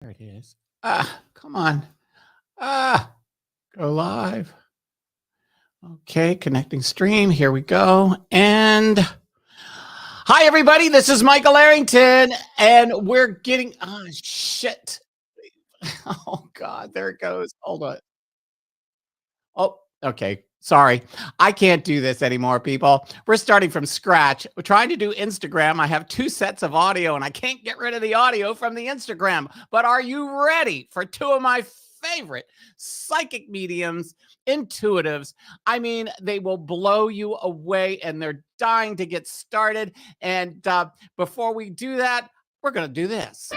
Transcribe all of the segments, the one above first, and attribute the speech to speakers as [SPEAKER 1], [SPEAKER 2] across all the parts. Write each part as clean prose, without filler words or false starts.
[SPEAKER 1] There it is. Come on. Go live. Okay, connecting stream. Here we go. And hi, everybody. This is Michael Arrington, and we're getting. Oh, shit. Oh, God. There it goes. Hold on. Oh, okay. Sorry. I can't do this anymore, people. We're starting from scratch. We're trying to do Instagram. I have 2 sets of audio, and I can't get rid of the audio from the Instagram. But are you ready for 2 of my favorite psychic mediums, intuitives? I mean, they will blow you away, and they're dying to get started. And before we do that, we're going to do this.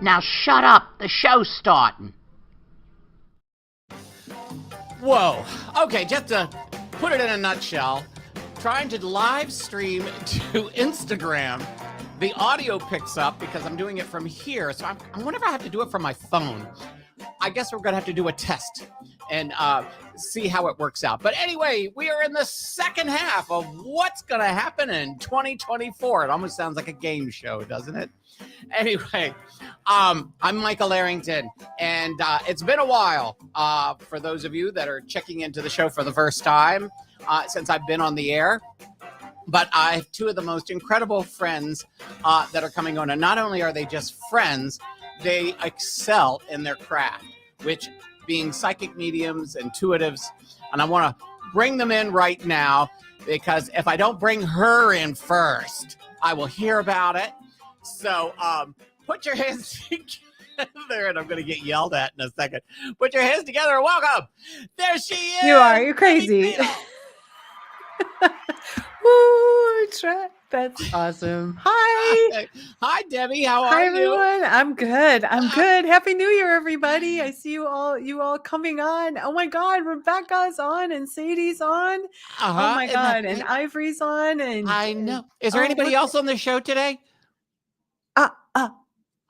[SPEAKER 2] Now shut up. The show's starting.
[SPEAKER 1] Whoa. Okay, just to put it in a nutshell, trying to live stream to Instagram. The audio picks up because I'm doing it from here. So I wonder if I have to do it from my phone. I guess we're going to have to do a test and see how it works out. But anyway, we are in the second half of what's going to happen in 2024. It almost sounds like a game show, doesn't it? Anyway, I'm Michael Arrington, and it's been a while for those of you that are checking into the show for the first time since I've been on the air. But I have 2 of the most incredible friends that are coming on. And not only are they just friends, they excel in their craft, which being psychic mediums, intuitives. And I want to bring them in right now, because if I don't bring her in first, I will hear about it. So put your hands together, and I'm going to get yelled at in a second. Put your hands together and welcome. There she is.
[SPEAKER 3] You are. You're crazy. Ooh, that's awesome. Hi.
[SPEAKER 1] Hi, Debbie. How are
[SPEAKER 3] Hi,
[SPEAKER 1] you?
[SPEAKER 3] everyone. I'm good. I'm good. Happy New Year, everybody. I see you all coming on. Oh my God, Rebecca's on and Sadie's on. Oh my God, and Ivory's on. And
[SPEAKER 1] I know. Is there anybody else on the show today?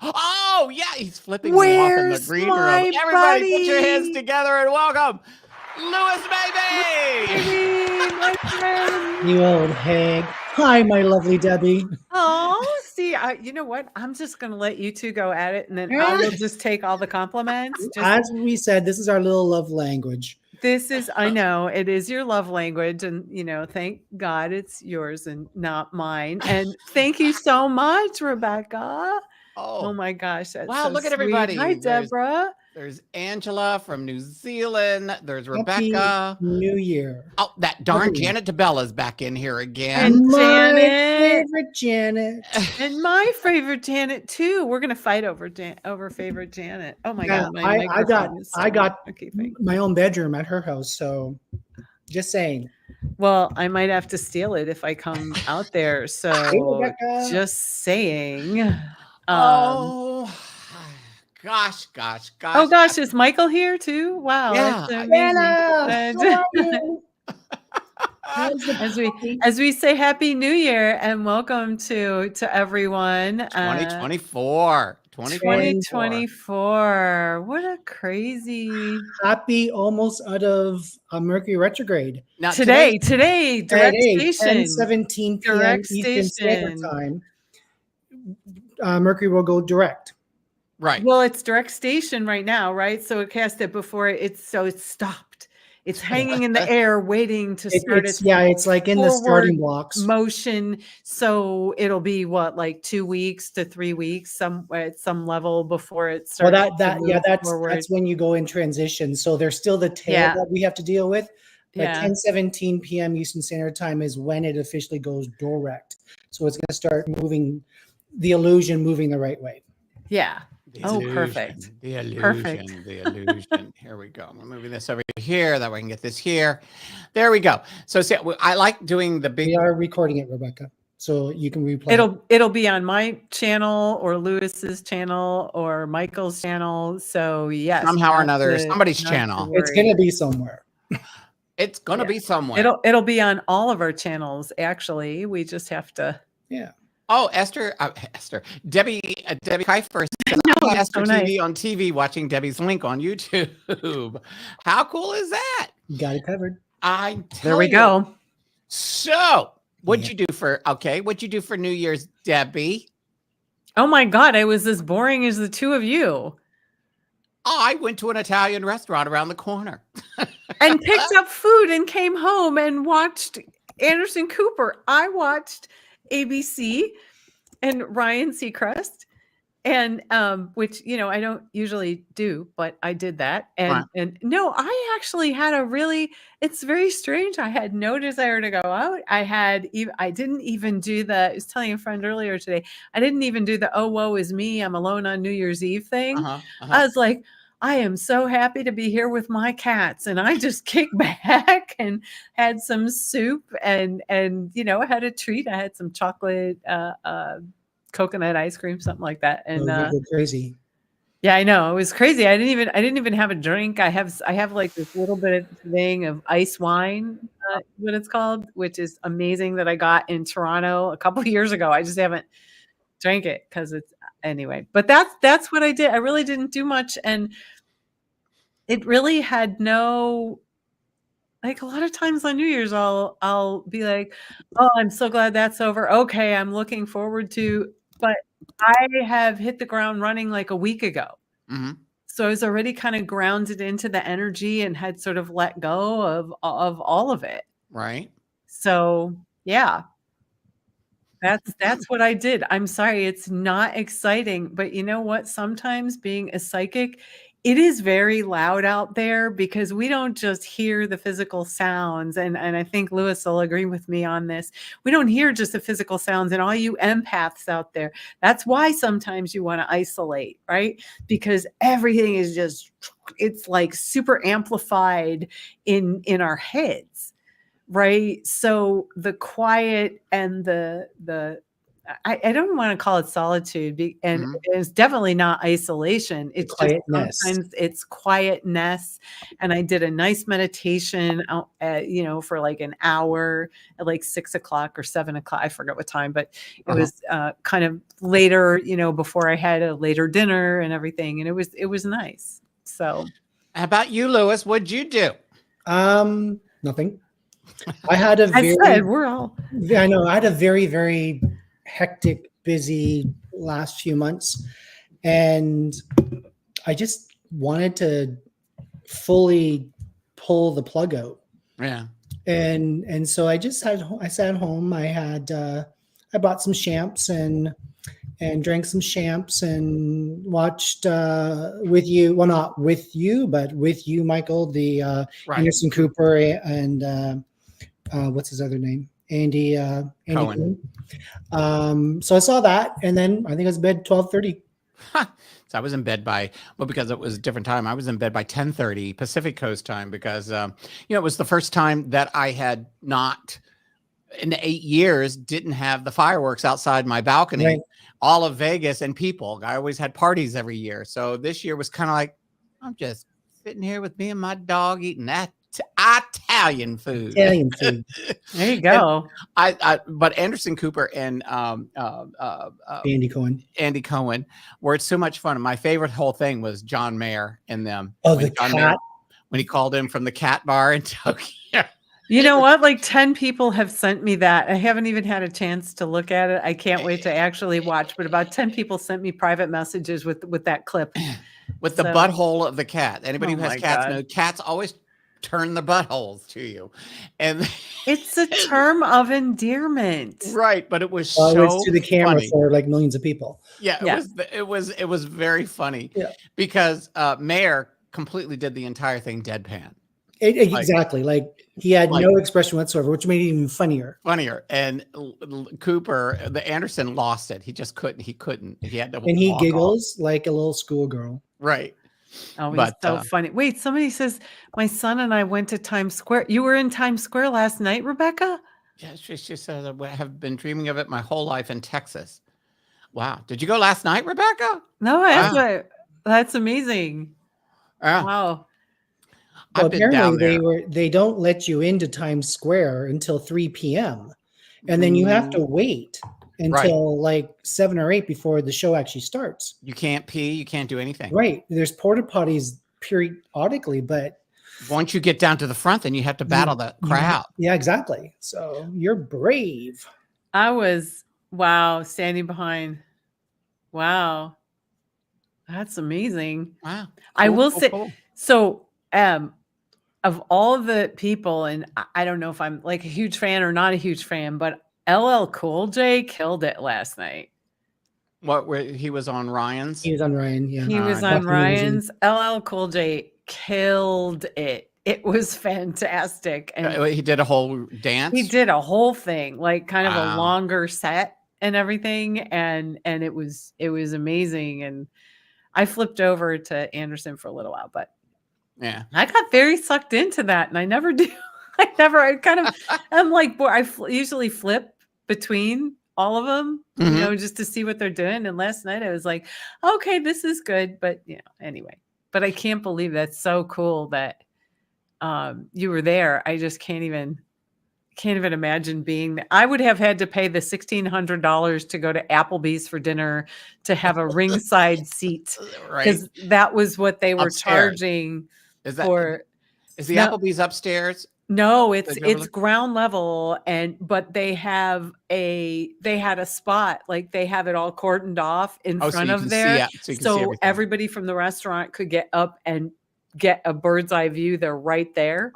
[SPEAKER 1] Oh, yeah, he's flipping me off in the green room. Everybody put your hands together and welcome Louis, baby!
[SPEAKER 3] My friend.
[SPEAKER 4] You old hag. Hi, my lovely Debbie.
[SPEAKER 3] Oh, see, you know what? I'm just going to let you 2 go at it, and then I will just take all the compliments.
[SPEAKER 4] As we said, this is our little love language.
[SPEAKER 3] This is, I know, it is your love language, and, thank God it's yours and not mine. And thank you so much, Rebecca. Oh my gosh. That's
[SPEAKER 1] wow,
[SPEAKER 3] so
[SPEAKER 1] look at
[SPEAKER 3] sweet.
[SPEAKER 1] everybody.
[SPEAKER 3] Hi, Debra.
[SPEAKER 1] There's Angela from New Zealand. There's Rebecca.
[SPEAKER 4] Happy New Year.
[SPEAKER 1] Oh, that darn Janet DeBella's back in here again.
[SPEAKER 3] And
[SPEAKER 4] my
[SPEAKER 3] Janet.
[SPEAKER 4] favorite Janet.
[SPEAKER 3] And my favorite Janet, too. We're going to fight over favorite Janet. Oh, my God.
[SPEAKER 4] I got my own bedroom at her house, so just saying.
[SPEAKER 3] Well, I might have to steal it if I come out there. So just saying.
[SPEAKER 1] Gosh.
[SPEAKER 3] Oh gosh, is Michael here too? Wow.
[SPEAKER 1] Yeah.
[SPEAKER 3] As we say Happy New Year and welcome to everyone.
[SPEAKER 1] 2024.
[SPEAKER 3] 2024. What a crazy
[SPEAKER 4] happy almost out of Mercury retrograde.
[SPEAKER 3] Now today, direct station.
[SPEAKER 4] 10:17 p.m. Eastern Standard Time. Mercury will go direct.
[SPEAKER 1] Right.
[SPEAKER 3] Well, it's direct station right now, right? So it cast it before it's stopped. It's hanging in the air, waiting to start.
[SPEAKER 4] It's like in the starting blocks
[SPEAKER 3] motion. So it'll be what, like 2 weeks to 3 weeks, at some level before it starts.
[SPEAKER 4] Well, that's when you go in transition. So there's still the tail that we have to deal with. But 10:17 p.m. Eastern Standard Time is when it officially goes direct. So it's going to start moving the illusion the right way.
[SPEAKER 3] Yeah.
[SPEAKER 1] Perfect. The illusion. Here we go. We're moving this over here. That way I can get this here. There we go. So see, I like doing the big.
[SPEAKER 4] We are recording it, Rebecca, so you can replay.
[SPEAKER 3] It'll be on my channel or Lewis's channel or Michael's channel. So yes,
[SPEAKER 1] somehow or another, somebody's channel.
[SPEAKER 4] It's gonna be somewhere.
[SPEAKER 1] It's gonna be somewhere.
[SPEAKER 3] It'll be on all of our channels. Actually, we just have to.
[SPEAKER 4] Yeah.
[SPEAKER 1] Oh, Debbie Kiefer says,
[SPEAKER 3] No,
[SPEAKER 1] "I'm
[SPEAKER 3] it's
[SPEAKER 1] Esther
[SPEAKER 3] so nice.
[SPEAKER 1] TV on TV watching Debbie's link on YouTube." How cool is that?
[SPEAKER 4] Got it covered.
[SPEAKER 3] There we go.
[SPEAKER 1] So, what'd you do for New Year's, Debbie?
[SPEAKER 3] Oh my God, I was as boring as the two of you.
[SPEAKER 1] I went to an Italian restaurant around the corner.
[SPEAKER 3] And picked up food and came home and watched Anderson Cooper. I watched ABC and Ryan Seacrest, and which I don't usually do, but I did that. And no, I actually had it's very strange. I had no desire to go out. I didn't even do I was telling a friend earlier today, I didn't even do the "oh woe is me, I'm alone on New Year's Eve" thing. I was like, I am so happy to be here with my cats. And I just kicked back and had some soup and had a treat. I had some chocolate coconut ice cream, something like that. And
[SPEAKER 4] crazy.
[SPEAKER 3] Yeah, I know. It was crazy. I didn't even have a drink. I have like this little bit of thing of ice wine, what it's called, which is amazing, that I got in Toronto a couple of years ago. I just haven't drank it because it's anyway. But that's what I did. I really didn't do much, and it really had no, like, a lot of times on New Year's I'll be like, oh, I'm so glad that's over. Okay, I'm looking forward to, but I have hit the ground running like a week ago.
[SPEAKER 1] Mm-hmm.
[SPEAKER 3] So I was already kind of grounded into the energy and had sort of let go of all of it.
[SPEAKER 1] Right.
[SPEAKER 3] So yeah, that's what I did. I'm sorry, it's not exciting, but you know what? Sometimes being a psychic, it is very loud out there because we don't just hear the physical sounds. And I think Lewis will agree with me on this. We don't hear just the physical sounds. And all you empaths out there, that's why sometimes you want to isolate, right? Because everything is it's like super amplified in our heads. Right. So the quiet and I don't want to call it solitude, and it's definitely not isolation. It's just sometimes it's quietness. And I did a nice meditation, for like an hour at like 6 o'clock or 7 o'clock. I forget what time, but it was kind of later, before I had a later dinner and everything. And it was nice. So,
[SPEAKER 1] how about you, Lewis? What'd you do?
[SPEAKER 4] Nothing. I had a very, I know, I had a very, very hectic, busy last few months, and I just wanted to fully pull the plug out.
[SPEAKER 1] Yeah.
[SPEAKER 4] And so I sat home. I bought some champs and drank some champs and watched with you. Well, not with you, but with you, Michael, the Anderson Cooper and what's his other name? Andy Cohen. So I saw that, and then I think I was in bed 12:30.
[SPEAKER 1] So I was in bed because it was a different time. I was in bed by 10:30 Pacific Coast time because it was the first time that I had not, in 8 years, didn't have the fireworks outside my balcony. Right. All of Vegas and people. I always had parties every year, so this year was kind of like, I'm just sitting here with me and my dog eating that Italian food.
[SPEAKER 3] There you go.
[SPEAKER 1] But Anderson Cooper and
[SPEAKER 4] Andy
[SPEAKER 1] Cohen were so much fun. And my favorite whole thing was John Mayer and them.
[SPEAKER 4] Oh, the cat.
[SPEAKER 1] When he called in from the cat bar in Tokyo.
[SPEAKER 3] You know what? Like 10 people have sent me that. I haven't even had a chance to look at it. I can't wait to actually watch, but about 10 people sent me private messages with that clip.
[SPEAKER 1] With the butthole of the cat. Anybody who has cats knows cats always turn the buttholes to you, and
[SPEAKER 3] it's a term of endearment,
[SPEAKER 1] right? But it was
[SPEAKER 4] so to the camera funny. For like millions of people.
[SPEAKER 1] Yeah, it was very funny.
[SPEAKER 4] Yeah.
[SPEAKER 1] Because Mayer completely did the entire thing deadpan.
[SPEAKER 4] Exactly, like he had no expression whatsoever, which made it even funnier.
[SPEAKER 1] And Cooper, the Anderson, lost it. He just couldn't. He had to.
[SPEAKER 4] And he giggles like a little schoolgirl.
[SPEAKER 1] Right.
[SPEAKER 3] Oh, he's so funny. Wait, somebody says my son and I went to Times Square. You were in Times Square last night, Rebecca?
[SPEAKER 1] Yeah, she says I have been dreaming of it my whole life in Texas. Wow. Did you go last night, Rebecca?
[SPEAKER 3] No, that's amazing. Wow.
[SPEAKER 4] Well, apparently they don't let you into Times Square until 3 p.m. and then you have to wait until like 7 or 8 before the show actually starts.
[SPEAKER 1] You can't pee. You can't do anything.
[SPEAKER 4] Right. There's porta potties periodically, but
[SPEAKER 1] once you get down to the front, then you have to battle the crowd.
[SPEAKER 4] Yeah, exactly. So you're brave.
[SPEAKER 3] I was, wow, standing behind. Wow. That's amazing.
[SPEAKER 1] Wow.
[SPEAKER 3] I
[SPEAKER 1] Cool,
[SPEAKER 3] will
[SPEAKER 1] cool,
[SPEAKER 3] say,
[SPEAKER 1] cool.
[SPEAKER 3] so of all of the people, and I don't know if I'm like a huge fan or not a huge fan, but LL Cool J killed it last night.
[SPEAKER 1] He was on Ryan's?
[SPEAKER 4] He was on Ryan, yeah.
[SPEAKER 3] He was on Ryan's. LL Cool J killed it. It was fantastic. And
[SPEAKER 1] he did a whole dance?
[SPEAKER 3] He did a whole thing, like kind of a longer set and everything. And it was amazing. And I flipped over to Anderson for a little while, but
[SPEAKER 1] yeah,
[SPEAKER 3] I got very sucked into that. And I never do. I'm like, boy, I usually flip between all of them, you know, just to see what they're doing. And last night I was like, okay, this is good. But anyway, but I can't believe that's so cool that you were there. I just can't even imagine being there. I would have had to pay the $1,600 to go to Applebee's for dinner to have a ringside seat, because that was what they were charging.
[SPEAKER 1] Is the Applebee's upstairs?
[SPEAKER 3] No, it's ground level, but they had a spot, like they have it all cordoned off in front of there, so everybody from the restaurant could get up and get a bird's eye view. They're right there.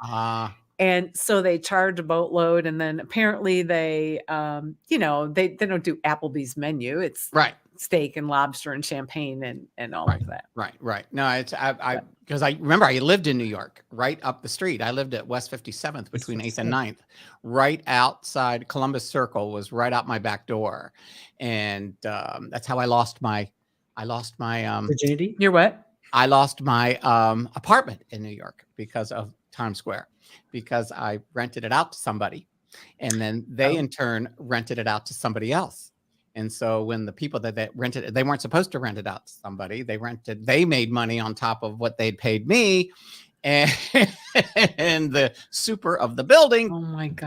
[SPEAKER 3] And so they charge a boatload, and then apparently they they don't do Applebee's menu. It's steak and lobster and champagne and all of that.
[SPEAKER 1] Right. No, it's because I remember I lived in New York, right up the street. I lived at West 57th between 8th and 9th, right outside Columbus Circle was right out my back door, and that's how I lost my
[SPEAKER 4] virginity.
[SPEAKER 3] You're what?
[SPEAKER 1] I lost my apartment in New York because of Times Square, because I rented it out to somebody, and then they in turn rented it out to somebody else. And so when the people that rented it, they weren't supposed to rent it out to somebody. They made money on top of what they'd paid me. And, and the super of the building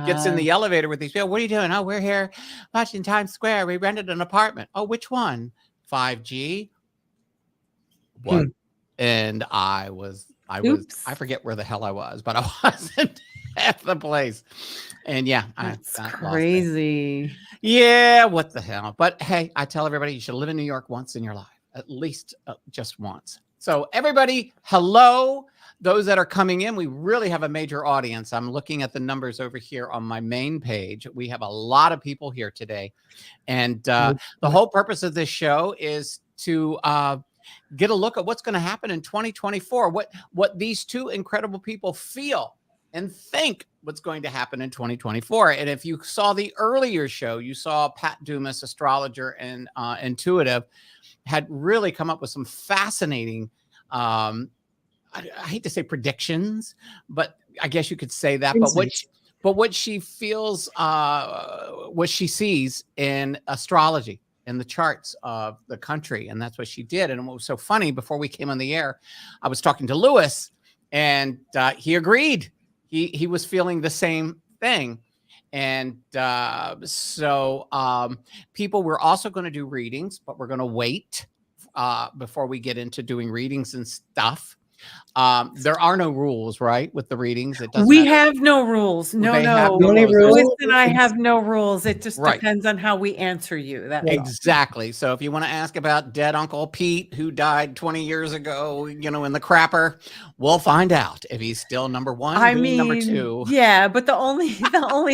[SPEAKER 1] gets in the elevator with these people. What are you doing? Oh, we're here watching Times Square. We rented an apartment. Oh, which one? 5G. What? And I forget where the hell I was, but I wasn't at the place. And
[SPEAKER 3] that's crazy.
[SPEAKER 1] Yeah, what the hell? But hey, I tell everybody you should live in New York once in your life, at least just once. So everybody, hello. Those that are coming in, we really have a major audience. I'm looking at the numbers over here on my main page. We have a lot of people here today. And the whole purpose of this show is to get a look at what's going to happen in 2024, what these two incredible people feel and think what's going to happen in 2024. And if you saw the earlier show, you saw Pat Dumas, astrologer and intuitive, had really come up with some fascinating, I hate to say predictions, but I guess you could say that. But what she feels, what she sees in astrology, in the charts of the country. And that's what she did. And what was so funny, before we came on the air, I was talking to Lewis, and he agreed. He was feeling the same thing. And so people, we're also going to do readings, but we're going to wait before we get into doing readings and stuff. There are no rules, right? With the readings, it doesn't.
[SPEAKER 3] We have no rules. No. Lewis and I have no rules. It just depends on how we answer you. That's
[SPEAKER 1] exactly. So if you want to ask about dead Uncle Pete, who died 20 years ago, in the crapper, we'll find out if he's still number one. Number two.
[SPEAKER 3] Yeah, but the only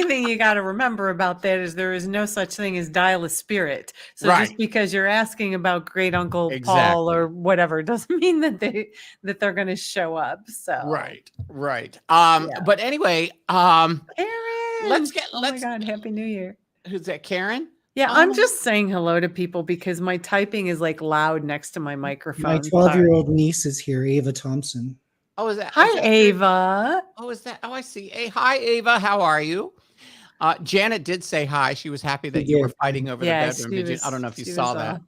[SPEAKER 3] thing you got to remember about that is there is no such thing as dial a spirit. So just because you're asking about great Uncle Paul or whatever doesn't mean that they're going to show up. So
[SPEAKER 1] right. But anyway, Karen,
[SPEAKER 3] oh my God, Happy New Year.
[SPEAKER 1] Who's that, Karen?
[SPEAKER 3] Yeah, I'm just saying hello to people because my typing is like loud next to my microphone.
[SPEAKER 4] My 12-year-old niece is here, Ava Thompson.
[SPEAKER 1] Oh, is that?
[SPEAKER 3] Hi, Ava.
[SPEAKER 1] Oh, is that? Oh, I see. Hey, hi, Ava. How are you? Janet did say hi. She was happy that you were fighting over the bedroom. I don't know if you saw that.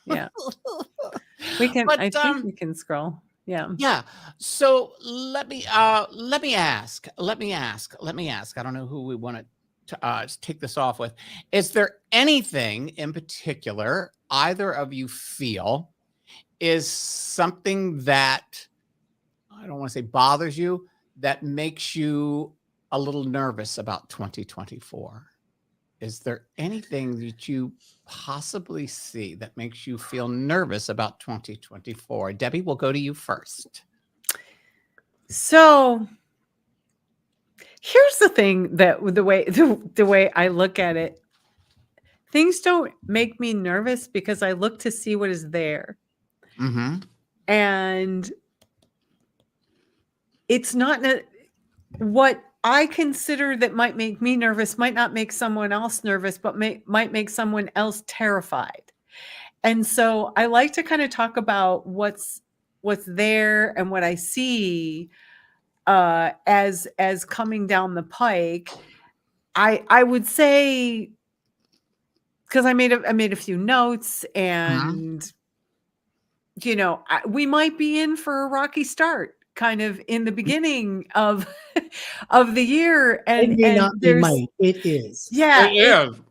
[SPEAKER 3] Yeah. We can. I think we can scroll.
[SPEAKER 1] Yeah. So let me ask. I don't know who we want to take this off with. Is there anything in particular either of you feel is something that, I don't want to say bothers you, that makes you a little nervous about 2024? Is there anything that you possibly see that makes you feel nervous about 2024? Debbie, we'll go to you first.
[SPEAKER 3] So here's the thing, that the way I look at it, things don't make me nervous because I look to see what is there.
[SPEAKER 1] Mm-hmm.
[SPEAKER 3] And it's not what I consider that might make me nervous might not make someone else nervous, but might make someone else terrified. And so I like to kind of talk about what's there and what I see as coming down the pike. I would say, because I made a few notes, and you know, we might be in for a rocky start kind of in the beginning of the year, and
[SPEAKER 4] it may not be
[SPEAKER 3] there's
[SPEAKER 4] might, it is.
[SPEAKER 3] yeah,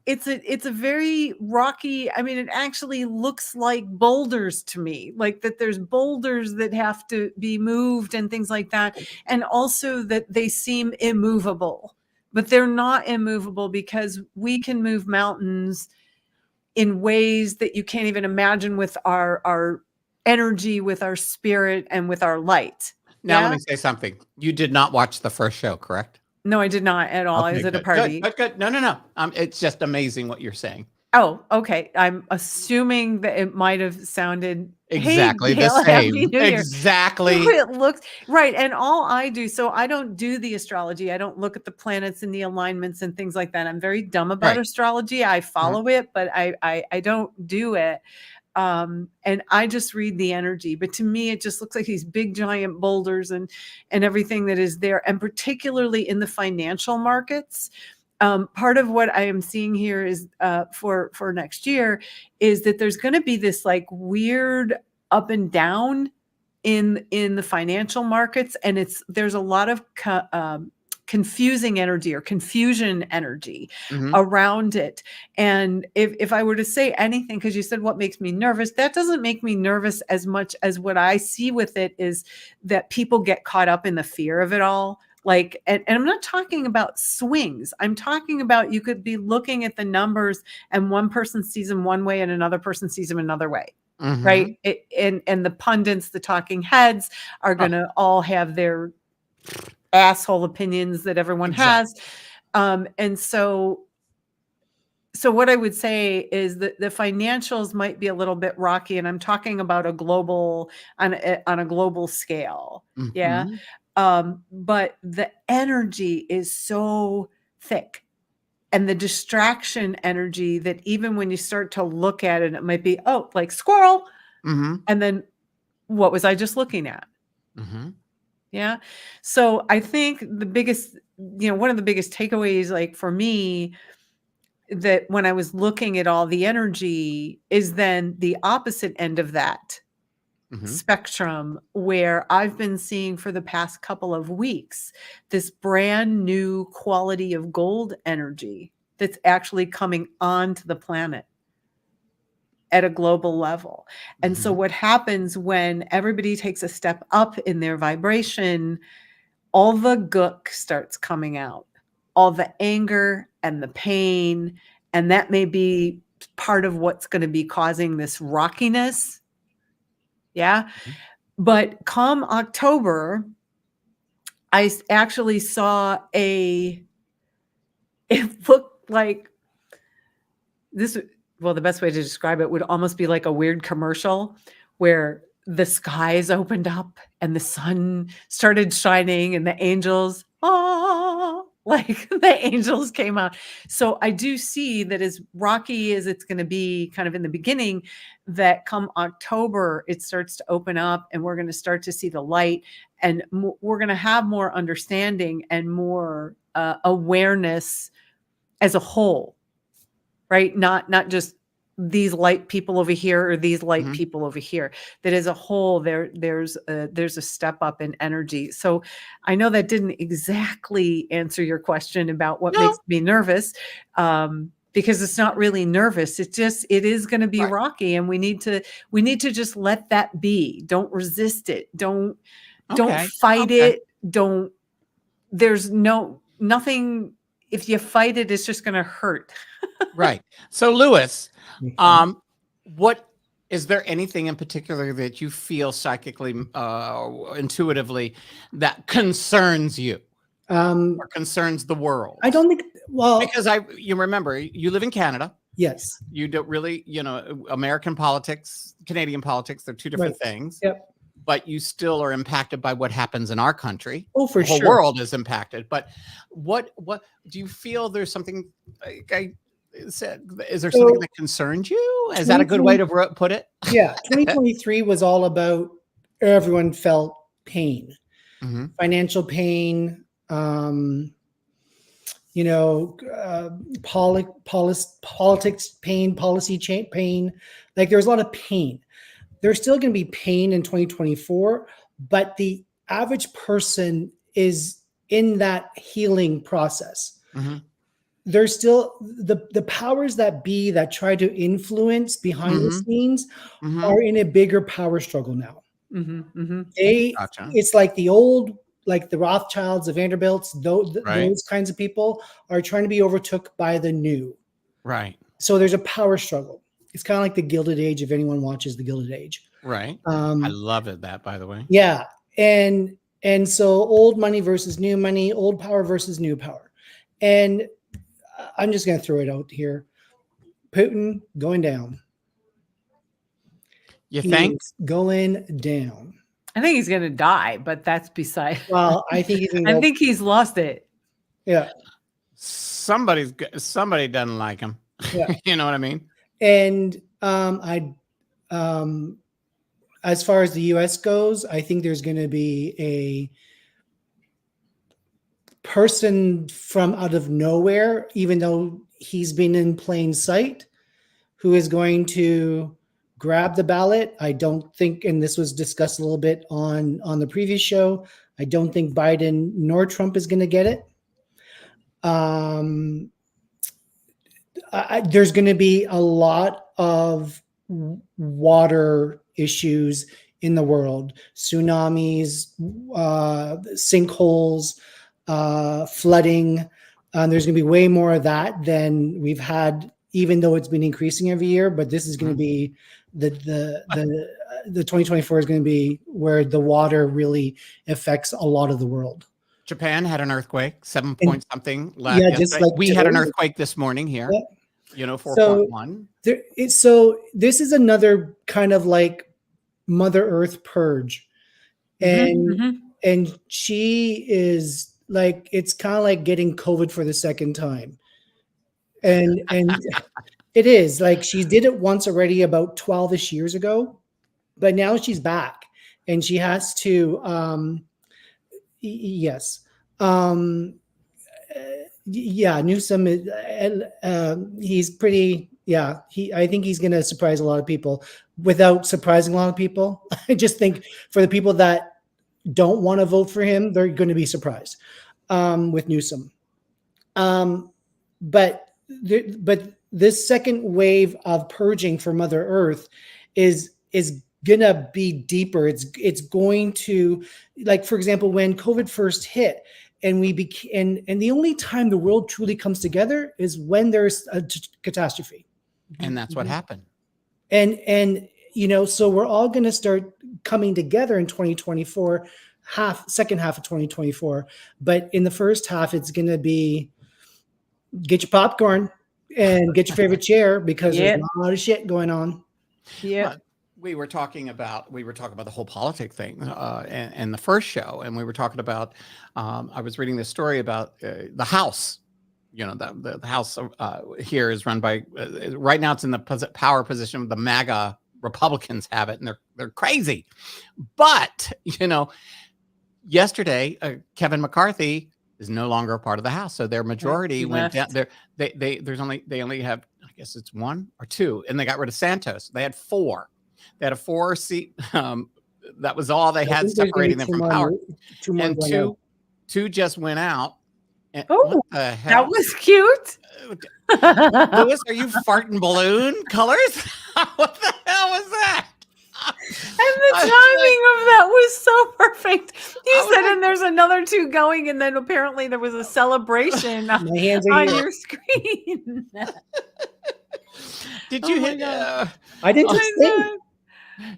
[SPEAKER 1] It is.
[SPEAKER 3] it's a very rocky. I mean, it actually looks like boulders to me, like that there's boulders that have to be moved and things like that, and also that they seem immovable, but they're not immovable because we can move mountains in ways that you can't even imagine with our energy, with our spirit, and with our light.
[SPEAKER 1] Now,
[SPEAKER 3] Yeah?
[SPEAKER 1] let me say something. You did not watch the first show, correct?
[SPEAKER 3] No, I did not at all. I was at a party.
[SPEAKER 1] Good. No. It's just amazing what you're saying.
[SPEAKER 3] Oh, okay. I'm assuming that it might have sounded
[SPEAKER 1] Exactly
[SPEAKER 3] hey,
[SPEAKER 1] the
[SPEAKER 3] Gail, Happy
[SPEAKER 1] same.
[SPEAKER 3] New Year.
[SPEAKER 1] Exactly.
[SPEAKER 3] It looks right. And all I do, so I don't do the astrology. I don't look at the planets and the alignments and things like that. I'm very dumb about astrology. I follow it, but I don't do it. And I just read the energy. But to me, it just looks like these big giant boulders and everything that is there, and particularly in the financial markets. Part of what I am seeing here is for next year is that there's going to be this like weird up and down in the financial markets, and there's a lot of confusing energy or confusion energy around it. And if I were to say anything, because you said what makes me nervous, that doesn't make me nervous as much as what I see with it is that people get caught up in the fear of it all. Like, and I'm not talking about swings. I'm talking about, you could be looking at the numbers and one person sees them one way and another person sees them another way. Right. And the pundits, the talking heads are going to all have their asshole opinions that everyone has. And so what I would say is that the financials might be a little bit rocky, and I'm talking about a global, on a global scale. Yeah. But the energy is so thick, and the distraction energy that even when you start to look at it, it might be, oh, like squirrel. And then what was I just looking at? Yeah. So I think the biggest, one of the biggest takeaways, like for me, that when I was looking at all the energy is then the opposite end of that spectrum, where I've been seeing for the past couple of weeks this brand new quality of gold energy that's actually coming onto the planet at a global level. And so what happens when everybody takes a step up in their vibration, all the gook starts coming out, all the anger and the pain, and that may be part of what's going to be causing this rockiness. Yeah. But come October, I actually saw it looked like this. Well, the best way to describe it would almost be like a weird commercial where the skies opened up and the sun started shining and the angels, like the angels came out. So I do see that as rocky as it's going to be kind of in the beginning, that come October, it starts to open up and we're going to start to see the light, and we're going to have more understanding and more awareness as a whole, right? Not just these light people over here or these light
[SPEAKER 1] Mhm.
[SPEAKER 3] people over here. That as a whole, there's a step up in energy. So I know that didn't exactly answer your question about what
[SPEAKER 1] No.
[SPEAKER 3] makes me nervous, because it's not really nervous. It is going to be
[SPEAKER 1] Right.
[SPEAKER 3] rocky, and we need to just let that be. Don't resist it. Don't
[SPEAKER 1] Okay.
[SPEAKER 3] fight
[SPEAKER 1] Okay.
[SPEAKER 3] it. Don't. There's nothing. If you fight it, it's just going to hurt.
[SPEAKER 1] Right. So, Lewis,
[SPEAKER 4] Mhm.
[SPEAKER 1] what is there anything in particular that you feel psychically, intuitively that concerns you
[SPEAKER 4] Um,
[SPEAKER 1] or concerns the world?
[SPEAKER 4] I don't think. Well,
[SPEAKER 1] Because you remember, you live in Canada.
[SPEAKER 4] yes,
[SPEAKER 1] You don't really, American politics, Canadian politics, they're two different
[SPEAKER 4] right.
[SPEAKER 1] things,
[SPEAKER 4] Yep.
[SPEAKER 1] but you still are impacted by what happens in our country.
[SPEAKER 4] Oh, for
[SPEAKER 1] The whole
[SPEAKER 4] sure.
[SPEAKER 1] world is impacted. But what do you feel there's something like I said, is there something
[SPEAKER 4] So
[SPEAKER 1] that concerns you? Is that a good way
[SPEAKER 4] 2020,
[SPEAKER 1] to put it?
[SPEAKER 4] yeah, 2023 was all about everyone felt pain,
[SPEAKER 1] Mhm.
[SPEAKER 4] financial pain, you know, politics pain, policy pain. Like there's a lot of pain. There's still going to be pain in 2024, but the average person is in that healing process.
[SPEAKER 1] Mhm.
[SPEAKER 4] There's still the powers that be that try to influence behind the
[SPEAKER 1] Mhm.
[SPEAKER 4] scenes
[SPEAKER 1] Mhm.
[SPEAKER 4] are in a bigger power struggle now.
[SPEAKER 3] Mm-hmm.
[SPEAKER 1] Gotcha.
[SPEAKER 4] It's like the old, like the Rothschilds, the Vanderbilts,
[SPEAKER 1] Right.
[SPEAKER 4] those kinds of people are trying to be overtook by the new.
[SPEAKER 1] Right.
[SPEAKER 4] So there's a power struggle. It's kind of like the Gilded Age, if anyone watches the Gilded Age.
[SPEAKER 1] Right. I love it, that, by the way.
[SPEAKER 4] Yeah, and so old money versus new money, old power versus new power, and I'm just going to throw it out here. Putin going down.
[SPEAKER 1] You
[SPEAKER 4] He
[SPEAKER 1] think?
[SPEAKER 4] is going down.
[SPEAKER 3] I think he's going to die, but that's beside.
[SPEAKER 4] Well, I think he's going to
[SPEAKER 3] I
[SPEAKER 4] go.
[SPEAKER 3] think he's lost it.
[SPEAKER 4] Yeah,
[SPEAKER 1] Somebody doesn't like him.
[SPEAKER 4] yeah.
[SPEAKER 1] You know what I mean?
[SPEAKER 4] And as far as the U.S. goes, I think there's going to be a person from out of nowhere, even though he's been in plain sight, who is going to grab the ballot. I don't think, and this was discussed a little bit on the previous show, I don't think Biden nor Trump is going to get it. There's going to be a lot of water issues in the world, tsunamis, sinkholes, flooding. There's going to be way more of that than we've had, even though it's been increasing every year. But this is going to be the 2024 is going to be where the water really affects a lot of the world.
[SPEAKER 1] Japan had an earthquake, 7 point something.
[SPEAKER 4] Yeah, just
[SPEAKER 1] yesterday.
[SPEAKER 4] like
[SPEAKER 1] We had an
[SPEAKER 4] today.
[SPEAKER 1] earthquake this morning here.
[SPEAKER 4] Yeah.
[SPEAKER 1] 4.1.
[SPEAKER 4] So this is another kind of like Mother Earth purge, and she is like, it's kind of like getting COVID for the second time, and it is like she did it once already about 12ish years ago, but now she's back, and she has to yes. Yeah, Newsom is, he's pretty, yeah, I think he's going to surprise a lot of people without surprising a lot of people. I just think for the people that don't want to vote for him, they're going to be surprised with Newsom. But this second wave of purging for Mother Earth is gonna be deeper. It's going to, like, for example, when COVID first hit, and and the only time the world truly comes together is when there's a catastrophe,
[SPEAKER 1] And that's what happened.
[SPEAKER 4] and so we're all going to start coming together in 2024, second half of 2024. But in the first half, it's going to be get your popcorn and get your favorite chair, because there's a lot of shit going on.
[SPEAKER 3] Yeah.
[SPEAKER 1] But we were talking about the whole politic thing and the first show, and we were talking about. I was reading this story about the House. The House here is run by right now. It's in the power position. The MAGA Republicans have it, and they're crazy. But yesterday Kevin McCarthy is no longer a part of the House, so their majority went down. They only have, I guess it's 1 or 2, and they got rid of Santos. They had 4. They had a 4-seat. That was all they had separating them from power. And two just went out. And what the hell?
[SPEAKER 3] That was cute.
[SPEAKER 1] Louis, are you farting balloon colors? What the hell was that?
[SPEAKER 3] And the timing of that was so perfect. You said, and there's another 2 going, and then apparently there was a celebration on your screen.
[SPEAKER 1] Did you hit?
[SPEAKER 4] I didn't sing.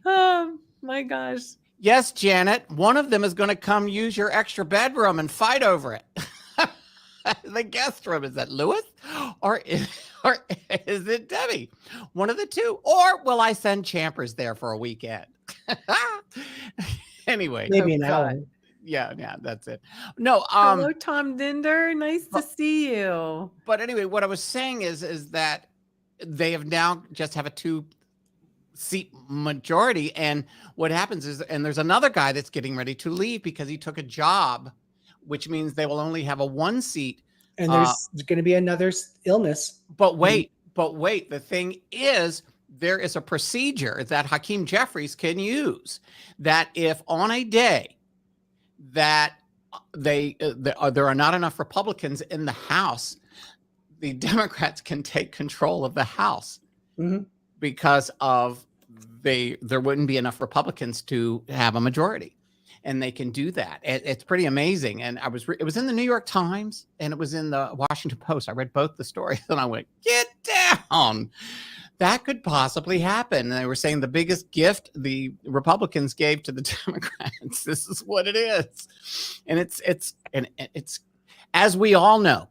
[SPEAKER 3] Oh my gosh.
[SPEAKER 1] Yes, Janet. One of them is going to come use your extra bedroom and fight over it. The guest room. Is that Louis? Or is it Debbie? One of the 2. Or will I send Champers there for a weekend? Anyway.
[SPEAKER 4] Maybe an hour.
[SPEAKER 1] Yeah, that's it. No,
[SPEAKER 3] hello, Tom Dinder. Nice to see you.
[SPEAKER 1] But anyway, what I was saying is that they have now just have a 2-seat majority. And what happens is, and there's another guy that's getting ready to leave because he took a job, which means they will only have a 1-seat.
[SPEAKER 4] And there's going to be another illness.
[SPEAKER 1] But wait, the thing is, there is a procedure that Hakeem Jeffries can use, that if on a day that there are not enough Republicans in the House, the Democrats can take control of the House because of there wouldn't be enough Republicans to have a majority. And they can do that. It's pretty amazing. And it was in the New York Times and it was in the Washington Post. I read both the stories and I went, get down. That could possibly happen. And they were saying the biggest gift the Republicans gave to the Democrats. This is what it is. And it's as we all know,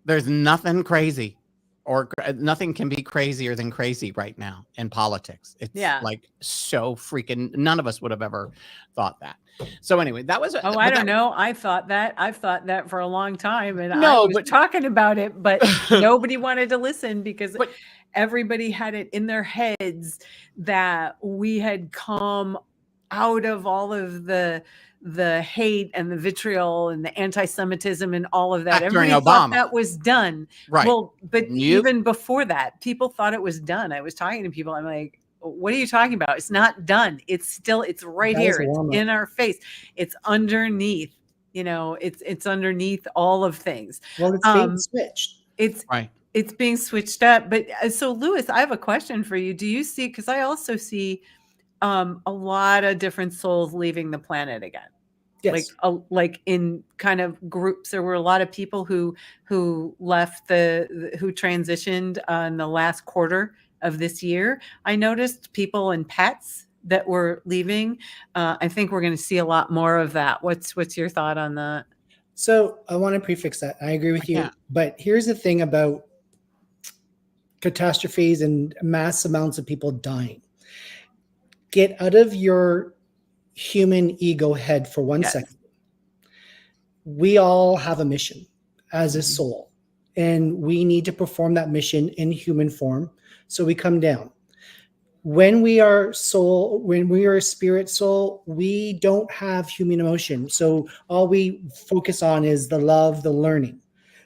[SPEAKER 1] there's nothing crazy or nothing can be crazier than crazy right now in politics. It's like so freaking, none of us would have ever thought that. So anyway, that was.
[SPEAKER 3] I don't know. I've thought that for a long time, and I was talking about it, but nobody wanted to listen because everybody had it in their heads that we had come out of all of the hate and the vitriol and the anti-Semitism and all of that. Everybody thought that was done. Right. Well, but even before that, people thought it was done. I was talking to people. I'm like, what are you talking about? It's not done. It's right here. It's in our face. It's underneath, it's underneath all of things.
[SPEAKER 4] Well, it's being switched.
[SPEAKER 3] It's being switched up. But so Louis, I have a question for you. Do you see, because I also see a lot of different souls leaving the planet again. Yes. Like in kind of groups. There were a lot of people who left who transitioned in the last quarter of this year. I noticed people and pets that were leaving. I think we're going to see a lot more of that. What's your thought on that?
[SPEAKER 4] So I want to prefix that. I agree with you. Yeah. But here's the thing about catastrophes and mass amounts of people dying. Get out of your human ego head for 1 second. We all have a mission as a soul, and we need to perform that mission in human form. So we come down. When we are soul, when we are a spirit soul, we don't have human emotion. So all we focus on is the love, the learning.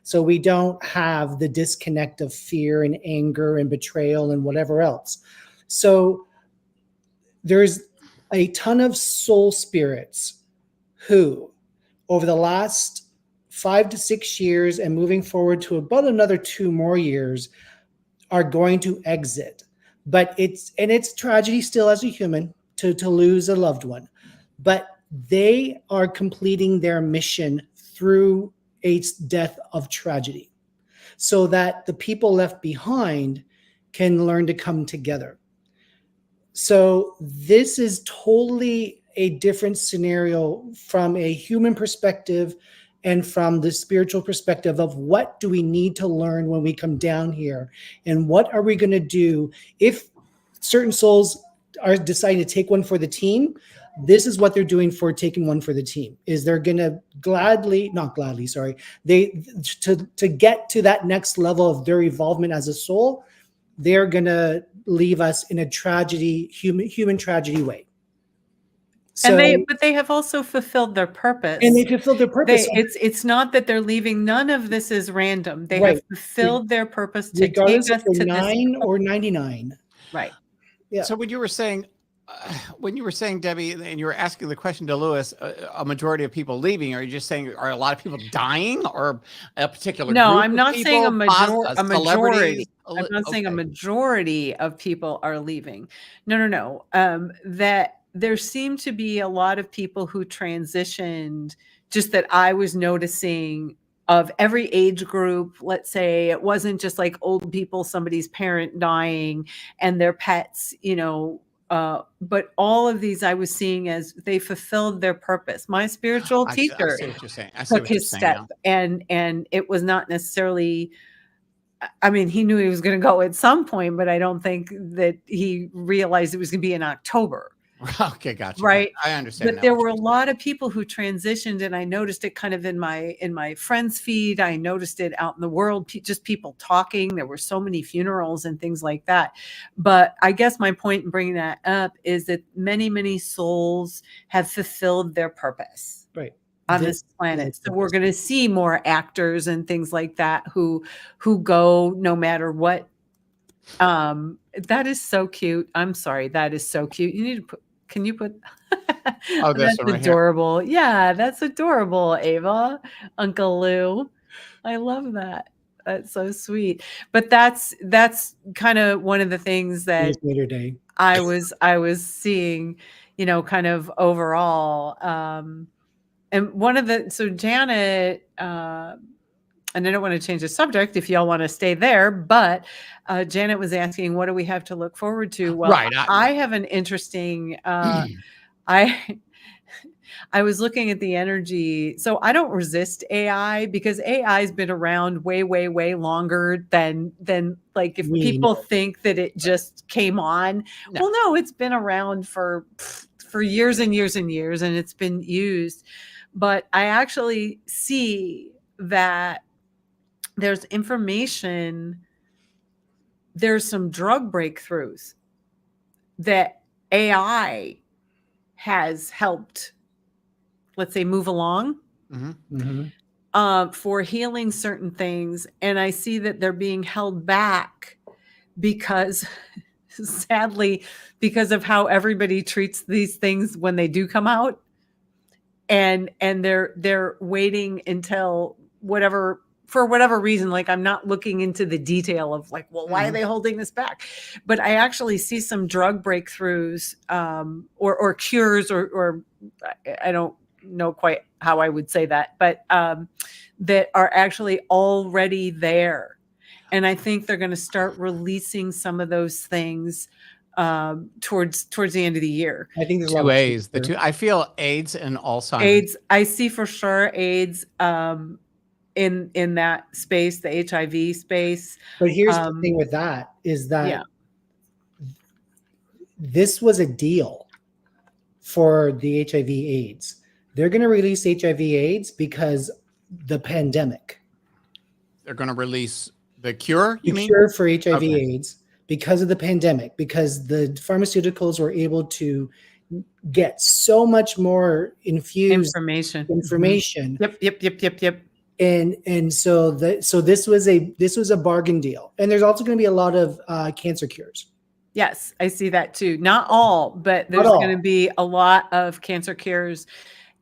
[SPEAKER 4] So we don't have the disconnect of fear and anger and betrayal and whatever else. So there's a ton of soul spirits who, over the last 5 to 6 years and moving forward to about another 2 more years, are going to exit. But it's tragedy still as a human to lose a loved one. But they are completing their mission through a death of tragedy so that the people left behind can learn to come together. So this is totally a different scenario from a human perspective and from the spiritual perspective of what do we need to learn when we come down here, and what are we going to do if certain souls are deciding to take one for the team. This is what they're doing for taking one for the team, is they're going to to get to that next level of their evolvement as a soul, they're going to leave us in a tragedy, human tragedy way. So
[SPEAKER 3] but they have also fulfilled their purpose.
[SPEAKER 4] and they fulfilled their purpose.
[SPEAKER 3] It's not that they're leaving. None of this is random. They
[SPEAKER 4] Right.
[SPEAKER 3] have fulfilled their purpose to
[SPEAKER 4] Regardless
[SPEAKER 3] take
[SPEAKER 4] if
[SPEAKER 3] us
[SPEAKER 4] they're
[SPEAKER 3] to this
[SPEAKER 4] 9 or 99.
[SPEAKER 3] right.
[SPEAKER 4] Yeah.
[SPEAKER 1] So when you were saying, Debbie, and you were asking the question to Lewis, a majority of people leaving, are you just saying, are a lot of people dying, or a particular
[SPEAKER 3] No,
[SPEAKER 1] group
[SPEAKER 3] I'm
[SPEAKER 1] of
[SPEAKER 3] not saying a
[SPEAKER 1] people,
[SPEAKER 3] majority.
[SPEAKER 1] celebrities?
[SPEAKER 3] I'm not saying a
[SPEAKER 1] Okay.
[SPEAKER 3] majority of people are leaving. No. That there seem to be a lot of people who transitioned, just that I was noticing, of every age group. Let's say it wasn't just like old people, somebody's parent dying and their pets, but all of these I was seeing as they fulfilled their purpose. My spiritual
[SPEAKER 1] I
[SPEAKER 3] teacher
[SPEAKER 1] see what you're saying. I see
[SPEAKER 3] took
[SPEAKER 1] what you're
[SPEAKER 3] his
[SPEAKER 1] saying
[SPEAKER 3] step,
[SPEAKER 1] now.
[SPEAKER 3] and it was not necessarily, I mean, he knew he was going to go at some point, but I don't think that he realized it was going to be in October.
[SPEAKER 1] Okay, gotcha.
[SPEAKER 3] Right.
[SPEAKER 1] I understand
[SPEAKER 3] But
[SPEAKER 1] now.
[SPEAKER 3] there were a lot of people who transitioned, and I noticed it kind of in my friends feed. I noticed it out in the world, just people talking. There were so many funerals and things like that. But I guess my point in bringing that up is that many souls have fulfilled their purpose.
[SPEAKER 4] Right.
[SPEAKER 3] On this planet. So we're going to see more actors and things like that who go no matter what. That is so cute. I'm sorry. That is so cute. You need to put, can you put,
[SPEAKER 1] Oh, this
[SPEAKER 3] that's
[SPEAKER 1] one right here.
[SPEAKER 3] adorable. Yeah, that's adorable, Ava. Uncle Lou. I love that. That's so sweet. But that's kind of one of the things that
[SPEAKER 4] Later day.
[SPEAKER 3] I was seeing, kind of overall. And one of the, so Janet, and I don't want to change the subject if y'all want to stay there, but Janet was asking, what do we have to look forward to? Well,
[SPEAKER 1] Right.
[SPEAKER 3] I have an interesting, I was looking at the energy. So I don't resist AI, because AI has been around way longer than like, if people think that it just came on.
[SPEAKER 1] No.
[SPEAKER 3] Well, no, it's been around for years and years and years, and it's been used. But I actually see that there's information, there's some drug breakthroughs that AI has helped, let's say, move along for healing certain things. And I see that they're being held back because, sadly, because of how everybody treats these things when they do come out. And they're waiting until for whatever reason. Like, I'm not looking into the detail of like, well, why are they holding this back? But I actually see some drug breakthroughs, or cures, or I don't know quite how I would say that, but that are actually already there. And I think they're going to start releasing some of those things towards the end of the year.
[SPEAKER 4] I think there's
[SPEAKER 1] two A's. I feel AIDS and Alzheimer's.
[SPEAKER 3] AIDS, I see for sure AIDS in that space, the HIV space.
[SPEAKER 4] But here's the thing with that is that this was a deal for the HIV AIDS. They're going to release HIV AIDS because the pandemic.
[SPEAKER 1] They're going to release the cure, you mean?
[SPEAKER 4] Cure for HIV AIDS because of the pandemic, because the pharmaceuticals were able to get so much more infused information.
[SPEAKER 3] Yep.
[SPEAKER 4] And so this was a bargain deal. And there's also going to be a lot of cancer cures.
[SPEAKER 3] Yes, I see that too. Not all, but there's going to be a lot of cancer cures.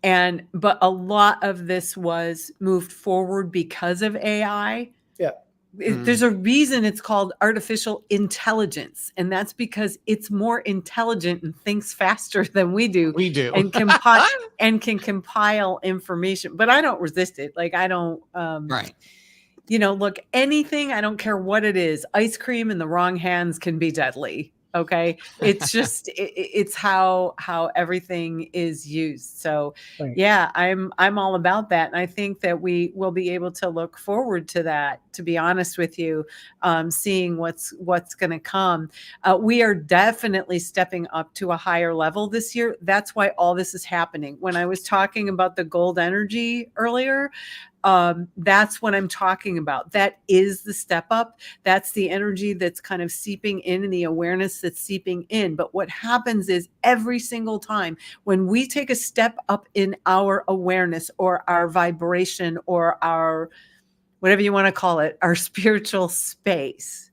[SPEAKER 3] But a lot of this was moved forward because of AI.
[SPEAKER 4] Yeah.
[SPEAKER 3] There's a reason it's called artificial intelligence, and that's because it's more intelligent and thinks faster than we do. And can compile information. But I don't resist it. Like, I don't
[SPEAKER 1] right.
[SPEAKER 3] Look, anything, I don't care what it is, ice cream in the wrong hands can be deadly. Okay. It's just, it's how everything is used. So yeah, I'm all about that. And I think that we will be able to look forward to that, to be honest with you, seeing what's going to come. We are definitely stepping up to a higher level this year. That's why all this is happening. When I was talking about the gold energy earlier, That's what I'm talking about. That is the step up. That's the energy that's kind of seeping in and the awareness that's seeping in. But what happens is every single time when we take a step up in our awareness or our vibration or our, whatever you want to call it, our spiritual space,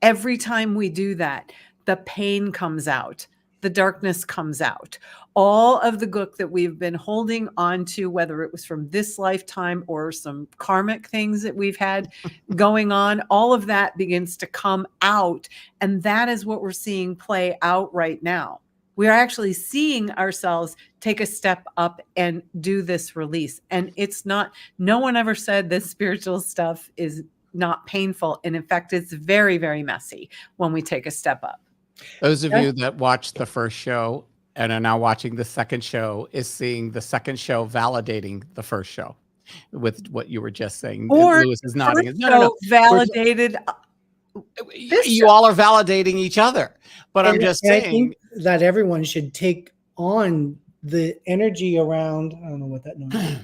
[SPEAKER 3] every time we do that, the pain comes out. The darkness comes out. All of the gook that we've been holding on to, whether it was from this lifetime or some karmic things that we've had going on, all of that begins to come out. And that is what we're seeing play out right now. We are actually seeing ourselves take a step up and do this release. And it's not, no one ever said this spiritual stuff is not painful. And in fact, it's very, very messy when we take a step up.
[SPEAKER 1] Those of you that watched the first show and are now watching the second show is seeing the second show validating the first show with what you were just saying.
[SPEAKER 3] Or
[SPEAKER 1] Lewis is nodding.
[SPEAKER 3] no. Validated.
[SPEAKER 1] You all are validating each other. But I'm just saying.
[SPEAKER 4] I think that everyone should take on the energy around, I don't know what that noise is,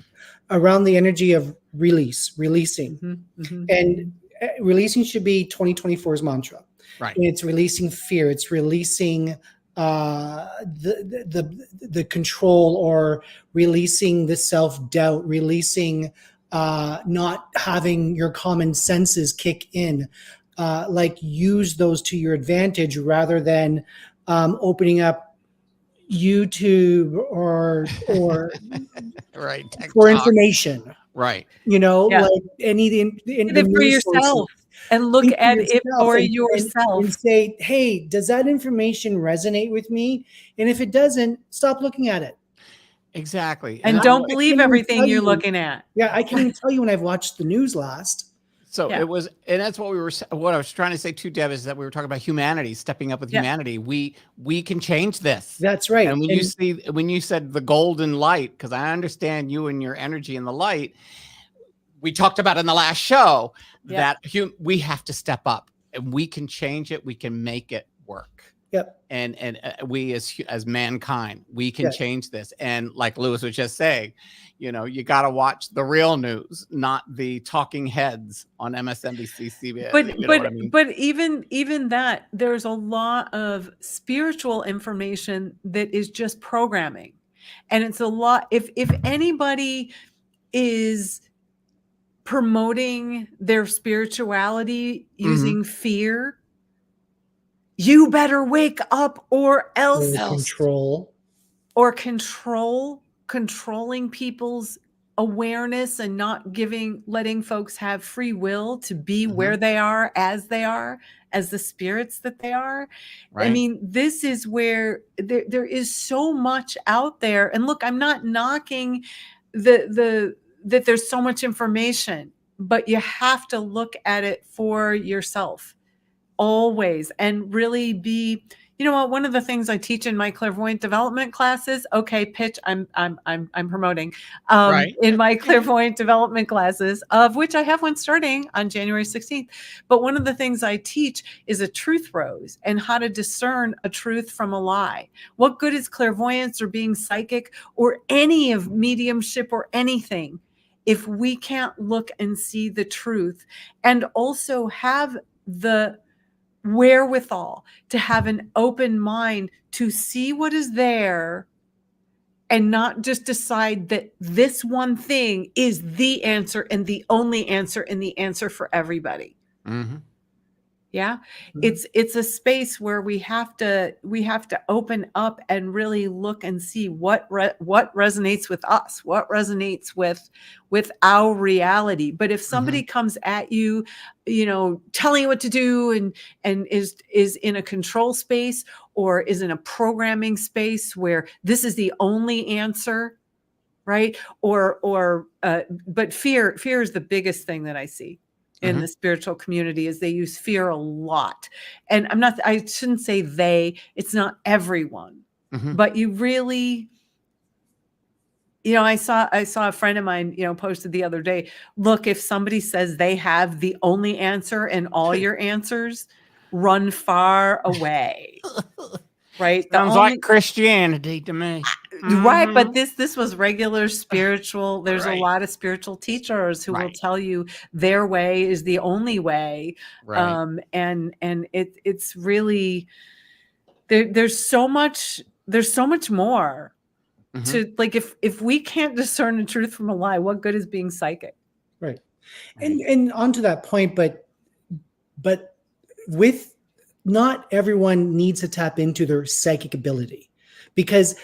[SPEAKER 4] around the energy of releasing. And releasing should be 2024's mantra.
[SPEAKER 1] Right.
[SPEAKER 4] And it's releasing fear. It's releasing the control, or releasing the self-doubt, releasing not having your common senses kick in. Like, use those to your advantage rather than opening up YouTube or
[SPEAKER 1] right,
[SPEAKER 4] for information.
[SPEAKER 1] Right.
[SPEAKER 4] You know, like any
[SPEAKER 3] the for yourself. And look at it for yourself.
[SPEAKER 4] And say, hey, does that information resonate with me? And if it doesn't, stop looking at it.
[SPEAKER 1] Exactly.
[SPEAKER 3] And don't believe everything you're looking at.
[SPEAKER 4] Yeah, I can't even tell you when I've watched the news last.
[SPEAKER 1] So it was, and that's what what I was trying to say too, Deb, is that we were talking about humanity, stepping up with humanity. We can change this.
[SPEAKER 4] That's right.
[SPEAKER 1] And when you said the golden light, because I understand you and your energy in the light, we talked about in the last show that we have to step up, and we can change it. We can make it work.
[SPEAKER 4] Yep.
[SPEAKER 1] And we as mankind, we can change this. And like Lewis was just saying, you know, you got to watch the real news, not the talking heads on MSNBC, CBS.
[SPEAKER 3] But even that, there's a lot of spiritual information that is just programming, and it's a lot. If anybody is promoting their spirituality using fear, you better wake up, or else controlling people's awareness and not letting folks have free will to be where they are, as the spirits that they are. Right. I mean, this is where there is so much out there. And look, I'm not knocking that there's so much information, but you have to look at it for yourself always, and really be, you know what, one of the things I teach in my clairvoyant development classes, pitch, I'm promoting, in my clairvoyant development classes, of which I have one starting on January 16th. But one of the things I teach is a truth rose, and how to discern a truth from a lie. What good is clairvoyance or being psychic or any of mediumship or anything if we can't look and see the truth, and also have the wherewithal to have an open mind to see what is there, and not just decide that this one thing is the answer and the only answer and the answer for everybody. Yeah. It's a space where we have to open up and really look and see what resonates with us, what resonates with our reality. But if somebody comes at you, you know, telling you what to do, and is in a control space, or is in a programming space where this is the only answer, right? But fear is the biggest thing that I see in the spiritual community, is they use fear a lot. And I shouldn't say it's not everyone, but you really, you know, I saw a friend of mine, you know, posted the other day, look, if somebody says they have the only answer and all your answers, run far away. right?
[SPEAKER 1] Sounds like Christianity to me.
[SPEAKER 3] Right, but this was regular spiritual. There's a
[SPEAKER 1] Right.
[SPEAKER 3] lot of spiritual teachers who will
[SPEAKER 1] Right.
[SPEAKER 3] tell you their way is the only way.
[SPEAKER 1] Right.
[SPEAKER 3] And it's really there's so much more to, like, if we can't discern the truth from a lie, what good is being psychic?
[SPEAKER 4] Right. And onto that point, but with not everyone needs to tap into their psychic ability, because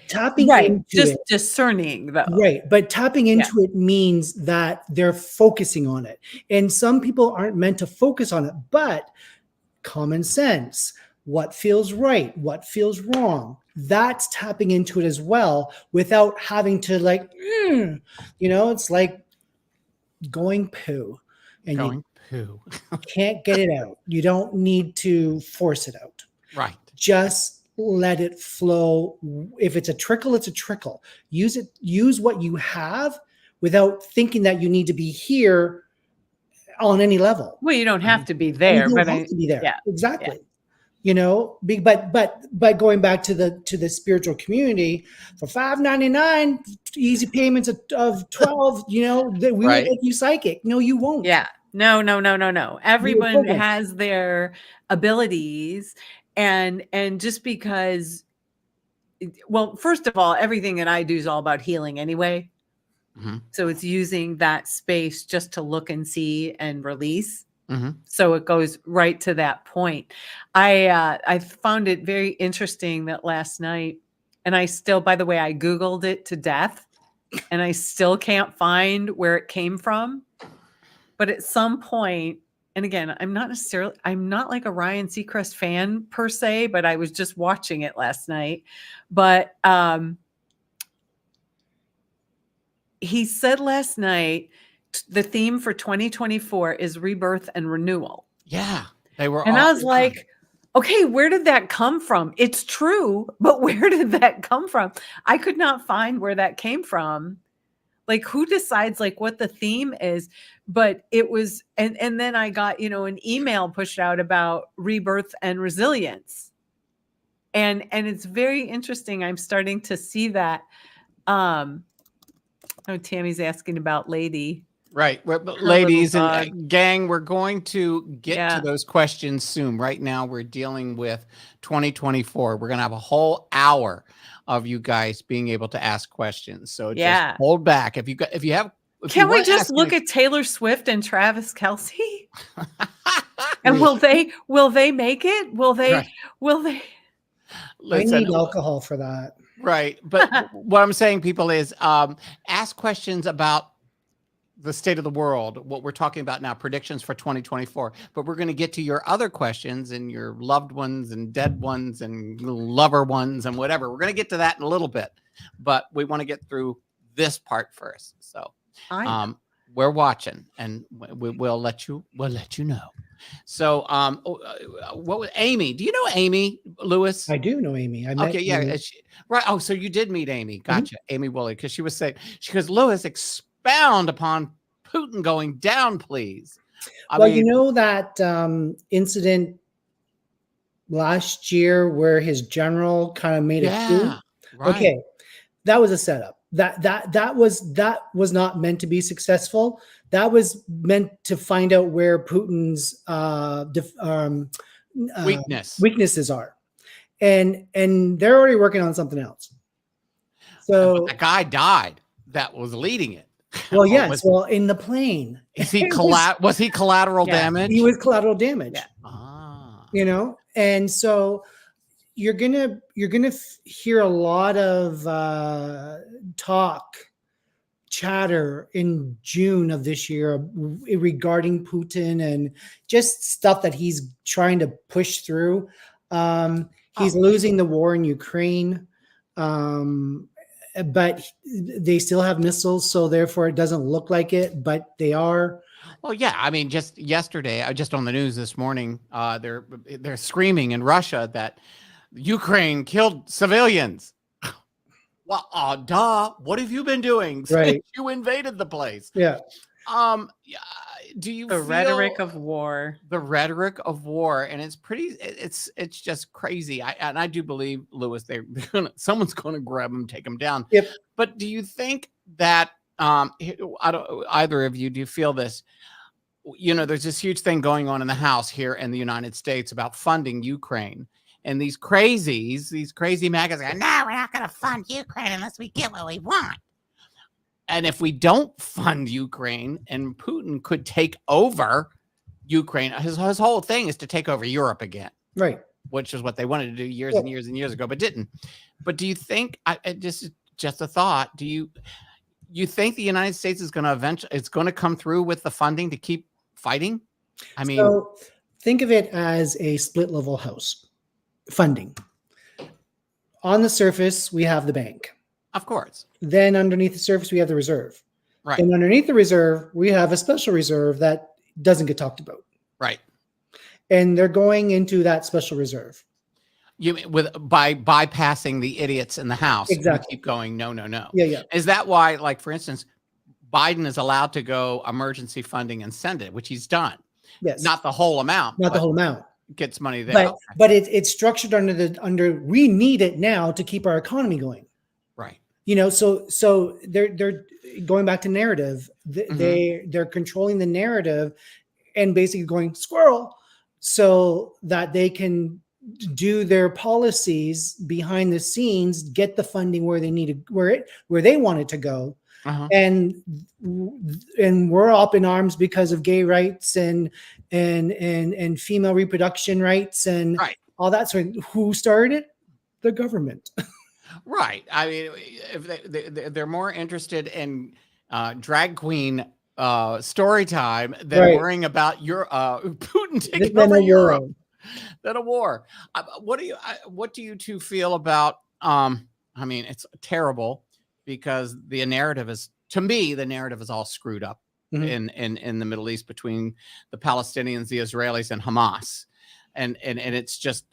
[SPEAKER 4] tapping into
[SPEAKER 3] Just
[SPEAKER 4] it,
[SPEAKER 3] discerning though.
[SPEAKER 4] right, but tapping into it means that they're focusing on it. And some people aren't meant to focus on it, but common sense, what feels right, what feels wrong, that's tapping into it as well, without having to, like, it's like going poo, and
[SPEAKER 1] Going poo.
[SPEAKER 4] you can't get it out. You don't need to force it out.
[SPEAKER 1] Right.
[SPEAKER 4] Just let it flow. If it's a trickle, it's a trickle. Use what you have without thinking that you need to be here on any level.
[SPEAKER 3] Well, you don't have to be there,
[SPEAKER 4] You
[SPEAKER 3] but
[SPEAKER 4] don't have to be there.
[SPEAKER 3] yeah,
[SPEAKER 4] Exactly. But going back to the spiritual community, for $5.99, easy payments of 12, that we will
[SPEAKER 1] Right.
[SPEAKER 4] make you psychic. No, you won't.
[SPEAKER 3] yeah. No. Everyone
[SPEAKER 4] focused.
[SPEAKER 3] has their abilities, and just because, well, first of all, everything that I do is all about healing anyway. So it's using that space just to look and see and release. So it goes right to that point. I found it very interesting that last night, and I still, by the way, I Googled it to death, and I still can't find where it came from. But at some point, and again, I'm not like a Ryan Seacrest fan per se, but I was just watching it last night. But he said last night, the theme for 2024 is rebirth and renewal.
[SPEAKER 1] Yeah. They were.
[SPEAKER 3] And I was like, okay, where did that come from? It's true, but where did that come from? I could not find where that came from. Like, who decides like what the theme is? But it was, and then I got, an email pushed out about rebirth and resilience. And it's very interesting. I'm starting to see that. Tammy's asking about Lady.
[SPEAKER 1] Right. Ladies and gang, we're going to get to those questions soon. Right now, we're dealing with 2024. We're going to have a whole hour of you guys being able to ask questions. So just hold back. If you have,
[SPEAKER 3] can we just look at Taylor Swift and Travis Kelce? And will they make it? Will they?
[SPEAKER 4] Listen, I need alcohol for that.
[SPEAKER 1] Right. But what I'm saying, people, is ask questions about the state of the world, what we're talking about now, predictions for 2024. But we're going to get to your other questions and your loved ones and dead ones and lover ones and whatever. We're going to get to that in a little bit. But we want to get through this part first. So we're watching, and we'll let you know. So what was Amy? Do you know Amy Lewis?
[SPEAKER 4] I do know Amy. I met
[SPEAKER 1] Amy. Right. Oh, so you did meet Amy. Gotcha. Amy Woolley, because she was saying, she goes, Lewis, expound upon Putin going down, please. I mean,
[SPEAKER 4] that incident last year where his general kind of made a coup?
[SPEAKER 1] Right.
[SPEAKER 4] Okay. That was a setup. That was not meant to be successful. That was meant to find out where Putin's weaknesses are, and they're already working on something else. So
[SPEAKER 1] the guy died that was leading it.
[SPEAKER 4] Well, yes. In the plane,
[SPEAKER 1] was he collateral damage?
[SPEAKER 4] He was collateral damage.
[SPEAKER 1] Yeah.
[SPEAKER 4] And so you're gonna hear a lot of chatter in June of this year regarding Putin and just stuff that he's trying to push through. He's losing the war in Ukraine, but they still have missiles, so therefore it doesn't look like it, but they are.
[SPEAKER 1] Well, yeah. I mean, just yesterday, just on the news this morning, they're screaming in Russia that Ukraine killed civilians. Well, duh. What have you been doing since you invaded the place?
[SPEAKER 4] Yeah.
[SPEAKER 1] Yeah, do you
[SPEAKER 3] The
[SPEAKER 1] feel
[SPEAKER 3] rhetoric of war.
[SPEAKER 1] the rhetoric of war? And it's pretty. It's just crazy. I do believe, Lewis, someone's gonna grab him, take him down.
[SPEAKER 4] Yep.
[SPEAKER 1] But do you think that I don't either of you, do you feel this? You know, there's this huge thing going on in the House here in the United States about funding Ukraine. And these crazy magazines go, no, we're not going to fund Ukraine unless we get what we want. And if we don't fund Ukraine, and Putin could take over Ukraine, his whole thing is to take over Europe again.
[SPEAKER 4] Right.
[SPEAKER 1] Which is what they wanted to do years and years and years ago, but didn't. But do you think, just a thought, do you think the United States is going to it's going to come through with the funding to keep fighting? I mean,
[SPEAKER 4] so think of it as a split level house funding. On the surface, we have the bank.
[SPEAKER 1] of course.
[SPEAKER 4] Then underneath the surface, we have the reserve.
[SPEAKER 1] Right.
[SPEAKER 4] And underneath the reserve, we have a special reserve that doesn't get talked about.
[SPEAKER 1] Right.
[SPEAKER 4] And they're going into that special reserve.
[SPEAKER 1] By bypassing the idiots in the House.
[SPEAKER 4] Exactly.
[SPEAKER 1] Keep going. No, no, no.
[SPEAKER 4] Yeah.
[SPEAKER 1] Is that why, like, for instance, Biden is allowed to go emergency funding and send it, which he's done?
[SPEAKER 4] Yes.
[SPEAKER 1] Not the whole amount.
[SPEAKER 4] Not the whole amount.
[SPEAKER 1] Gets money there.
[SPEAKER 4] But it's structured under we need it now to keep our economy going.
[SPEAKER 1] Right.
[SPEAKER 4] You know, so they're going back to narrative. They're controlling the narrative and basically going squirrel so that they can do their policies behind the scenes, get the funding where they need to, where they want it to go. And we're up in arms because of gay rights and female reproduction rights and all that. So who started it? The government.
[SPEAKER 1] Right. I mean, if they're more interested in drag queen story time than worrying about Putin taking over Europe than a war. What do you two feel about? I mean, it's terrible because the narrative is, to me, the narrative is all screwed up in the Middle East between the Palestinians, the Israelis, and Hamas, and it's just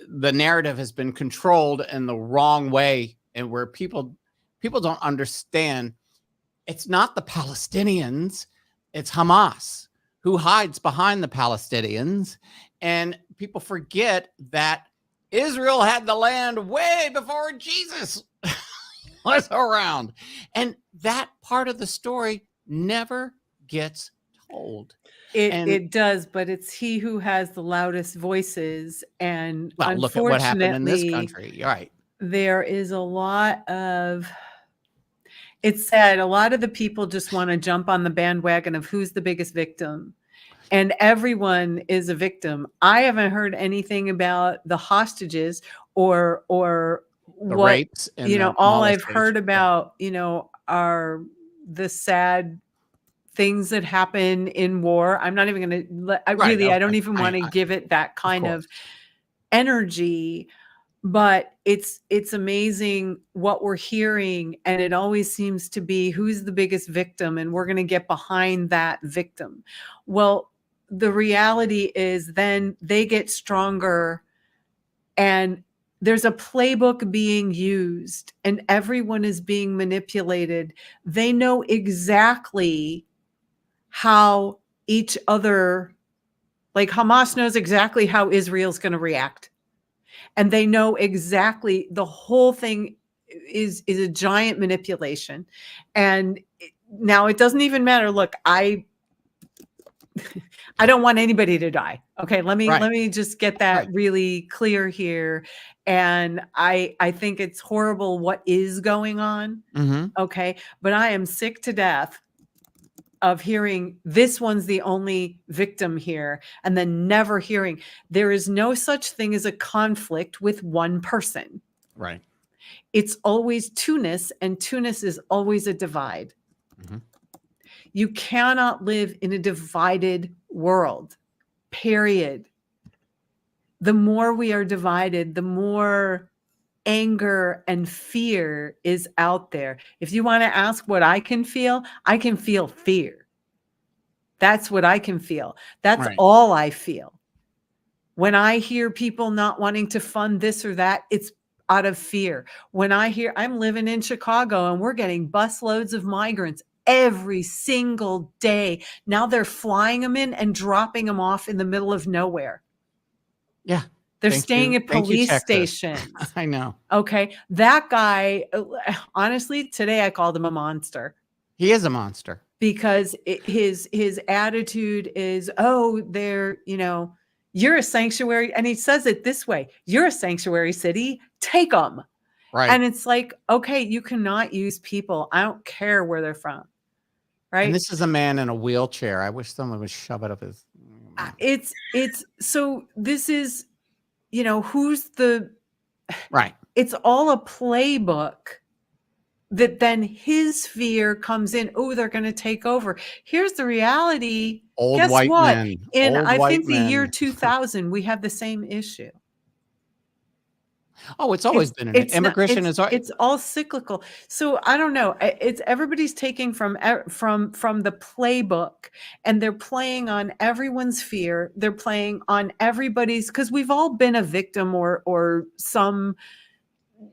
[SPEAKER 1] the narrative has been controlled in the wrong way, and where people don't understand. It's not the Palestinians, it's Hamas who hides behind the Palestinians, and people forget that Israel had the land way before Jesus was around. And that part of the story never gets told.
[SPEAKER 3] It does, but it's he who has the loudest voices. And
[SPEAKER 1] look at what happened in this country. You're right.
[SPEAKER 3] There is a lot of, it's sad, a lot of the people just want to jump on the bandwagon of who's the biggest victim. And everyone is a victim. I haven't heard anything about the hostages or
[SPEAKER 1] the rapes, and
[SPEAKER 3] all I've heard about, are the sad things that happen in war. I'm not even going to, I don't even want to give it that kind of energy, but it's amazing what we're hearing. And it always seems to be who's the biggest victim, and we're going to get behind that victim. Well, the reality is then they get stronger, and there's a playbook being used, and everyone is being manipulated. They know exactly how each other, like Hamas knows exactly how Israel's going to react. And they know exactly the whole thing is a giant manipulation. And now it doesn't even matter. Look, I don't want anybody to die. Okay. Let me just get that really clear here. And I think it's horrible what is going on. Okay. But I am sick to death of hearing this one's the only victim here, and then never hearing there is no such thing as a conflict with one person.
[SPEAKER 1] Right.
[SPEAKER 3] It's always two-ness, and two-ness is always a divide. You cannot live in a divided world, period. The more we are divided, the more anger and fear is out there. If you want to ask what I can feel fear. That's what I can feel. That's all I feel. When I hear people not wanting to fund this or that, it's out of fear. When I hear, I'm living in Chicago and we're getting busloads of migrants every single day. Now they're flying them in and dropping them off in the middle of nowhere.
[SPEAKER 1] Yeah.
[SPEAKER 3] They're staying at police
[SPEAKER 1] Texas.
[SPEAKER 3] stations.
[SPEAKER 1] I know.
[SPEAKER 3] Okay. That guy, honestly, today I called him a monster.
[SPEAKER 1] He is a monster.
[SPEAKER 3] Because his attitude is, oh, you're a sanctuary. And he says it this way, you're a sanctuary city, take them.
[SPEAKER 1] Right.
[SPEAKER 3] And it's like, okay, you cannot use people. I don't care where they're from. Right.
[SPEAKER 1] And this is a man in a wheelchair. I wish someone would shove it up his.
[SPEAKER 3] So this is, who's the.
[SPEAKER 1] Right.
[SPEAKER 3] It's all a playbook that then his fear comes in. Oh, they're going to take over. Here's the reality.
[SPEAKER 1] Old
[SPEAKER 3] Guess
[SPEAKER 1] white
[SPEAKER 3] what?
[SPEAKER 1] men.
[SPEAKER 3] In
[SPEAKER 1] Old
[SPEAKER 3] I
[SPEAKER 1] white
[SPEAKER 3] think the
[SPEAKER 1] men.
[SPEAKER 3] year 2000, we have the same issue.
[SPEAKER 1] Oh, it's always been an immigration.
[SPEAKER 3] It's all cyclical. So I don't know. It's everybody's taking from the playbook, and they're playing on everyone's fear. They're playing on everybody's, because we've all been a victim or some,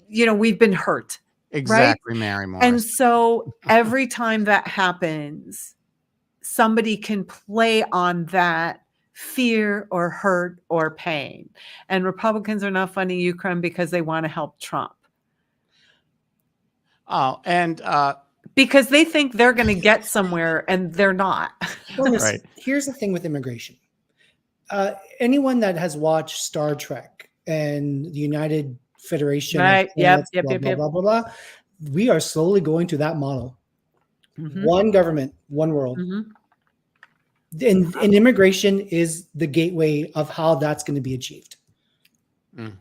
[SPEAKER 3] we've been hurt.
[SPEAKER 1] Exactly,
[SPEAKER 3] right?
[SPEAKER 1] Mary Morris.
[SPEAKER 3] And so every time that happens, somebody can play on that fear or hurt or pain. And Republicans are not funding Ukraine because they want to help Trump.
[SPEAKER 1] Oh, and
[SPEAKER 3] because they think they're going to get somewhere, and they're not.
[SPEAKER 4] Well, listen, here's the thing with immigration. Anyone that has watched Star Trek and the United Federation,
[SPEAKER 3] right? Yep.
[SPEAKER 4] Blah, blah, blah. We are slowly going to that model. Mm-hmm. One government, one world. Mm-hmm. And immigration is the gateway of how that's going to be achieved. Mm.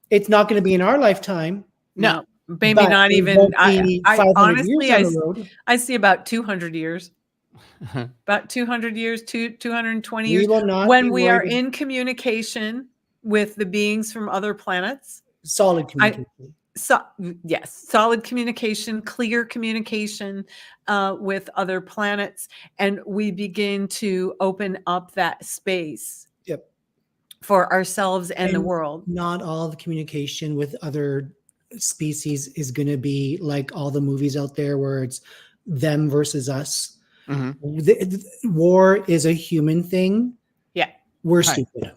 [SPEAKER 4] It's not going to be in our lifetime.
[SPEAKER 3] No, maybe not even. I honestly, I see about 200 years. About 200 years, 220 years. When we are in communication with the beings from other planets.
[SPEAKER 4] Solid communication.
[SPEAKER 3] Yes, solid communication, clear communication with other planets, and we begin to open up that space.
[SPEAKER 4] Yep.
[SPEAKER 3] For ourselves and the world.
[SPEAKER 4] Not all the communication with other species is going to be like all the movies out there where it's them versus us. Mm-hmm. War is a human thing.
[SPEAKER 3] Yeah.
[SPEAKER 4] We're stupid.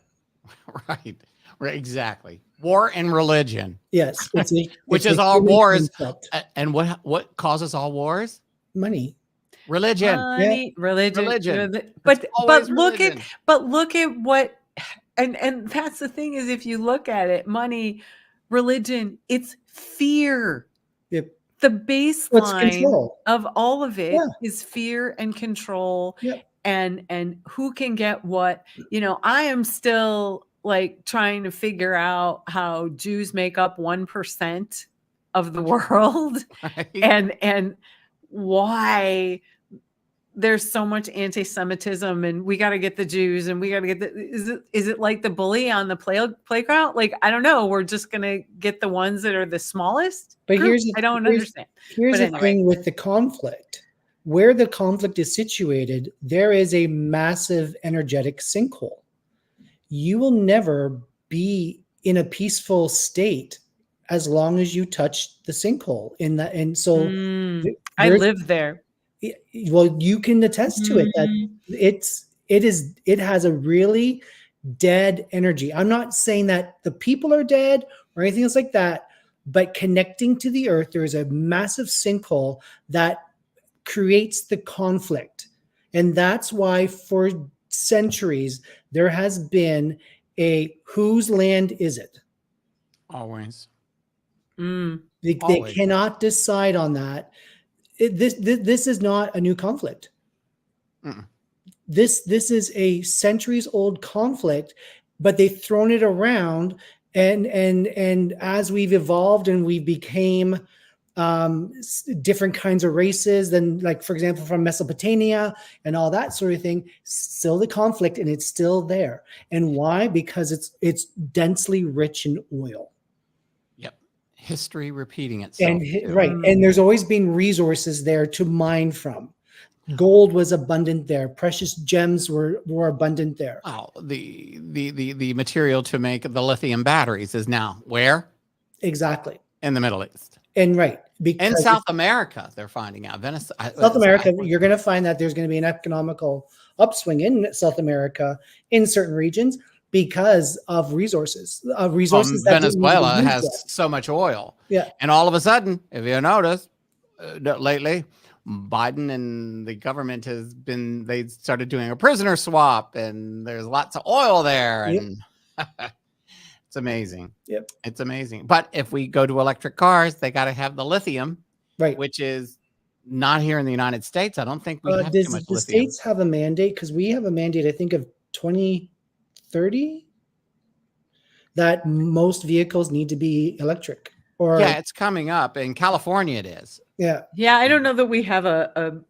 [SPEAKER 1] Right. Exactly. War and religion.
[SPEAKER 4] Yes.
[SPEAKER 1] Which is all wars. And what causes all wars?
[SPEAKER 4] Money.
[SPEAKER 1] Religion.
[SPEAKER 3] Religion. But look at what, and that's the thing, is if you look at it, money, religion, it's fear.
[SPEAKER 4] Yep.
[SPEAKER 3] The baseline of all of it is fear and control.
[SPEAKER 4] Yep.
[SPEAKER 3] And who can get what. I am still like trying to figure out how Jews make up 1% of the world. Right. And why there's so much anti-Semitism, and we got to get the Jews, and we got to get is it like the bully on the playground? Like, I don't know. We're just going to get the ones that are the smallest.
[SPEAKER 4] But
[SPEAKER 3] I don't understand.
[SPEAKER 4] Here's the thing with the conflict. Where the conflict is situated, there is a massive energetic sinkhole. You will never be in a peaceful state as long as you touch the sinkhole and so
[SPEAKER 3] I live there.
[SPEAKER 4] Well, you can attest to it that it has a really dead energy. I'm not saying that the people are dead or anything else like that, but connecting to the earth, there is a massive sinkhole that creates the conflict. And that's why for centuries there has been a whose land is it?
[SPEAKER 1] Always.
[SPEAKER 4] They cannot decide on that. This is not a new conflict. This is a centuries old conflict, but they've thrown it around, and as we've evolved and we became different kinds of races than, like, for example, from Mesopotamia and all that sort of thing, still the conflict, and it's still there. And why? Because it's densely rich in oil.
[SPEAKER 1] Yep. History repeating itself.
[SPEAKER 4] And there's always been resources there to mine from. Gold was abundant there. Precious gems were abundant there.
[SPEAKER 1] Oh, the material to make the lithium batteries is now where?
[SPEAKER 4] Exactly.
[SPEAKER 1] In the Middle East.
[SPEAKER 4] And right.
[SPEAKER 1] In
[SPEAKER 4] because
[SPEAKER 1] South America, they're finding out.
[SPEAKER 4] South America, you're going to find that there's going to be an economical upswing in South America in certain regions because of resources that
[SPEAKER 1] Venezuela has so much oil.
[SPEAKER 4] Yeah.
[SPEAKER 1] And all of a sudden, if you notice, lately, Biden and the government they started doing a prisoner swap, and there's lots of oil there. And it's amazing.
[SPEAKER 4] Yep.
[SPEAKER 1] It's amazing. But if we go to electric cars, they got to have the lithium,
[SPEAKER 4] right?
[SPEAKER 1] Which is not here in the United States. I don't think we have too much lithium.
[SPEAKER 4] The states have a mandate, because we have a mandate, I think, of 2030 that most vehicles need to be electric. Or
[SPEAKER 1] yeah, it's coming up. In California, it is.
[SPEAKER 4] Yeah.
[SPEAKER 3] Yeah, I don't know that we have a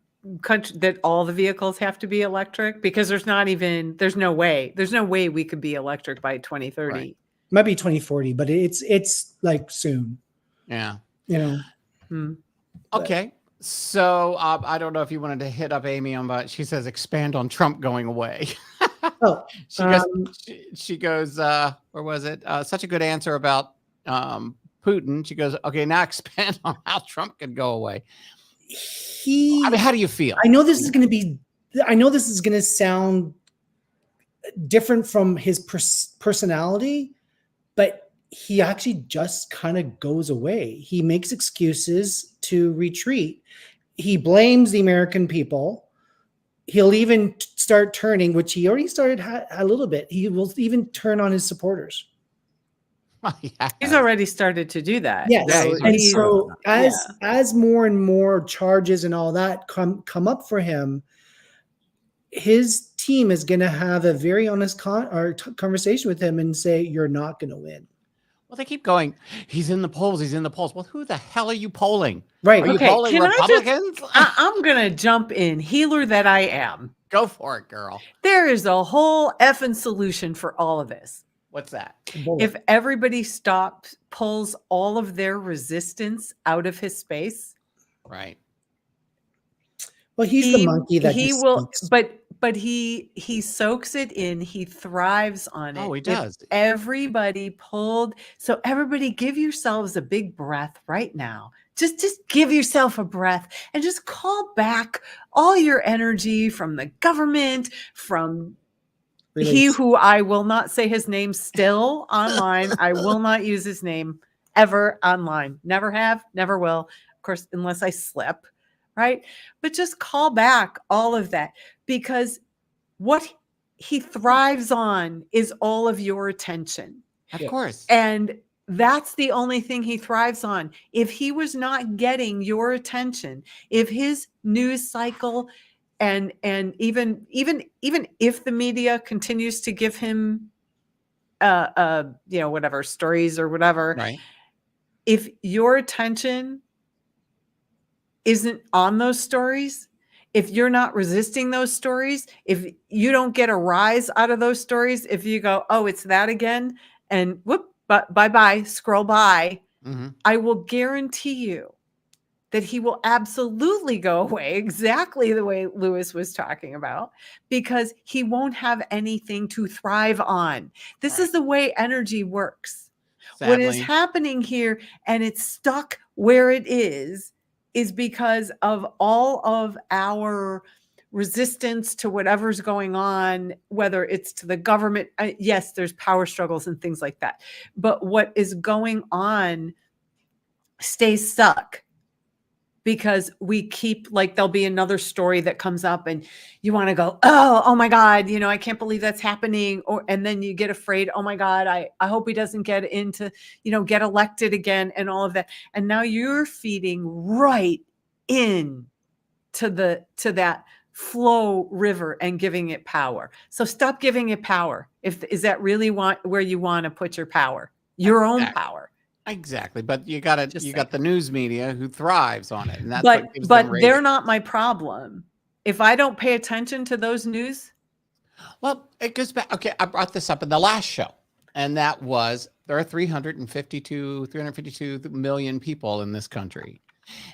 [SPEAKER 3] country that all the vehicles have to be electric, because there's no way we could be electric by 2030.
[SPEAKER 1] Right.
[SPEAKER 4] Might be 2040, but it's like soon.
[SPEAKER 1] Yeah.
[SPEAKER 4] Okay.
[SPEAKER 1] So I don't know if you wanted to hit up Amy on, but she says expand on Trump going away.
[SPEAKER 4] Oh,
[SPEAKER 1] she goes, where was it? Such a good answer about Putin. She goes, okay, now expand on how Trump could go away. How do you feel?
[SPEAKER 4] I know this is going to sound different from his personality, but he actually just kind of goes away. He makes excuses to retreat. He blames the American people. He'll even start turning, which he already started a little bit. He will even turn on his supporters.
[SPEAKER 1] Yeah.
[SPEAKER 3] He's already started to do that.
[SPEAKER 4] Yes.
[SPEAKER 1] Yeah,
[SPEAKER 4] and so as more and more charges and all that come up for him, his team is going to have a very honest conversation with him and say, you're not going to win.
[SPEAKER 1] Well, they keep going, he's in the polls. He's in the polls. Well, who the hell are you polling?
[SPEAKER 4] Right.
[SPEAKER 1] Are you polling Republicans?
[SPEAKER 3] I'm going to jump in. Healer that I am.
[SPEAKER 1] Go for it, girl.
[SPEAKER 3] There is a whole effing solution for all of this.
[SPEAKER 1] What's that?
[SPEAKER 3] If everybody pulls all of their resistance out of his space.
[SPEAKER 1] Right.
[SPEAKER 4] Well, he's the monkey that
[SPEAKER 3] he will, but he soaks it in. He thrives on it.
[SPEAKER 1] Oh, he does.
[SPEAKER 3] If everybody pulled. So everybody give yourselves a big breath right now. Just give yourself a breath and just call back all your energy from the government, from he who I will not say his name still online. I will not use his name ever online. Never have, never will. Of course, unless I slip, right? But just call back all of that, because what he thrives on is all of your attention.
[SPEAKER 1] Of course.
[SPEAKER 3] And that's the only thing he thrives on. If he was not getting your attention, if his news cycle and even if the media continues to give him whatever stories or whatever,
[SPEAKER 1] right,
[SPEAKER 3] if your attention isn't on those stories, if you're not resisting those stories, if you don't get a rise out of those stories, if you go, oh, it's that again, and whoop, bye, scroll by, I will guarantee you that he will absolutely go away exactly the way Lewis was talking about, because he won't have anything to thrive on. This is the way energy works. Sadly. What is happening here, and it's stuck where it is because of all of our resistance to whatever's going on, whether it's to the government. Yes, there's power struggles and things like that. But what is going on stays stuck, because we keep, like, there'll be another story that comes up and you want to go, oh my God, I can't believe that's happening. And then you get afraid, oh my God, I hope he doesn't get get elected again and all of that. And now you're feeding right in to that flow river and giving it power. So stop giving it power. Is that really where you want to put your power, your own power?
[SPEAKER 1] Exactly, but you got the news media who thrives on it, and that's
[SPEAKER 3] but they're not my problem. If I don't pay attention to those news,
[SPEAKER 1] well, it goes back. Okay, I brought this up in the last show, and that was there are 352 million people in this country,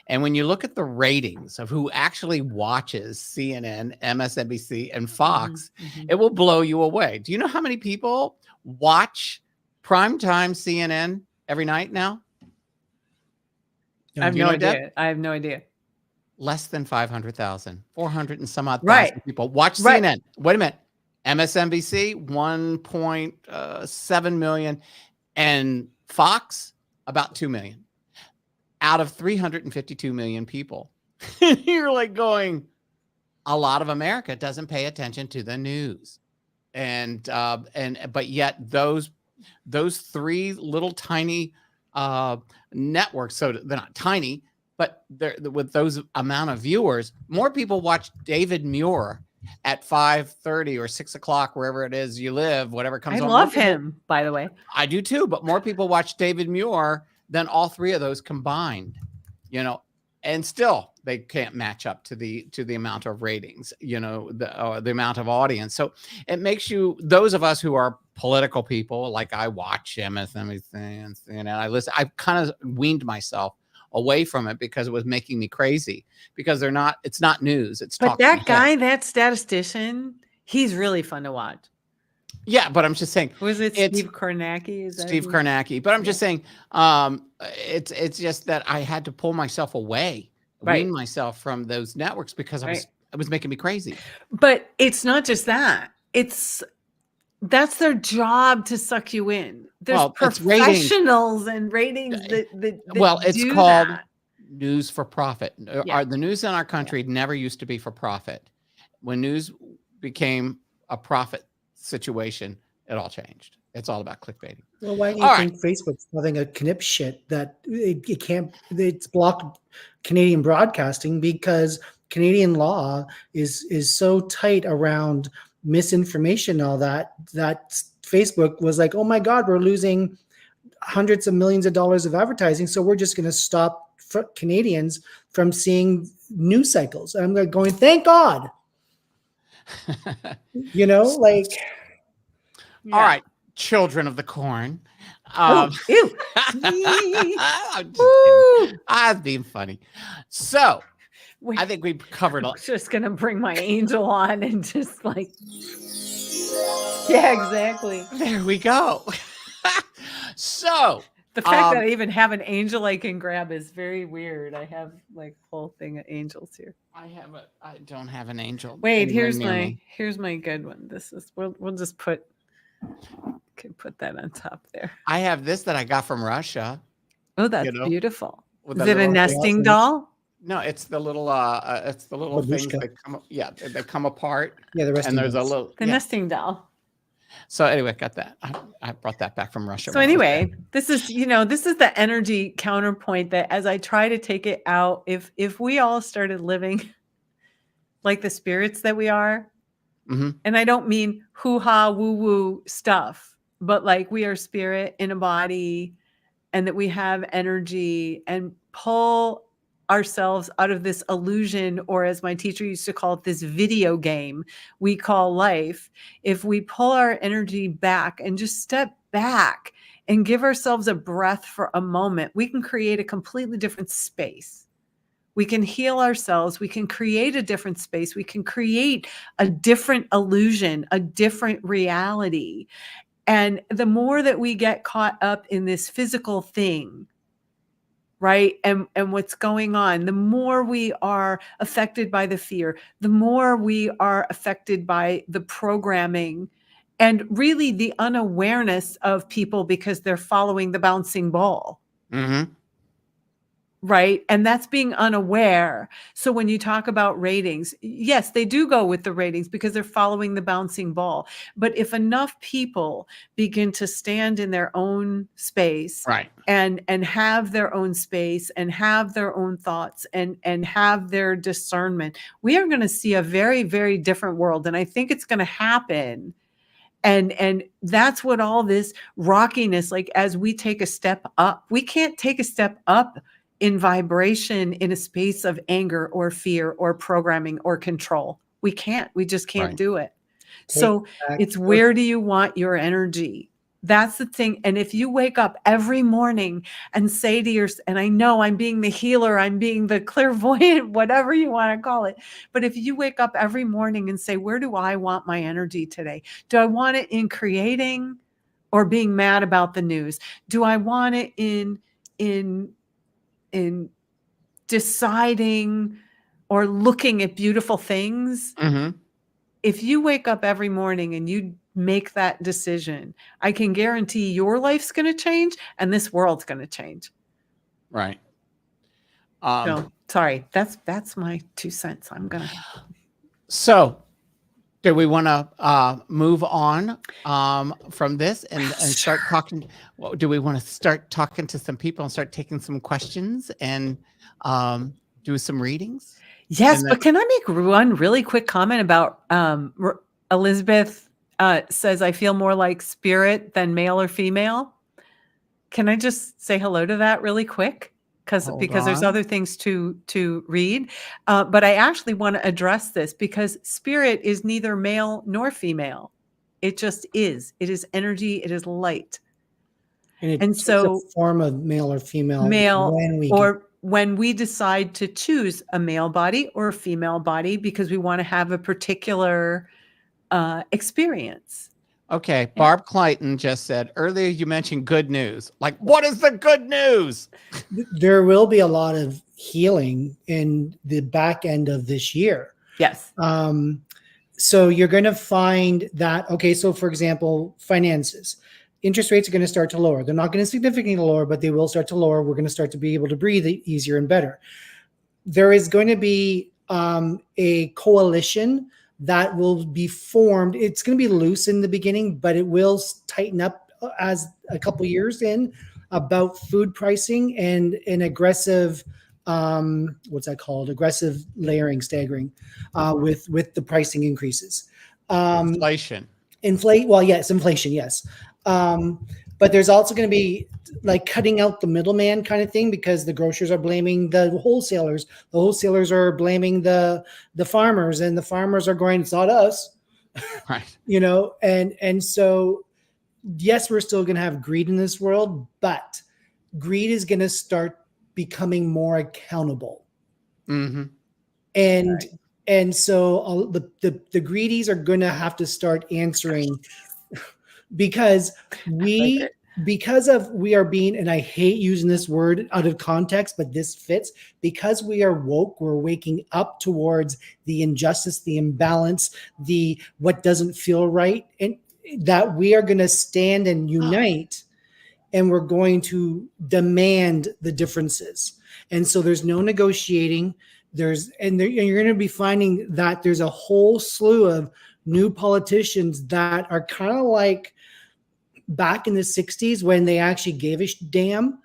[SPEAKER 1] and when you look at the ratings of who actually watches CNN, MSNBC, and Fox, it will blow you away. Do you know how many people watch primetime CNN every night now?
[SPEAKER 3] I have
[SPEAKER 1] Do you
[SPEAKER 3] no
[SPEAKER 1] know, Deb?
[SPEAKER 3] idea. I have no idea.
[SPEAKER 1] Less than 500,000, 400 and some odd
[SPEAKER 3] Right.
[SPEAKER 1] thousand people watch
[SPEAKER 3] Right.
[SPEAKER 1] CNN. Wait a minute. MSNBC, 1.7 million, and Fox, about 2 million out of 352 million people. You're like going, a lot of America doesn't pay attention to the news. But yet those three little tiny networks, so they're not tiny, but they're with those amount of viewers, more people watch David Muir at 5:30 or 6 o'clock, wherever it is you live, whatever comes
[SPEAKER 3] I
[SPEAKER 1] on.
[SPEAKER 3] love him, by the way.
[SPEAKER 1] I do too, but more people watch David Muir than all three of those combined, and still they can't match up to the amount of ratings, the amount of audience. So it makes you, those of us who are political people, like I watch MSNBC and I listen, I've kind of weaned myself away from it because it was making me crazy, because it's not news. It's
[SPEAKER 3] But that guy,
[SPEAKER 1] head.
[SPEAKER 3] that statistician, he's really fun to watch.
[SPEAKER 1] Yeah, but I'm just saying.
[SPEAKER 3] Was it Steve Kornacki?
[SPEAKER 1] Steve Kornacki. But I'm just saying, it's just that I had to pull myself away, wean myself from those networks because it was making me crazy.
[SPEAKER 3] But it's not just that. That's their job to suck you in. There's professionals and ratings that
[SPEAKER 1] it's called news for profit.
[SPEAKER 3] Yeah.
[SPEAKER 1] The news in our country never used to be for profit. When news became a profit situation, it all changed. It's all about clickbaiting.
[SPEAKER 4] Well, why do you think Facebook's having a knip shit that it's blocked Canadian broadcasting? Because Canadian law is so tight around misinformation and all that Facebook was like, oh my God, we're losing hundreds of millions of dollars of advertising, so we're just going to stop Canadians from seeing news cycles. And I'm going, thank God.
[SPEAKER 1] All right, children of the corn.
[SPEAKER 3] Ew.
[SPEAKER 1] I'm being funny. So I think we've covered all.
[SPEAKER 3] Just gonna bring my angel on and just like, yeah, exactly.
[SPEAKER 1] There we go. So
[SPEAKER 3] the fact that I even have an angel I can grab is very weird. I have like a whole thing of angels here.
[SPEAKER 1] I don't have an angel.
[SPEAKER 3] Wait, here's my good one. This is we'll just put that on top there.
[SPEAKER 1] I have this that I got from Russia.
[SPEAKER 3] Oh, that's beautiful. Is it a nesting doll?
[SPEAKER 1] No, it's the little things that come up. Yeah, they come apart.
[SPEAKER 4] Yeah, the rest.
[SPEAKER 1] And there's a little
[SPEAKER 3] nesting doll.
[SPEAKER 1] So anyway, got that. I brought that back from Russia.
[SPEAKER 3] So anyway, this is the energy counterpoint that as I try to take it out, if we all started living like the spirits that we are, and I don't mean hoo-ha, woo-woo stuff, but like we are spirit in a body and that we have energy and pull ourselves out of this illusion, or as my teacher used to call it, this video game we call life. If we pull our energy back and just step back and give ourselves a breath for a moment, we can create a completely different space. We can heal ourselves. We can create a different space. We can create a different illusion, a different reality. And the more that we get caught up in this physical thing, right? And what's going on, the more we are affected by the fear, the more we are affected by the programming and really the unawareness of people because they're following the bouncing ball. Right? And that's being unaware. So when you talk about ratings, yes, they do go with the ratings because they're following the bouncing ball. But if enough people begin to stand in their own space,
[SPEAKER 1] right,
[SPEAKER 3] and have their own space and have their own thoughts and have their discernment, we are going to see a very, very different world. And I think it's going to happen. And that's what all this rockiness, like as we take a step up, we can't take a step up in vibration in a space of anger or fear or programming or control. We just can't do it. So it's where do you want your energy? That's the thing. And if you wake up every morning and say to yourself, and I know I'm being the healer, I'm being the clairvoyant, whatever you want to call it. But if you wake up every morning and say, where do I want my energy today? Do I want it in creating or being mad about the news? Do I want it in deciding or looking at beautiful things, if you wake up every morning and you make that decision, I can guarantee your life's going to change and this world's going to change.
[SPEAKER 1] Right.
[SPEAKER 3] So sorry, that's my 2 cents. I'm gonna.
[SPEAKER 1] So, do we want to move on from this and start talking? Well, do we want to start talking to some people and start taking some questions and do some readings?
[SPEAKER 3] Yes, but can I make one really quick comment about Elizabeth says, I feel more like spirit than male or female. Can I just say hello to that really quick? Because there's other things to read. But I actually want to address this because spirit is neither male nor female. It just is. It is energy. It is light.
[SPEAKER 4] And so a form of male or female
[SPEAKER 3] when we decide to choose a male body or a female body because we want to have a particular experience.
[SPEAKER 1] Okay, Barb Clayton just said, earlier you mentioned good news. Like, what is the good news?
[SPEAKER 4] There will be a lot of healing in the back end of this year.
[SPEAKER 3] Yes.
[SPEAKER 4] So you're going to find that, okay, so for example, finances. Interest rates are going to start to lower. They're not going to significantly lower, but they will start to lower. We're going to start to be able to breathe easier and better. There is going to be a coalition that will be formed. It's going to be loose in the beginning, but it will tighten up as a couple years in about food pricing and an aggressive, what's that called? Aggressive layering, staggering with the pricing increases.
[SPEAKER 1] Inflation.
[SPEAKER 4] Well, yes, inflation, yes. But there's also going to be like cutting out the middleman kind of thing because the grocers are blaming the wholesalers. The wholesalers are blaming the farmers, and the farmers are going, it's not us.
[SPEAKER 1] Right.
[SPEAKER 4] You know, and so yes, we're still going to have greed in this world, but greed is going to start becoming more accountable. And so the greedies are going to have to start answering because we are being, and I hate using this word out of context, but this fits, because we are woke, we're waking up towards the injustice, the imbalance, the what doesn't feel right, and that we are going to stand and unite, and we're going to demand the differences. And so there's no negotiating. You're going to be finding that there's a whole slew of new politicians that are kind of like back in the 60s when they actually gave a damn,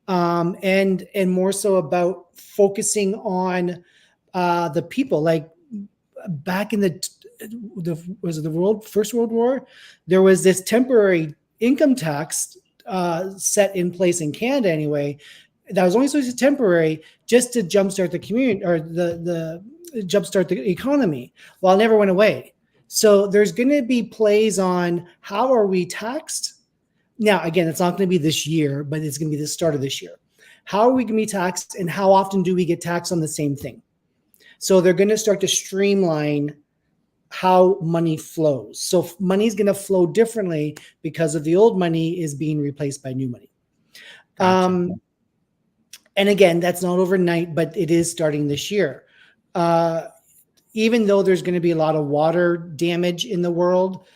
[SPEAKER 4] and more so about focusing on the people. Like back in the First World War, there was this temporary income tax set in place in Canada anyway, that was only supposed to be temporary, just to jumpstart the community or the jumpstart the economy. Well, it never went away. So there's going to be plays on how are we taxed. Now, again, it's not going to be this year, but it's going to be the start of this year. How are we going to be taxed, and how often do we get taxed on the same thing? So they're going to start to streamline how money flows. So money is going to flow differently because of the old money is being replaced by new money. Gotcha. And again, that's not overnight, but it is starting this year. Even though there's going to be a lot of water damage in the world,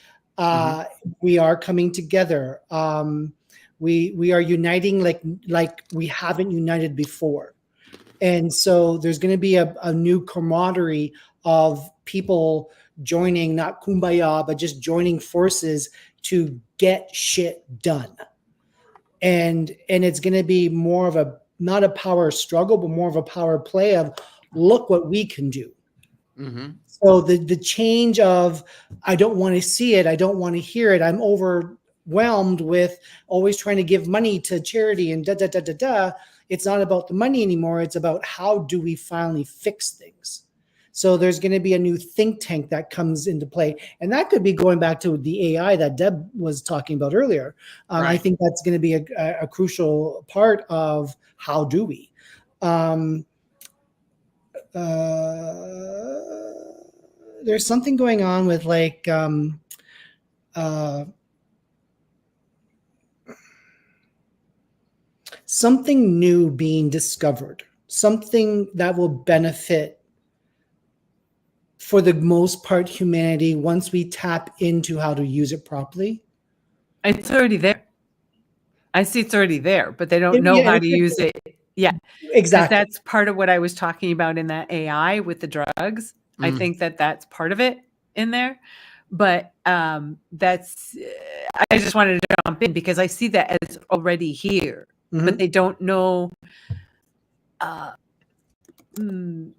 [SPEAKER 4] we are coming together. We are uniting like we haven't united before. And so there's going to be a new camaraderie of people joining, not kumbaya, but just joining forces to get shit done. And it's going to be more of not a power struggle, but more of a power play of look what we can do. So the change of, I don't want to see it, I don't want to hear it, I'm overwhelmed with always trying to give money to charity and It's not about the money anymore. It's about how do we finally fix things. So there's going to be a new think tank that comes into play. And that could be going back to the AI that Deb was talking about earlier. I think that's going to be a crucial part of how do we. There's something going on with like something new being discovered something that will benefit, for the most part, humanity once we tap into how to use it properly?
[SPEAKER 3] It's already there. I see it's already there, but they don't know
[SPEAKER 4] Yeah,
[SPEAKER 3] how to use it. Yeah. Because
[SPEAKER 4] exactly.
[SPEAKER 3] that's part of what I was talking about in that AI with the drugs. I think that that's part of it in there. But that's, I just wanted to jump in because I see that as already here, but they don't know. I don't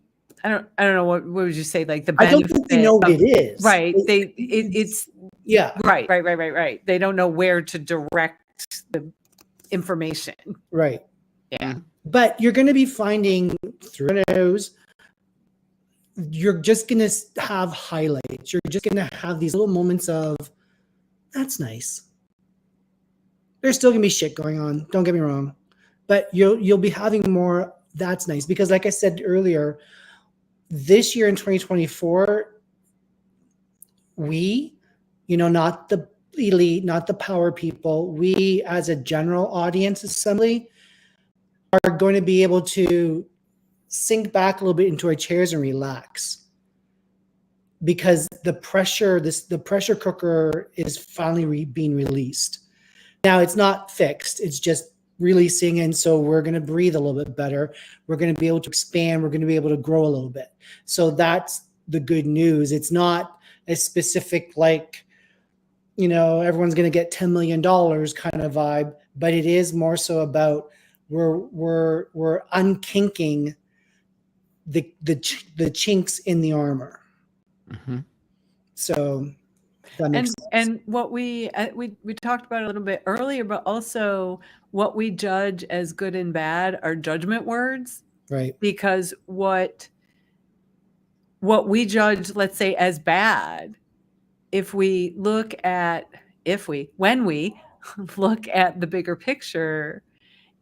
[SPEAKER 3] know what would you say, like the
[SPEAKER 4] I don't
[SPEAKER 3] benefit
[SPEAKER 4] think they know what
[SPEAKER 3] of,
[SPEAKER 4] it is.
[SPEAKER 3] right. It's
[SPEAKER 4] Yeah.
[SPEAKER 3] Right. They don't know where to direct the information.
[SPEAKER 4] Right.
[SPEAKER 3] Yeah.
[SPEAKER 4] But you're going to be finding through your nose, you're just going to have highlights. You're just going to have these little moments of, that's nice. There's still going to be shit going on. Don't get me wrong. But you'll be having more, that's nice. Because like I said earlier, this year in 2024, we, not the elite, not the power people, we as a general audience assembly are going to be able to sink back a little bit into our chairs and relax, because the pressure cooker is finally being released. Now it's not fixed, it's just releasing, and so we're going to breathe a little bit better. We're going to be able to expand, we're going to be able to grow a little bit. So that's the good news. It's not a specific, like, everyone's going to get $10 million kind of vibe, but it is more so about we're unkinking the chinks in the armor. So that makes sense.
[SPEAKER 3] And what we talked about a little bit earlier, but also what we judge as good and bad are judgment words,
[SPEAKER 4] right?
[SPEAKER 3] Because what we judge, let's say, as bad, when we look at the bigger picture,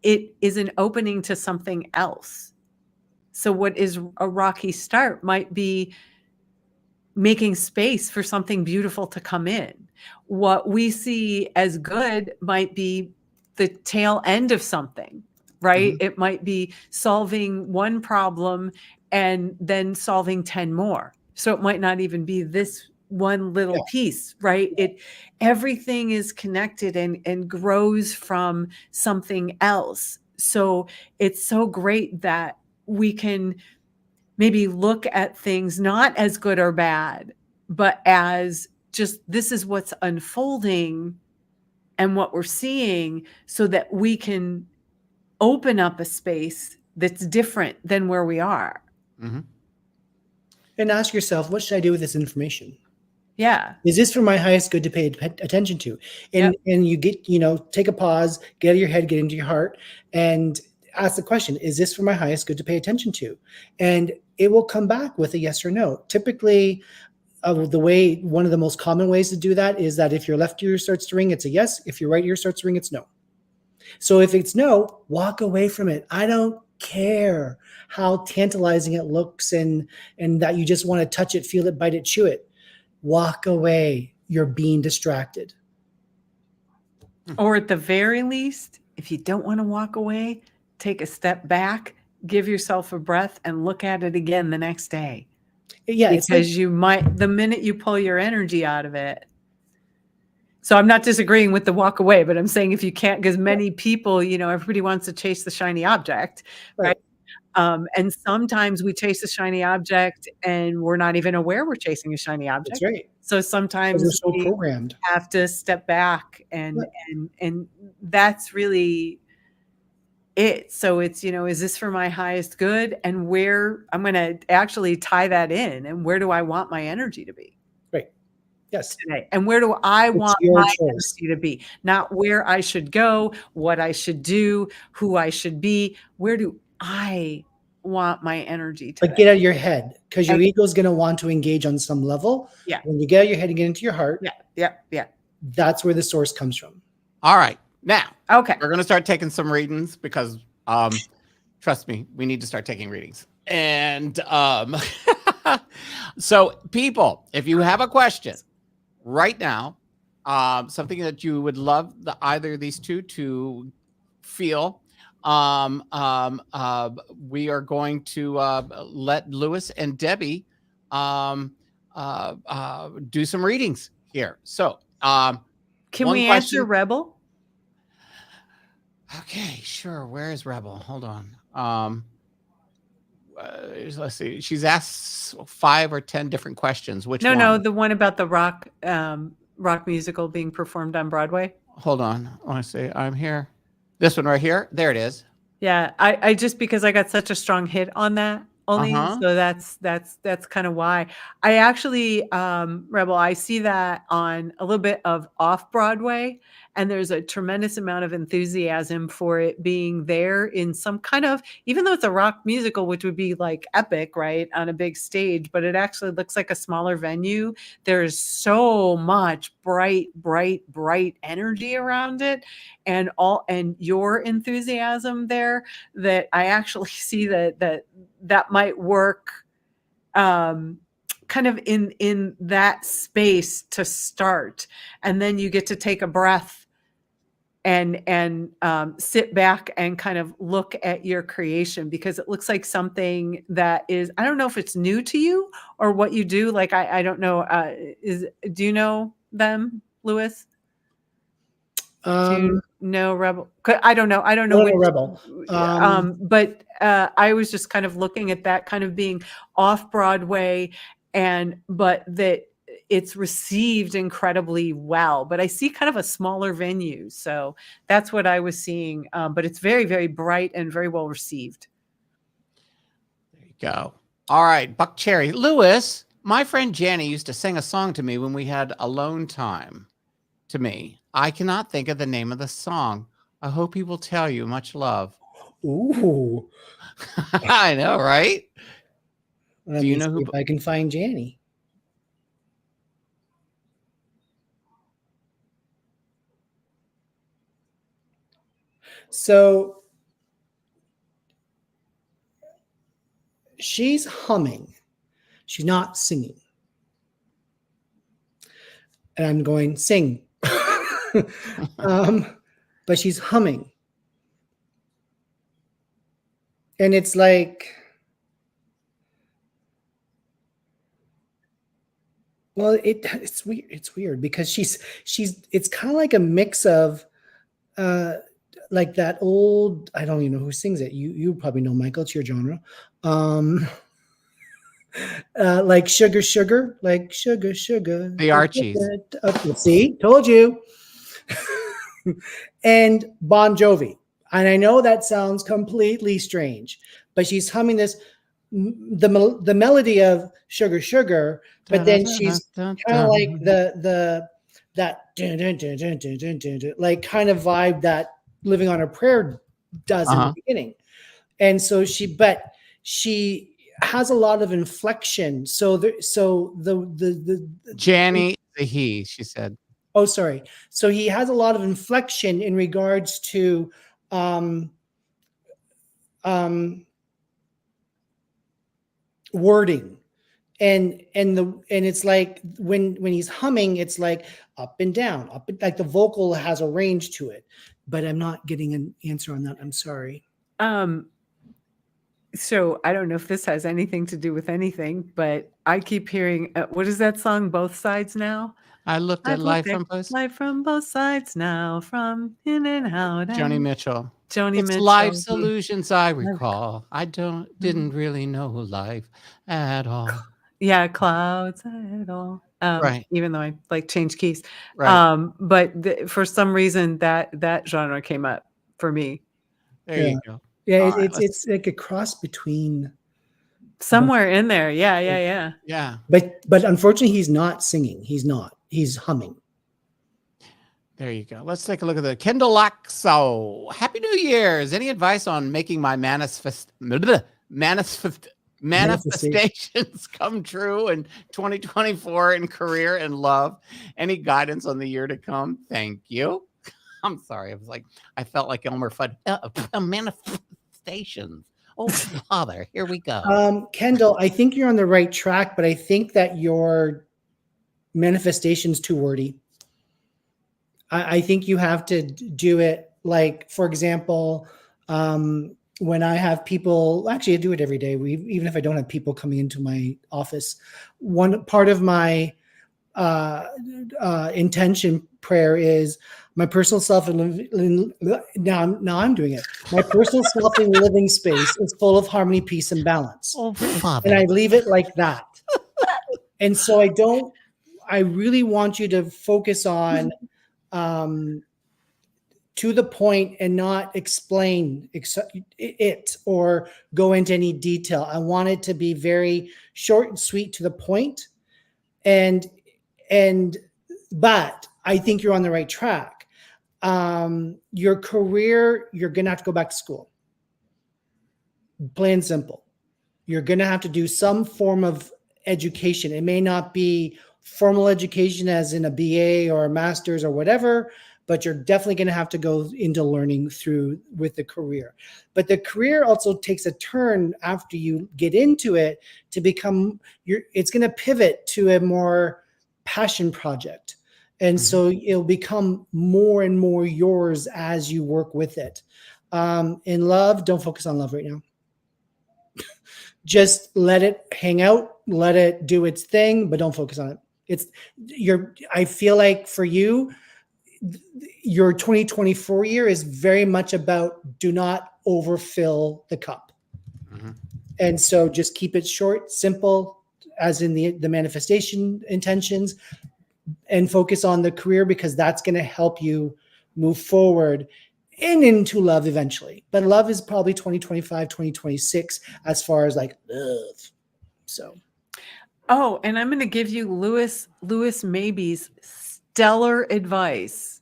[SPEAKER 3] it is an opening to something else. So what is a rocky start might be making space for something beautiful to come in. What we see as good might be the tail end of something, right? It might be solving one problem and then solving 10 more. So it might not even be this one little piece, right? Everything is connected and grows from something else. So it's so great that we can maybe look at things not as good or bad, but as just, this is what's unfolding and what we're seeing, so that we can open up a space that's different than where we are.
[SPEAKER 4] And ask yourself, what should I do with this information?
[SPEAKER 3] Yeah.
[SPEAKER 4] Is this for my highest good to pay attention to? And you get, take a pause, get out of your head, get into your heart, and ask the question, is this for my highest good to pay attention to? And it will come back with a yes or no. Typically, one of the most common ways to do that is that if your left ear starts to ring, it's a yes. If your right ear starts to ring, it's no. So if it's no, walk away from it. I don't care how tantalizing it looks and that you just want to touch it, feel it, bite it, chew it. Walk away. You're being distracted.
[SPEAKER 3] Or at the very least, if you don't want to walk away, take a step back, give yourself a breath, and look at it again the next day. Yeah, because you might, the minute you pull your energy out of it. So I'm not disagreeing with the walk away, but I'm saying if you can't, because many people, everybody wants to chase the shiny object, right? And sometimes we chase a shiny object and we're not even aware we're chasing a shiny object.
[SPEAKER 4] That's right.
[SPEAKER 3] So sometimes
[SPEAKER 4] we're so programmed.
[SPEAKER 3] Have to step back and that's really it. So it's, is this for my highest good? And where I'm going to actually tie that in, and where do I want my energy to be?
[SPEAKER 4] Right. Yes.
[SPEAKER 3] Today. And where do I want my energy to be? Not where I should go, what I should do, who I should be. Where do I want my energy to?
[SPEAKER 4] But get out of your head, because your ego is going to want to engage on some level.
[SPEAKER 3] Yeah.
[SPEAKER 4] When you get out of your head and get into your heart.
[SPEAKER 3] Yeah.
[SPEAKER 4] That's where the source comes from.
[SPEAKER 1] All right. Now,
[SPEAKER 3] okay,
[SPEAKER 1] we're going to start taking some readings because, trust me, we need to start taking readings. And so, people, if you have a question right now, something that you would love either of these two to feel, We are going to let Lewis and Debbie do some readings here. So,
[SPEAKER 3] can
[SPEAKER 1] one
[SPEAKER 3] we
[SPEAKER 1] question.
[SPEAKER 3] answer Rebel?
[SPEAKER 1] Okay, sure. Where is Rebel? Hold on. Let's see. She's asked 5 or 10 different questions. Which one?
[SPEAKER 3] No, the one about the rock musical being performed on Broadway.
[SPEAKER 1] Hold on. Let's see. I'm here. This one right here. There it is.
[SPEAKER 3] Yeah, I just because I got such a strong hit on that only,
[SPEAKER 1] Uh-huh.
[SPEAKER 3] so that's kind of why. I actually, Rebel, I see that on a little bit of off Broadway, and there's a tremendous amount of enthusiasm for it being there in some kind of, even though it's a rock musical, which would be like epic, right, on a big stage, but it actually looks like a smaller venue. There's so much bright, bright, bright energy around it, and your enthusiasm there, that I actually see that might work kind of in that space to start, and then you get to take a breath and sit back and kind of look at your creation, because it looks like something that is, I don't know if it's new to you or what you do. Like, I don't know. Do you know them, Lewis? Do no Rebel? I don't know. I don't know
[SPEAKER 4] No,
[SPEAKER 3] which
[SPEAKER 4] Rebel.
[SPEAKER 3] but I was just kind of looking at that kind of being off Broadway, but that it's received incredibly well. But I see kind of a smaller venue, so that's what I was seeing. But it's very, very bright and very well received.
[SPEAKER 1] There you go. All right, Buck Cherry. Lewis, my friend Janny used to sing a song to me when we had alone time. To me, I cannot think of the name of the song. I hope he will tell you. Much love.
[SPEAKER 4] Ooh.
[SPEAKER 1] I know, right?
[SPEAKER 4] Let
[SPEAKER 1] Do you
[SPEAKER 4] me
[SPEAKER 1] know
[SPEAKER 4] see
[SPEAKER 1] who?
[SPEAKER 4] if I can find Janny. So she's humming. She's not singing. And I'm going, sing. But she's humming. And it's like, well, it's weird. It's weird because it's kind of like a mix of like that old, I don't even know who sings it. You probably know, Michael, it's your genre. Like sugar, sugar, like sugar, sugar.
[SPEAKER 1] The Archies.
[SPEAKER 4] Okay, see, told you. And Bon Jovi. And I know that sounds completely strange, but she's humming this, the melody of sugar, sugar, but then she's kind of like that like kind of vibe that Living on a Prayer does in the beginning. And so she has a lot of inflection. So the
[SPEAKER 1] Janny, the he, she said.
[SPEAKER 4] Oh, sorry. So he has a lot of inflection in regards to wording. And it's like when he's humming, it's like up and down, like the vocal has a range to it. But I'm not getting an answer on that. I'm sorry.
[SPEAKER 3] So I don't know if this has anything to do with anything, but I keep hearing, what is that song? Both Sides Now?
[SPEAKER 1] I've looked at life
[SPEAKER 3] from both sides now, from in and out.
[SPEAKER 1] Joni Mitchell.
[SPEAKER 3] Joni
[SPEAKER 1] It's
[SPEAKER 3] Mitchell.
[SPEAKER 1] life's illusions I recall. I didn't really know life at all.
[SPEAKER 3] Yeah, clouds at all.
[SPEAKER 1] Right.
[SPEAKER 3] Even though I like change keys.
[SPEAKER 1] Right.
[SPEAKER 3] But for some reason that genre came up for me.
[SPEAKER 1] There you go.
[SPEAKER 4] Yeah, it's like a cross between
[SPEAKER 3] somewhere in there. Yeah.
[SPEAKER 4] But unfortunately, he's not singing. He's not. He's humming.
[SPEAKER 1] There you go. Let's take a look at the Kendall Laxo. Happy New Year's. Any advice on making my manifestations come true in 2024 in career and love? Any guidance on the year to come? Thank you. I'm sorry. I felt like Elmer Fudd. Manifestations. Oh, Father, here we go.
[SPEAKER 4] Kendall, I think you're on the right track, but I think that your manifestation's too wordy. I think you have to do it like, for example, When I have people, actually, I do it every day. Even if I don't have people coming into my office, one part of my intention prayer is my personal self and now I'm doing it. My personal self and living space is full of harmony, peace, and balance.
[SPEAKER 1] Oh, Father.
[SPEAKER 4] And I leave it like that. And so I really want you to focus on to the point and not explain it or go into any detail. I want it to be very short and sweet to the point. But I think you're on the right track. Your career, you're going to have to go back to school. Plain and simple. You're going to have to do some form of education. It may not be formal education as in a BA or a master's or whatever, but you're definitely going to have to go into learning with the career. But the career also takes a turn after you get into it to become it's going to pivot to a more passion project. And so it'll become more and more yours as you work with it. In love, don't focus on love right now. Just let it hang out, let it do its thing, but don't focus on it. I feel like for you, your 2024 year is very much about do not overfill the cup. And so just keep it short, simple, as in the manifestation intentions, and focus on the career, because that's going to help you move forward and into love eventually. But love is probably 2025, 2026 as far as like love. So.
[SPEAKER 3] Oh, and I'm going to give you Lewis Maybe's stellar advice.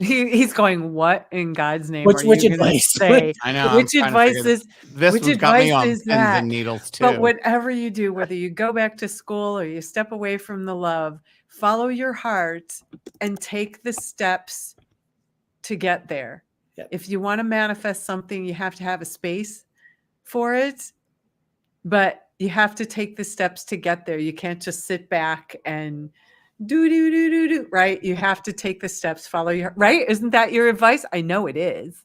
[SPEAKER 3] He's going, what in God's name
[SPEAKER 4] which
[SPEAKER 3] are you
[SPEAKER 4] advice?
[SPEAKER 3] Say?
[SPEAKER 1] I know.
[SPEAKER 3] Which advice is
[SPEAKER 1] this?
[SPEAKER 3] Which
[SPEAKER 1] one's got me on
[SPEAKER 3] advice is
[SPEAKER 1] pins
[SPEAKER 3] that?
[SPEAKER 1] and needles too.
[SPEAKER 3] But whatever you do, whether you go back to school or you step away from the love, follow your heart and take the steps to get there.
[SPEAKER 4] Yep.
[SPEAKER 3] If you want to manifest something, you have to have a space for it, but you have to take the steps to get there. You can't just sit back and do, right? You have to take the steps, follow your, right? Isn't that your advice? I know it is,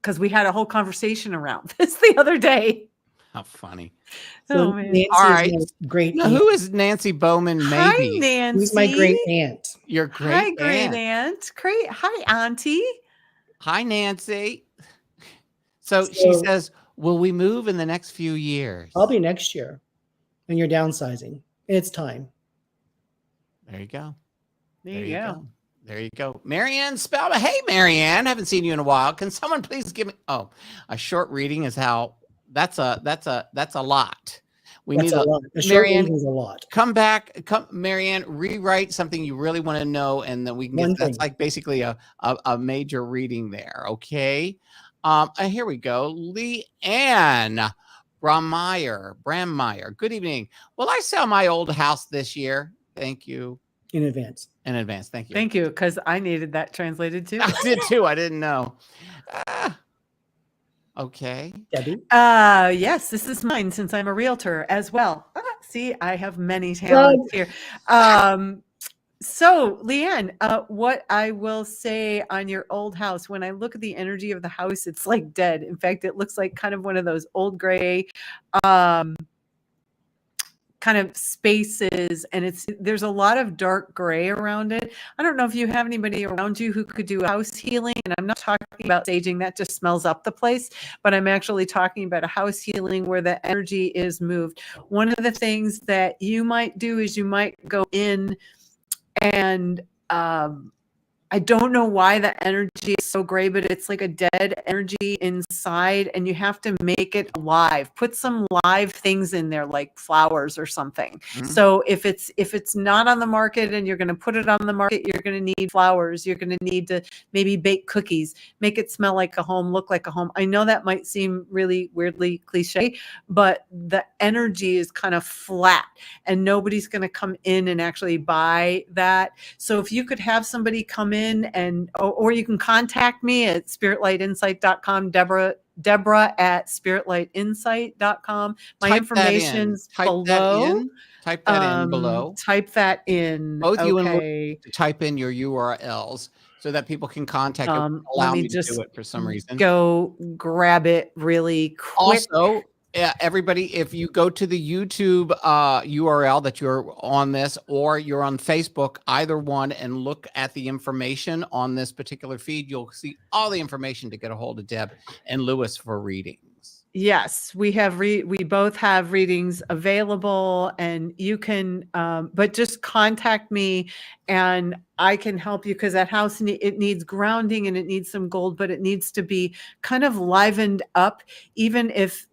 [SPEAKER 3] because we had a whole conversation around this the other day.
[SPEAKER 1] How funny.
[SPEAKER 4] So
[SPEAKER 3] Oh, man.
[SPEAKER 4] Nancy
[SPEAKER 1] All right.
[SPEAKER 4] is my great
[SPEAKER 1] Now,
[SPEAKER 4] aunt.
[SPEAKER 1] who is Nancy Bowman?
[SPEAKER 3] Hi,
[SPEAKER 1] Maybe
[SPEAKER 3] Nancy.
[SPEAKER 4] She's my great aunt.
[SPEAKER 1] your great
[SPEAKER 3] Hi,
[SPEAKER 1] aunt.
[SPEAKER 3] great aunt. Great. Hi, auntie.
[SPEAKER 1] Hi, Nancy. So she says, will we move in the next few years?
[SPEAKER 4] Probably next year. And you're downsizing. It's time.
[SPEAKER 1] There you go.
[SPEAKER 3] There you go.
[SPEAKER 1] There you go. Marianne Spelman. Hey, Marianne. Haven't seen you in a while. Can someone please give me a short reading is how that's a lot. We need a lot. Marianne,
[SPEAKER 4] is a lot.
[SPEAKER 1] Come back. Marianne, rewrite something you really want to know, and then we can get that's like basically a major reading there. Okay. Here we go. Leanne Brammeyer. Good evening. Will I sell my old house this year? Thank you.
[SPEAKER 4] In advance.
[SPEAKER 1] Thank you.
[SPEAKER 3] Thank you, because I needed that translated too.
[SPEAKER 1] I did too. I didn't know. Okay.
[SPEAKER 4] Debbie?
[SPEAKER 3] Yes, this is mine since I'm a realtor as well. See, I have many talents here. So, Leanne, what I will say on your old house, when I look at the energy of the house, it's like dead. In fact, it looks like kind of one of those old gray kind of spaces, and there's a lot of dark gray around it. I don't know if you have anybody around you who could do house healing, and I'm not talking about staging, that just smells up the place, but I'm actually talking about a house healing where the energy is moved. One of the things that you might do is you might go in and I don't know why the energy is so gray, but it's like a dead energy inside, and you have to make it alive. Put some live things in there, like flowers or something. So if it's not on the market and you're going to put it on the market, you're going to need flowers. You're going to need to maybe bake cookies, make it smell like a home, look like a home. I know that might seem really weirdly cliche, but the energy is kind of flat, and nobody's going to come in and actually buy that. So if you could have somebody come in, and or you can contact me at spiritlightinsight.com, Debra at spiritlightinsight.com. My information's below.
[SPEAKER 1] Type that in below.
[SPEAKER 3] Type that in.
[SPEAKER 1] Both you and Lou to type in your URLs so that people can contact it.
[SPEAKER 3] Let
[SPEAKER 1] Allow
[SPEAKER 3] me
[SPEAKER 1] me to do
[SPEAKER 3] just
[SPEAKER 1] it for some reason.
[SPEAKER 3] go grab it really quick.
[SPEAKER 1] Also, everybody, if you go to the YouTube URL that you're on this, or you're on Facebook, either one, and look at the information on this particular feed, you'll see all the information to get a hold of Deb and Lewis for readings.
[SPEAKER 3] Yes, we have we both have readings available, and you can but just contact me and I can help you, because that house it needs grounding and it needs some gold, but it needs to be kind of livened up, even if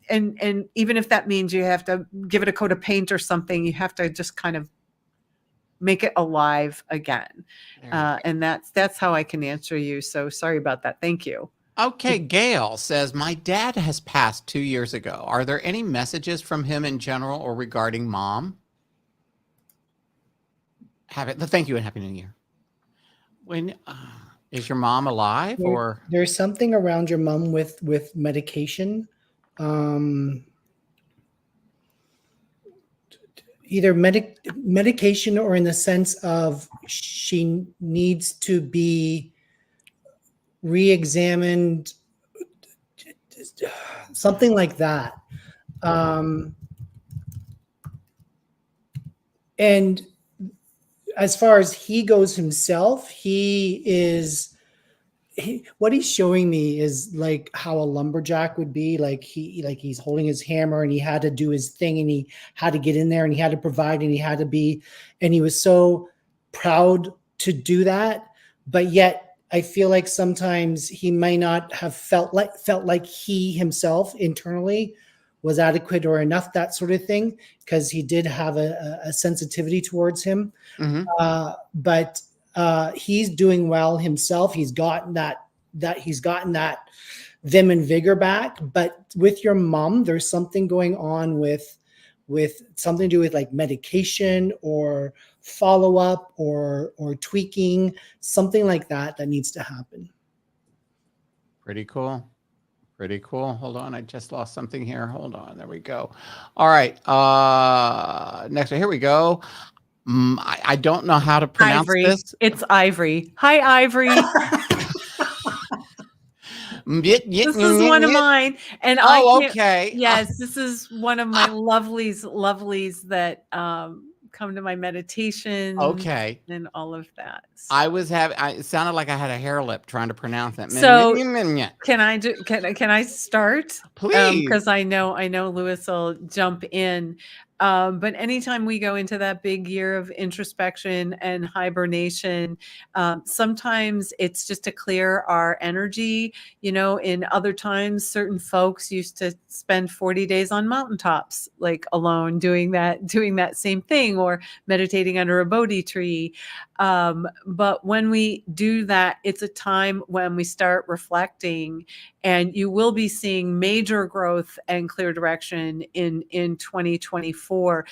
[SPEAKER 3] and even if that means you have to give it a coat of paint or something, you have to just kind of make it alive again. And that's how I can answer you. So sorry about that. Thank you.
[SPEAKER 1] Okay, Gail says, my dad has passed 2 years ago. Are there any messages from him in general or regarding mom? Thank you and Happy New Year. When is your mom alive? Or
[SPEAKER 4] there's something around your mom with medication, either medication, or in the sense of she needs to be re-examined, something like that. And as far as he goes himself, what he's showing me is like how a lumberjack would be. Like he's holding his hammer and he had to do his thing and he had to get in there and he had to provide and he had to be, and he was so proud to do that. But yet I feel like sometimes he might not have felt like he himself internally was adequate or enough, that sort of thing, because he did have a sensitivity towards him. Mm-hmm. But he's doing well himself. He's gotten that vim and vigor back. But with your mom, there's something going on with something to do with like medication or follow-up or tweaking, something like that needs to happen.
[SPEAKER 1] Pretty cool. Pretty cool. Hold on. I just lost something here. Hold on. There we go. All right. Next one. Here we go. I don't know how to pronounce this.
[SPEAKER 3] It's Ivory. Hi, Ivory. This is one of mine. And
[SPEAKER 1] okay.
[SPEAKER 3] Yes, this is one of my lovelies that come to my meditation.
[SPEAKER 1] Okay.
[SPEAKER 3] And all of that.
[SPEAKER 1] So. It sounded like I had a hair lip trying to pronounce that.
[SPEAKER 3] So can I start?
[SPEAKER 1] Please.
[SPEAKER 3] Because I know Lewis will jump in. But anytime we go into that big year of introspection and hibernation, sometimes it's just to clear our energy. In other times, certain folks used to spend 40 days on mountaintops, like alone, doing that same thing, or meditating under a Bodhi tree. But when we do that, it's a time when we start reflecting, and you will be seeing major growth and clear direction in 2024.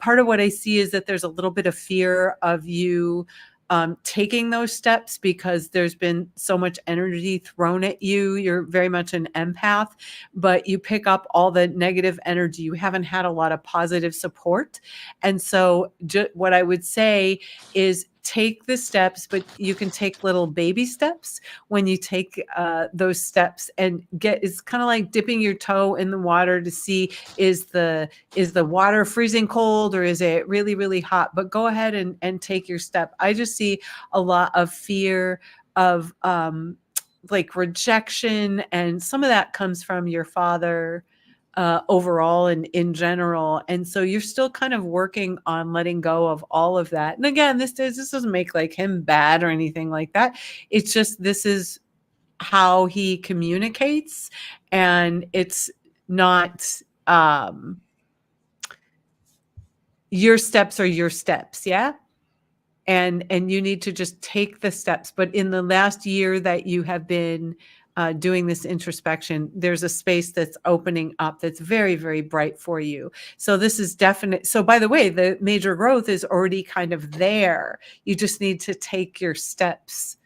[SPEAKER 3] Part of what I see is that there's a little bit of fear of you taking those steps, because there's been so much energy thrown at you. You're very much an empath, but you pick up all the negative energy. You haven't had a lot of positive support. And so what I would say is take the steps, but you can take little baby steps when you take those steps, and it's kind of like dipping your toe in the water to see, is the water freezing cold or is it really, really hot? But go ahead and take your step. I just see a lot of fear of like rejection, and some of that comes from your father overall and in general. And so you're still kind of working on letting go of all of that. And again, this doesn't make like him bad or anything like that. It's just, this is how he communicates, and it's not your steps are your steps. Yeah. And you need to just take the steps. But in the last year that you have been doing this introspection, there's a space that's opening up that's very, very bright for you. So this is definite. So by the way, the major growth is already kind of there. You just need to take your steps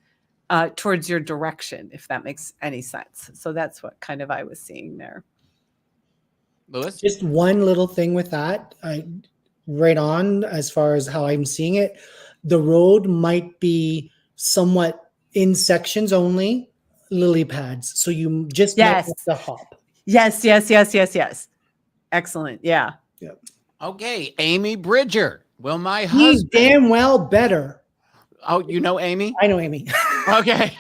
[SPEAKER 3] towards your direction, if that makes any sense. So that's what kind of I was seeing there.
[SPEAKER 1] Lewis?
[SPEAKER 4] Just one little thing with that, right on as far as how I'm seeing it. The road might be somewhat in sections only, lily pads. So you just might have to hop.
[SPEAKER 3] Yes. Excellent. Yeah.
[SPEAKER 4] Yep.
[SPEAKER 1] Okay, Amy Bridger. Will my
[SPEAKER 4] He
[SPEAKER 1] husband?
[SPEAKER 4] damn well better.
[SPEAKER 1] Oh, you know Amy?
[SPEAKER 4] I know Amy.
[SPEAKER 1] Okay.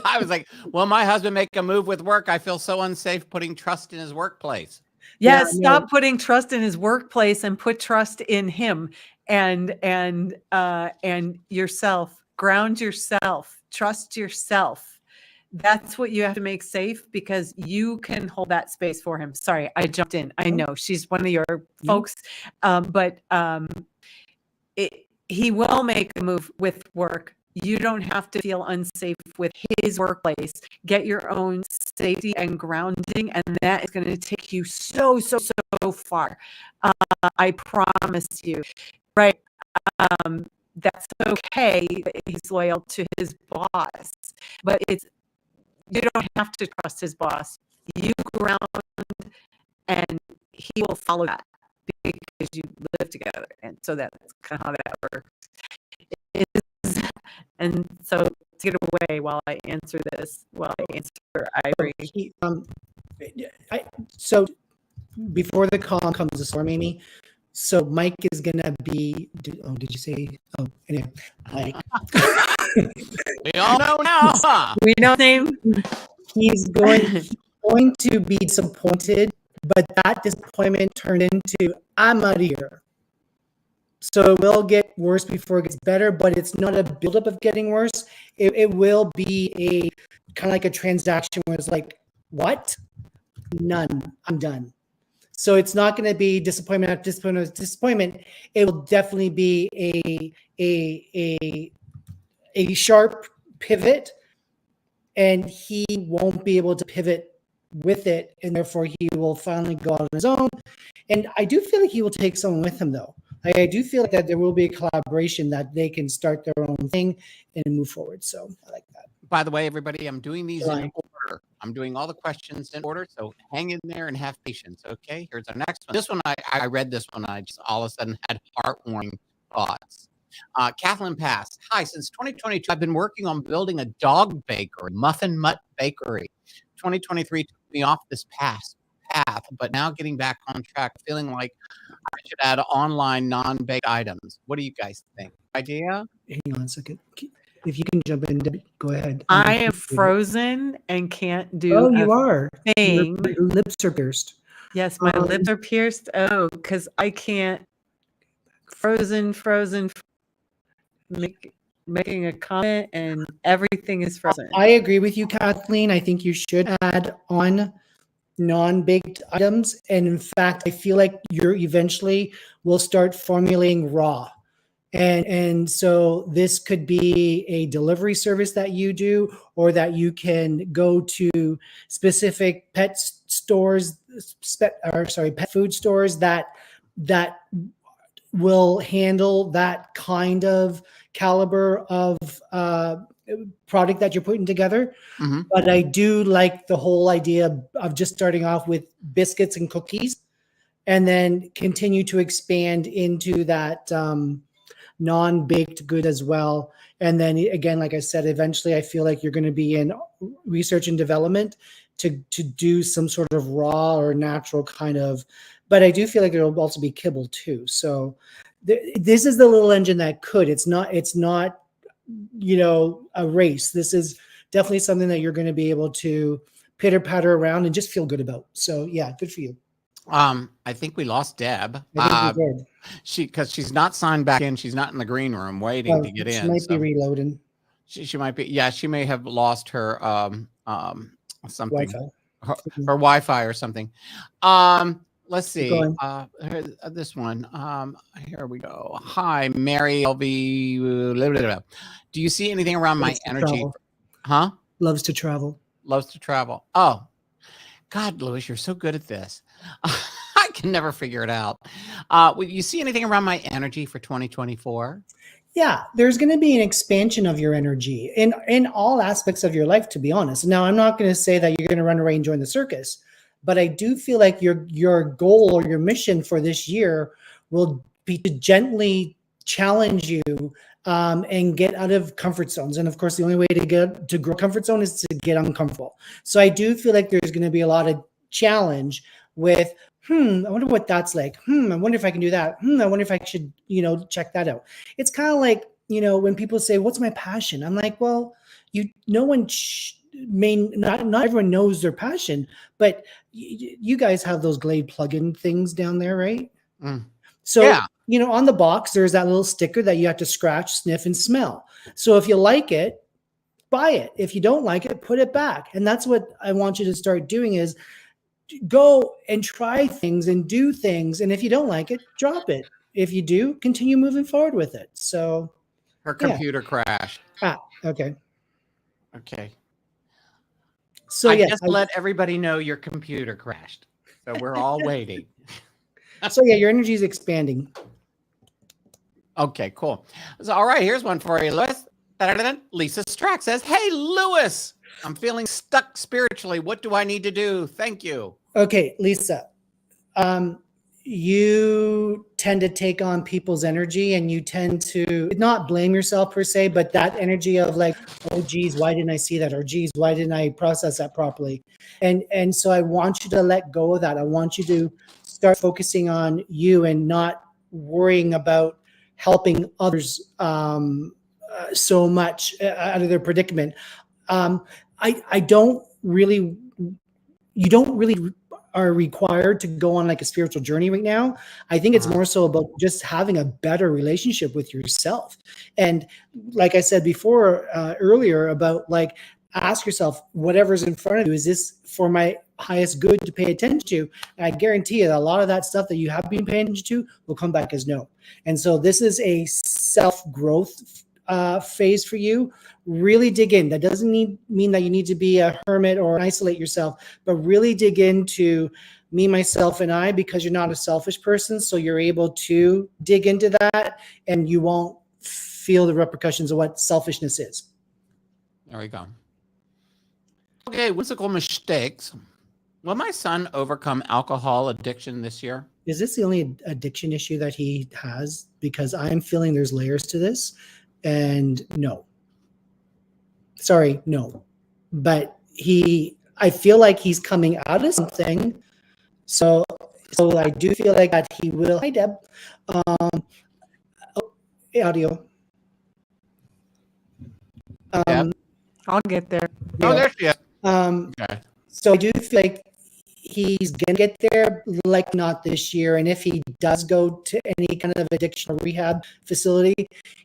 [SPEAKER 1] I was like, will my husband make a move with work? I feel so unsafe putting trust in his workplace.
[SPEAKER 3] Yes, stop putting trust in his workplace and put trust in him and yourself. Ground yourself. Trust yourself. That's what you have to make safe because you can hold that space for him. Sorry, I jumped in. I know she's one of your folks, but he will make a move with work. You don't have to feel unsafe with his workplace. Get your own safety and grounding, and that is going to take you so far. I promise you. Right? That's okay that he's loyal to his boss, but you don't have to trust his boss. You ground, and he will follow that because you live together, and so that's kind of how that works. And so to get away while I answer this, Ivory.
[SPEAKER 4] So before the call comes to storm, Amy. So Mike is gonna be. Did you say? Oh, anyway, Mike.
[SPEAKER 1] We all know now. Huh?
[SPEAKER 3] We know his name.
[SPEAKER 4] He's going to be disappointed, but that disappointment turned into I'm out of here. So it will get worse before it gets better, but it's not a buildup of getting worse. It will be a kind of like a transaction where it's like, what? None. I'm done. So it's not going to be disappointment after disappointment after disappointment. It will definitely be a sharp pivot, and he won't be able to pivot with it, and therefore he will finally go out on his own. And I do feel like he will take someone with him, though. I do feel like that there will be a collaboration that they can start their own thing and move forward. So I like that.
[SPEAKER 1] By the way, everybody, I'm doing these in order. I'm doing all the questions in order, so hang in there and have patience, okay? Here's our next one. This one, I read this one. I just all of a sudden had heartwarming thoughts. Kathleen Pass. Hi, since 2022, I've been working on building a dog bakery, Muffin Mutt Bakery. 2023 took me off this path, but now getting back on track, feeling like I should add online non-baked items. What do you guys think? Idea?
[SPEAKER 4] Hang on a second. If you can jump in, Debbie, go ahead.
[SPEAKER 3] I am frozen and can't do.
[SPEAKER 4] Oh, you are.
[SPEAKER 3] Thing.
[SPEAKER 4] Your lips are pierced.
[SPEAKER 3] Yes, my lips are pierced. Oh, because I can't. Frozen. Making a comment and everything is frozen.
[SPEAKER 4] I agree with you, Kathleen. I think you should add on non-baked items. And in fact, I feel like you eventually will start formulating raw. And so this could be a delivery service that you do, or that you can go to specific pet stores, pet food stores that will handle that kind of caliber of product that you're putting together.
[SPEAKER 1] Mm-hmm.
[SPEAKER 4] But I do like the whole idea of just starting off with biscuits and cookies and then continue to expand into that non-baked good as well. And then again, like I said, eventually I feel like you're going to be in research and development to do some sort of raw or natural kind of, but I do feel like it'll also be kibble too. So this is the little engine that could. It's not a race. This is definitely something that you're going to be able to pitter patter around and just feel good about. So yeah, good for you.
[SPEAKER 1] I think we lost Deb.
[SPEAKER 4] I think we did.
[SPEAKER 1] Because she's not signed back in. She's not in the green room waiting to get in.
[SPEAKER 4] She might be reloading.
[SPEAKER 1] She might be. Yeah, she may have lost her something.
[SPEAKER 4] Wi-Fi.
[SPEAKER 1] Her Wi-Fi or something. Let's see. This one. Here we go. Hi, Mary LV. Do you see anything around my energy? Huh?
[SPEAKER 4] Loves to travel.
[SPEAKER 1] Loves to travel. Oh, God, Louis, you're so good at this. I can never figure it out. You see anything around my energy for 2024?
[SPEAKER 4] Yeah, there's going to be an expansion of your energy in all aspects of your life, to be honest. Now, I'm not going to say that you're going to run away and join the circus, but I do feel like your goal or your mission for this year will be to gently challenge you and get out of comfort zones. And of course, the only way to grow comfort zone is to get uncomfortable. So I do feel like there's going to be a lot of challenge with, I wonder what that's like. I wonder if I can do that. I wonder if I should, check that out. It's kind of like, when people say, what's my passion? I'm like, well, no one not everyone knows their passion, but you guys have those Glade plug-in things down there, right? So,
[SPEAKER 1] yeah.
[SPEAKER 4] On the box, there's that little sticker that you have to scratch, sniff, and smell. So if you like it, buy it. If you don't like it, put it back. And that's what I want you to start doing is go and try things and do things. And if you don't like it, drop it. If you do, continue moving forward with it. So
[SPEAKER 1] her computer crashed.
[SPEAKER 4] Okay.
[SPEAKER 1] Okay.
[SPEAKER 4] So
[SPEAKER 1] I just let everybody know your computer crashed. So we're all waiting.
[SPEAKER 4] So yeah, your energy is expanding.
[SPEAKER 1] Okay, cool. So, all right, here's one for you, Lewis. Lisa Strack says, hey, Lewis, I'm feeling stuck spiritually. What do I need to do? Thank you.
[SPEAKER 4] Okay, Lisa, you tend to take on people's energy and you tend to not blame yourself per se, but that energy of like, oh, geez, why didn't I see that? Or geez, why didn't I process that properly? And so I want you to let go of that. I want you to start focusing on you and not worrying about helping others so much out of their predicament. You don't really are required to go on like a spiritual journey right now. I think it's more so about just having a better relationship with yourself. And like I said before, earlier about like, ask yourself, whatever's in front of you, is this for my highest good to pay attention to? And I guarantee you that a lot of that stuff that you have been paying attention to will come back as no. And so this is a self-growth phase for you. Really dig in. That doesn't mean that you need to be a hermit or isolate yourself, but really dig into me, myself, and I, because you're not a selfish person. So you're able to dig into that and you won't feel the repercussions of what selfishness is.
[SPEAKER 1] There we go. Okay, whimsical mistakes. Will my son overcome alcohol addiction this year?
[SPEAKER 4] Is this the only addiction issue that he has? Because I'm feeling there's layers to this. And no. Sorry, no. But I feel like he's coming out of something. So I do feel like that he will. Hi, Deb. Audio.
[SPEAKER 1] Deb?
[SPEAKER 3] I'll get there.
[SPEAKER 1] Oh, there she is.
[SPEAKER 4] Okay. So I do feel like he's going to get there, like not this year. And if he does go to any kind of addiction or rehab facility,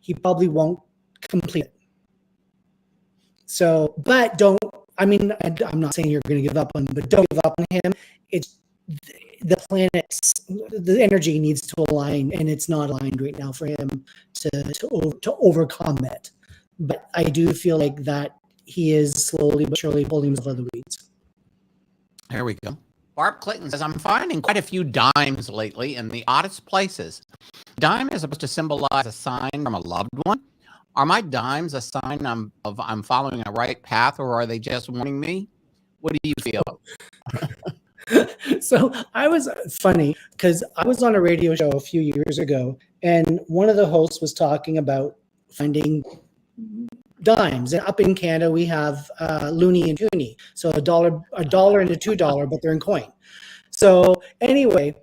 [SPEAKER 4] he probably won't complete it. So, but I'm not saying you're going to give up on him, but don't give up on him. It's the planets, the energy needs to align, and it's not aligned right now for him to overcome it. But I do feel like that he is slowly but surely pulling himself out of the weeds.
[SPEAKER 1] There we go. Barb Clayton says, I'm finding quite a few dimes lately in the oddest places. Dime is supposed to symbolize a sign from a loved one. Are my dimes a sign I'm following a right path, or are they just warning me? What do you feel?
[SPEAKER 4] So I was funny because I was on a radio show a few years ago, and one of the hosts was talking about finding dimes. And up in Canada, we have loonie and toonie. So a dollar and a $2, but they're in coin. So anyway,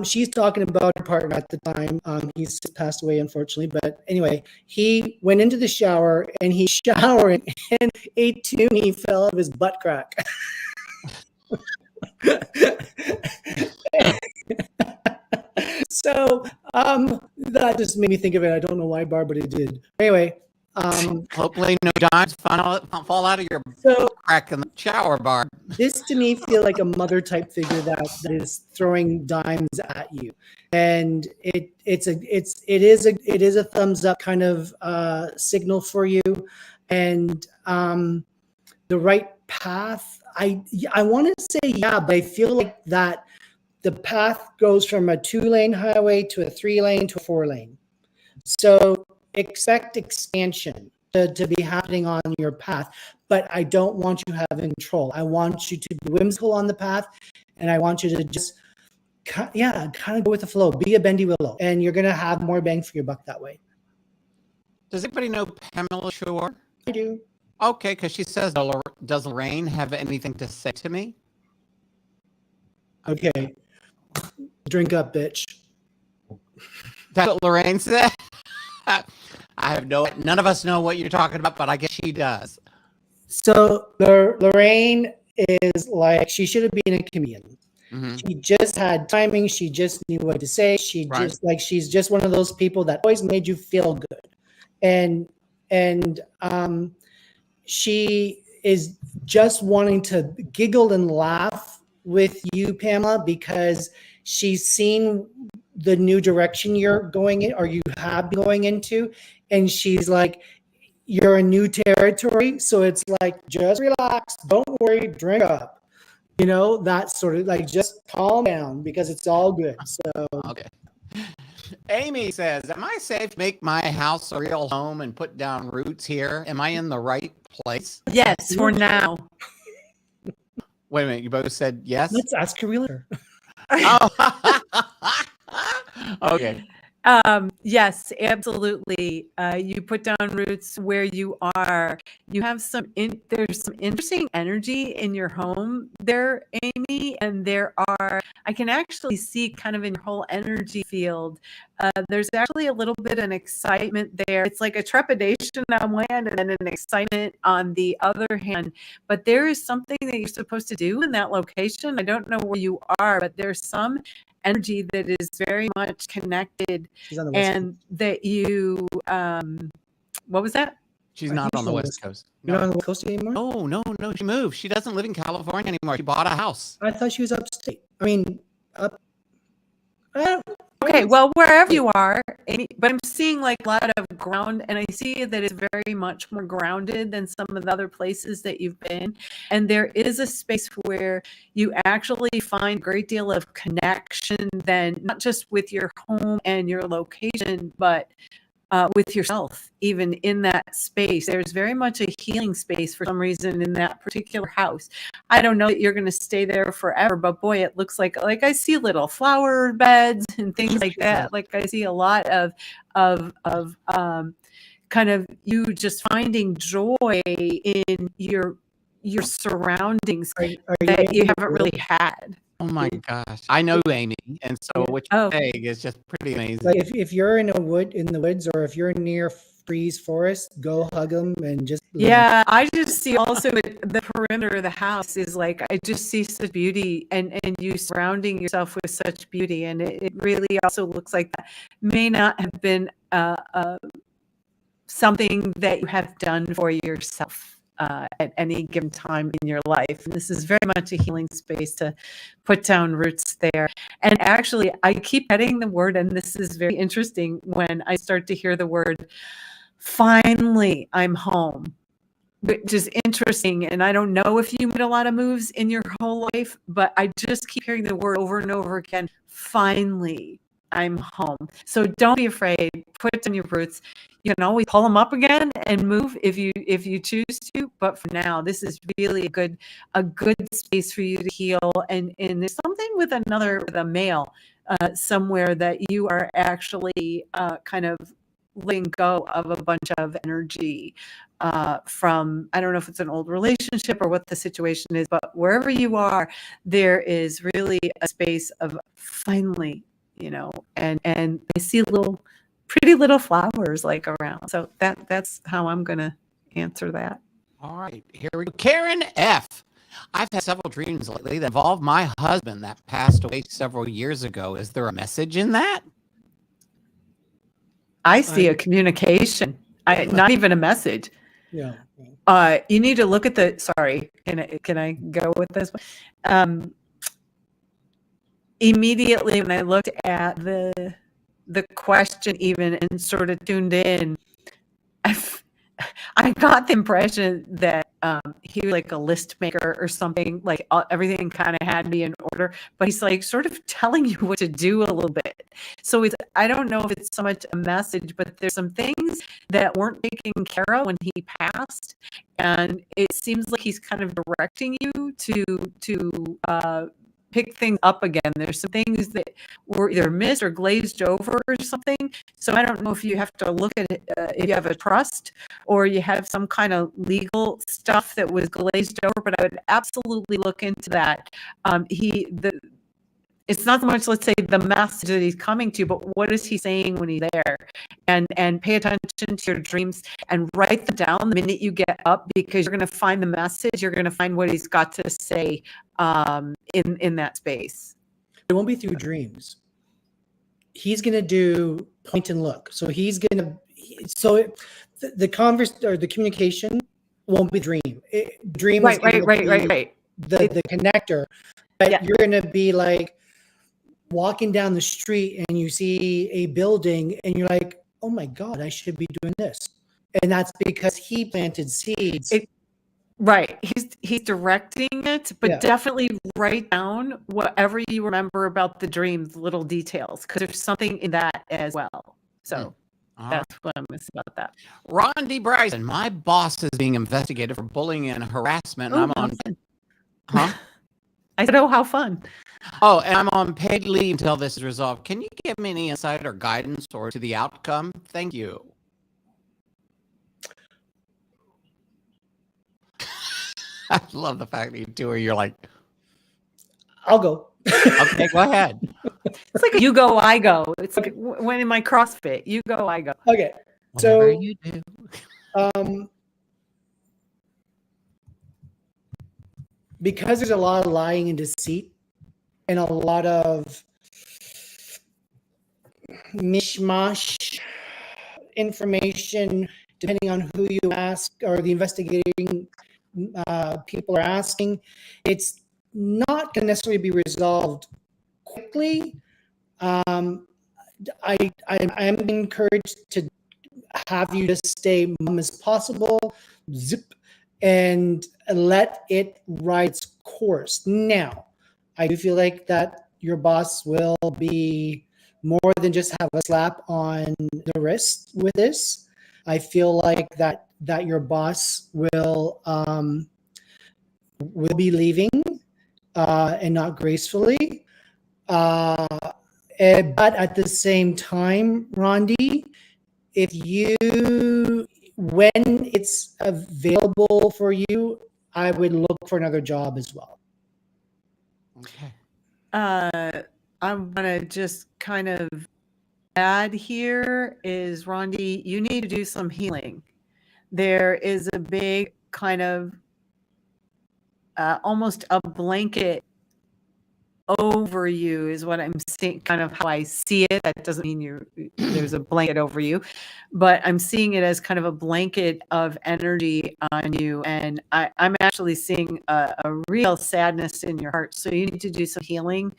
[SPEAKER 4] she's talking about her partner at the time. He's passed away, unfortunately. But anyway, he went into the shower and he showered and a toonie fell out of his butt crack. So that just made me think of it. I don't know why, Barbara did. Anyway.
[SPEAKER 1] Hopefully no dimes fall out of your crack in the shower, Barb.
[SPEAKER 4] This to me feel like a mother type figure that is throwing dimes at you, and it is a thumbs up kind of signal for you, and the right path. I want to say yeah, but I feel like that the path goes from a 2-lane highway to a 3-lane to a 4-lane. So expect expansion to be happening on your path, but I don't want you having control. I want you to be whimsical on the path, and I want you to just kind of go with the flow. Be a bendy willow, and you're gonna have more bang for your buck that way.
[SPEAKER 1] Does anybody know Pamela Shore?
[SPEAKER 4] I do.
[SPEAKER 1] Okay, because she says, does Lorraine have anything to say to me?
[SPEAKER 4] Okay. Drink up, bitch.
[SPEAKER 1] That's what Lorraine said? I have none of us know what you're talking about, but I guess she does.
[SPEAKER 4] So Lorraine is like, she should have been a comedian. Mm-hmm. She just had timing. She just knew what to say. She's just one of those people that always made you feel good. And she is just wanting to giggle and laugh with you, Pamela, because she's seen the new direction you're going in, or you have been going into. And she's like, you're a new territory. So it's like, just relax. Don't worry. Drink up. You know, that sort of like, just calm down because it's all good. So,
[SPEAKER 1] okay. Amy says, am I safe to make my house a real home and put down roots here? Am I in the right place?
[SPEAKER 3] Yes, for now.
[SPEAKER 1] Wait a minute. You both said yes?
[SPEAKER 4] Let's ask a realtor.
[SPEAKER 1] Oh. Okay.
[SPEAKER 3] Yes, absolutely. You put down roots where you are. You have there's some interesting energy in your home there, Amy, and I can actually see kind of in your whole energy field, there's actually a little bit of an excitement there. It's like a trepidation on one hand and then an excitement on the other hand, but there is something that you're supposed to do in that location. I don't know where you are, but there's some energy that is very much connected, and that you what was that?
[SPEAKER 1] She's not on the West Coast.
[SPEAKER 4] You're not on the West Coast anymore?
[SPEAKER 1] No. She moved. She doesn't live in California anymore. She bought a house.
[SPEAKER 4] I thought she was upstate. I mean,
[SPEAKER 3] okay, well, wherever you are, Amy, but I'm seeing like a lot of ground, and I see that it's very much more grounded than some of the other places that you've been. And there is a space where you actually find a great deal of connection, then not just with your home and your location, but with yourself, even in that space. There's very much a healing space for some reason in that particular house. I don't know that you're going to stay there forever, but boy, it looks like I see little flower beds and things like that. Like I see a lot of kind of you just finding joy in your surroundings that you haven't really had.
[SPEAKER 1] Oh my gosh. I know Amy. And so what you're saying is just pretty amazing.
[SPEAKER 4] Like if you're in the woods, or if you're near trees, forest, go hug them and just.
[SPEAKER 3] Yeah. I just see also the perimeter of the house is like, I just see such beauty and you surrounding yourself with such beauty. And it really also looks like that may not have been something that you have done for yourself. At any given time in your life. And this is very much a healing space to put down roots there. And actually, I keep getting the word, and this is very interesting when I start to hear the word, finally, I'm home, which is interesting. And I don't know if you made a lot of moves in your whole life, but I just keep hearing the word over and over again, finally, I'm home. So don't be afraid. Put down your roots. You can always pull them up again and move if you choose to. But for now, this is really a good space for you to heal. And there's something with a male somewhere that you are actually kind of letting go of a bunch of energy from, I don't know if it's an old relationship or what the situation is, but wherever you are, there is really a space of finally, and I see pretty little flowers like around. So that's how I'm going to answer that.
[SPEAKER 1] All right, here we go. Karen F. I've had several dreams lately that involve my husband that passed away several years ago. Is there a message in that?
[SPEAKER 3] I see a communication, not even a message.
[SPEAKER 4] Yeah.
[SPEAKER 3] You need to look at sorry, can I go with this one? Immediately when I looked at the question even and sort of tuned in, I got the impression that he was like a list maker or something, like everything kind of had to be in order, but he's like sort of telling you what to do a little bit. So I don't know if it's so much a message, but there's some things that weren't taken care of when he passed. And it seems like he's kind of directing you to pick things up again. There's some things that were either missed or glazed over or something. So I don't know if you have to look at it, if you have a trust or you have some kind of legal stuff that was glazed over, but I would absolutely look into that. It's not so much, let's say, the message that he's coming to, but what is he saying when he's there? And pay attention to your dreams and write them down the minute you get up, because you're going to find the message. You're going to find what he's got to say in that space.
[SPEAKER 4] It won't be through dreams. He's going to do point and look. So he's going to, the communication won't be dream. Dream is
[SPEAKER 3] Right.
[SPEAKER 4] The connector. But
[SPEAKER 3] Yeah.
[SPEAKER 4] you're going to be like walking down the street and you see a building and you're like, oh my God, I should be doing this. And that's because he planted seeds.
[SPEAKER 3] Right. He's directing it, but definitely write down whatever you remember about the dreams, little details, because there's something in that as well. So that's what I'm going to say about that.
[SPEAKER 1] Ron D. Bryson, my boss is being investigated for bullying and harassment. And I'm on. Huh?
[SPEAKER 3] I said, oh, how fun.
[SPEAKER 1] Oh, and I'm on paid leave until this is resolved. Can you give me any insight or guidance or to the outcome? Thank you. I love the fact that you two are, you're like,
[SPEAKER 4] I'll go.
[SPEAKER 1] Okay, go ahead.
[SPEAKER 3] It's like you go, I go. It's like when in my CrossFit, you go, I go.
[SPEAKER 4] Okay.
[SPEAKER 1] Whatever
[SPEAKER 4] So
[SPEAKER 1] you do.
[SPEAKER 4] Because there's a lot of lying and deceit and a lot of mishmash information, depending on who you ask or the investigating people are asking, it's not going to necessarily be resolved quickly. I am encouraged to have you just stay mum as possible, zip, and let it ride its course. Now, I do feel like that your boss will be more than just have a slap on the wrist with this. I feel like that your boss will be leaving and not gracefully. But at the same time, Rondi, when it's available for you, I would look for another job as well.
[SPEAKER 1] Okay.
[SPEAKER 3] I'm going to just kind of add here is, Rondi, you need to do some healing. There is a big kind of almost a blanket over you is what I'm seeing, kind of how I see it. That doesn't mean there's a blanket over you, but I'm seeing it as kind of a blanket of energy on you. And I'm actually seeing a real sadness in your heart. So you need to do some healing.